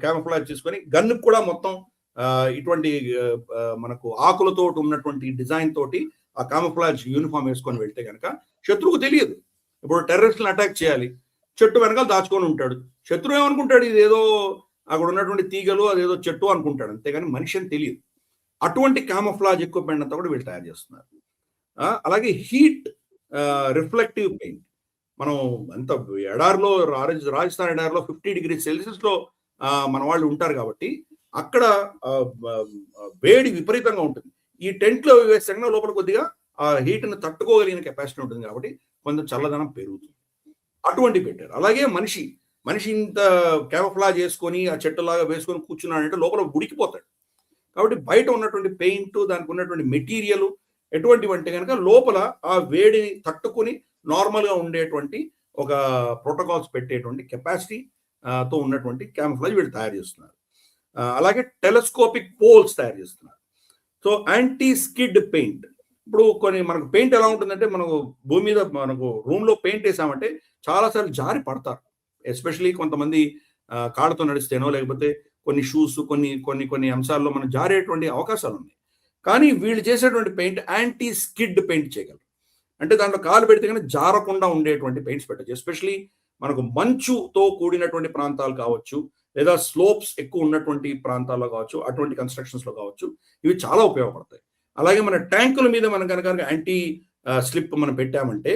క్యామఫ్లాజ్ చేసుకొని, గన్ను కూడా మొత్తం ఇటువంటి మనకు ఆకులతో ఉన్నటువంటి డిజైన్ తోటి ఆ క్యామఫ్లాజ్ యూనిఫామ్ వేసుకొని వెళ్తే కనుక శత్రువుకు తెలియదు. ఇప్పుడు టెర్రరిస్టులను అటాక్ చేయాలి, చెట్టు వెనకాల దాచుకొని ఉంటాడు. శత్రువు ఏమనుకుంటాడు? ఇదేదో అక్కడ ఉన్నటువంటి తీగలు అదేదో చెట్టు అనుకుంటాడు, అంతేగాని మనిషి అని తెలియదు. అటువంటి క్యామఫ్లాజ్ ఎక్విప్మెంట్ అంతా కూడా వీళ్ళు తయారు చేస్తున్నారు. అలాగే హీట్ రిఫ్లెక్టివ్ పెయింట్. మనం అంత ఎడారిలో, రాజస్థాన్ ఎడారిలో 50 డిగ్రీ సెల్సియస్లో మన వాళ్ళు ఉంటారు కాబట్టి అక్కడ వేడి విపరీతంగా ఉంటుంది. ఈ టెంట్లో వేస్తే లోపల కొద్దిగా ఆ హీట్ను తట్టుకోగలిగిన కెపాసిటీ ఉంటుంది కాబట్టి కొంచెం చల్లదనం పెరుగుతుంది. అటువంటి పెట్టారు. అలాగే మనిషి ఇంత క్యామఫ్లాజ్ చేసుకొని ఆ చెట్టులాగా వేసుకొని కూర్చున్నాడంటే లోపల ఉడికిపోతాడు. కాబట్టి బయట ఉన్నటువంటి పెయింట్, దానికి ఉన్నటువంటి మెటీరియల్ ఎటువంటివి అంటే కనుక లోపల ఆ వేడిని తట్టుకుని నార్మల్గా ఉండేటువంటి ఒక ప్రోటోకాల్స్ పెట్టేటువంటి కెపాసిటీ తో ఉన్నటువంటి క్యామఫ్లాజ్ వీళ్ళు తయారు చేస్తున్నారు. అలాగే టెలిస్కోపిక్ పోల్స్ తయారు చేస్తున్నారు. So anti skid paint. ఇప్పుడు కొన్ని మనకు పెయింట్ ఎలా ఉంటుందంటే, మనకు భూమి మీద మనకు రూమ్లో పెయింట్ వేసామంటే చాలాసార్లు జారి పడతారు. ఎస్పెషలీ కొంతమంది కాళ్ళతో నడిస్తేనో లేకపోతే కొన్ని షూస్, కొన్ని అంశాల్లో మనం జారేటువంటి అవకాశాలు ఉన్నాయి. కానీ వీళ్ళు చేసేటువంటి పెయింట్ యాంటీ స్కిడ్ పెయింట్ చేయగలరు. అంటే దాంట్లో కాలు పెడితే కానీ జారకుండా ఉండేటువంటి పెయింట్స్ పెట్టచ్చు. ఎస్పెషలీ మనకు మంచుతో కూడినటువంటి ప్రాంతాలు కావచ్చు, లేదా స్లోప్స్ ఎక్కువ ఉన్నటువంటి ప్రాంతాల్లో కావచ్చు, అటువంటి కన్స్ట్రక్షన్స్లో కావచ్చు, ఇవి చాలా ఉపయోగపడతాయి. అలాగే మన ట్యాంకుల మీద మనం కనుక యాంటీ స్లిప్ మనం పెట్టామంటే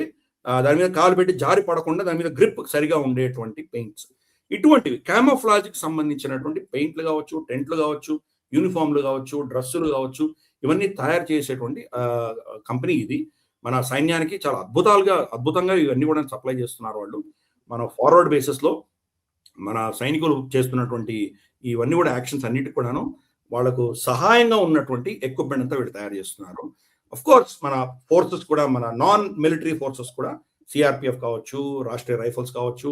దాని మీద కాలు పెట్టి జారి పడకుండా దాని మీద గ్రిప్ సరిగా ఉండేటువంటి పెయింట్స్, ఇటువంటివి క్యామోఫ్లాజ్కి సంబంధించినటువంటి పెయింట్లు కావచ్చు, టెంట్లు కావచ్చు, యూనిఫామ్లు కావచ్చు, డ్రెస్సులు కావచ్చు, ఇవన్నీ తయారు చేసేటువంటి కంపెనీ ఇది. మన సైన్యానికి చాలా అద్భుతంగా ఇవన్నీ కూడా సప్లై చేస్తున్నారు వాళ్ళు. మన ఫార్వర్డ్ బేసిస్లో మన సైనికులు చేస్తున్నటువంటి ఇవన్నీ కూడా యాక్షన్స్ అన్నిటికి కూడాను వాళ్ళకు సహాయంగా ఉన్నటువంటి ఎక్విప్మెంట్ అంతా వీళ్ళు తయారు చేస్తున్నారు. అఫ్ కోర్స్ మన ఫోర్సెస్ కూడా, మన నాన్ మిలిటరీ ఫోర్సెస్ కూడా, సిఆర్పిఎఫ్ కావచ్చు, రాష్ట్రీయ రైఫల్స్ కావచ్చు,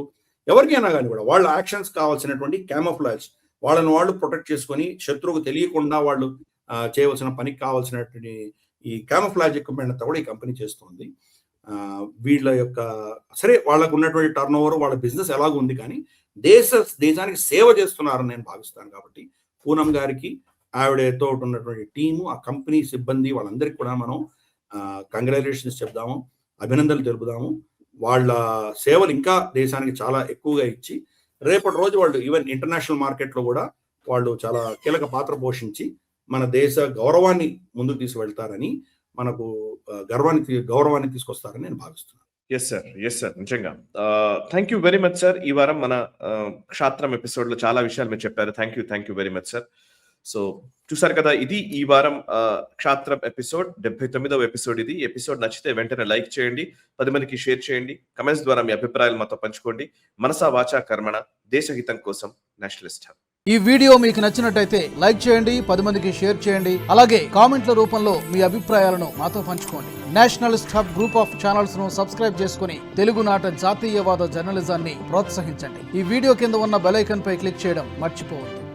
ఎవరికైనా కానీ కూడా వాళ్ళ యాక్షన్స్ కావాల్సినటువంటి క్యామోఫ్లాజ్ వాళ్ళని వాళ్ళు ప్రొటెక్ట్ చేసుకొని శత్రువుకు తెలియకుండా వాళ్ళు చేయవలసిన పనికి కావాల్సినటువంటి ఈ క్యామోఫ్లాజ్ ఎక్విప్మెంట్ అంతా కూడా ఈ కంపెనీ చేస్తుంది. వీళ్ళ యొక్క సరే వాళ్ళకు ఉన్నటువంటి టర్న్ ఓవర్, వాళ్ళ బిజినెస్ ఎలాగ ఉంది, కానీ దేశానికి సేవ చేస్తున్నారని నేను భావిస్తాను. కాబట్టి పూనం గారికి, ఆవిడతో ఉన్నటువంటి టీము, ఆ కంపెనీ సిబ్బంది, వాళ్ళందరికీ కూడా మనం కంగ్రాచులేషన్స్ చెప్దాము, అభినందనలు తెలుపుదాము. వాళ్ళ సేవలు ఇంకా దేశానికి చాలా ఎక్కువగా ఇచ్చి రేపటి రోజు వాళ్ళు ఈవెన్ ఇంటర్నేషనల్ మార్కెట్లో కూడా వాళ్ళు చాలా కీలక పాత్ర పోషించి మన దేశ గౌరవాన్ని ముందుకు తీసుకువెళ్తారని, మనకు గౌరవాన్ని తీసుకొస్తారని నేను భావిస్తున్నాను. ఎస్ సార్, నిజంగా thank you very much sir. ఈ వారం మన క్షాత్రం ఎపిసోడ్ లో చాలా విషయాలు మీరు చెప్పారు. Thank you very much sir. So చూసారు కదా, ఇది ఈ వారం క్షాత్రం ఎపిసోడ్, 79వ ఎపిసోడ్. ఇది ఎపిసోడ్ నచ్చితే వెంటనే లైక్ చేయండి, 10 మందికి షేర్ చేయండి, కమెంట్స్ ద్వారా మీ అభిప్రాయాలు మాతో పంచుకోండి. మనసా వాచా కర్మణ, దేశహితం కోసం నేషనలిస్ట్ హబ్. ఈ వీడియో మీకు నచ్చినట్టయితే లైక్ చేయండి, 10 మందికి షేర్ చేయండి, అలాగే కామెంట్ల రూపంలో మీ అభిప్రాయాలను మాతో పంచుకోండి. Nationalist hub group of channels ను సబ్స్క్రైబ్ చేసుకుని తెలుగునాట జాతీయవాద జర్నలిజాన్ని ప్రోత్సహించండి. ఈ వీడియో కింద ఉన్న బెల్ ఐకాన్ పై క్లిక్ చేయడం మర్చిపోవద్దు.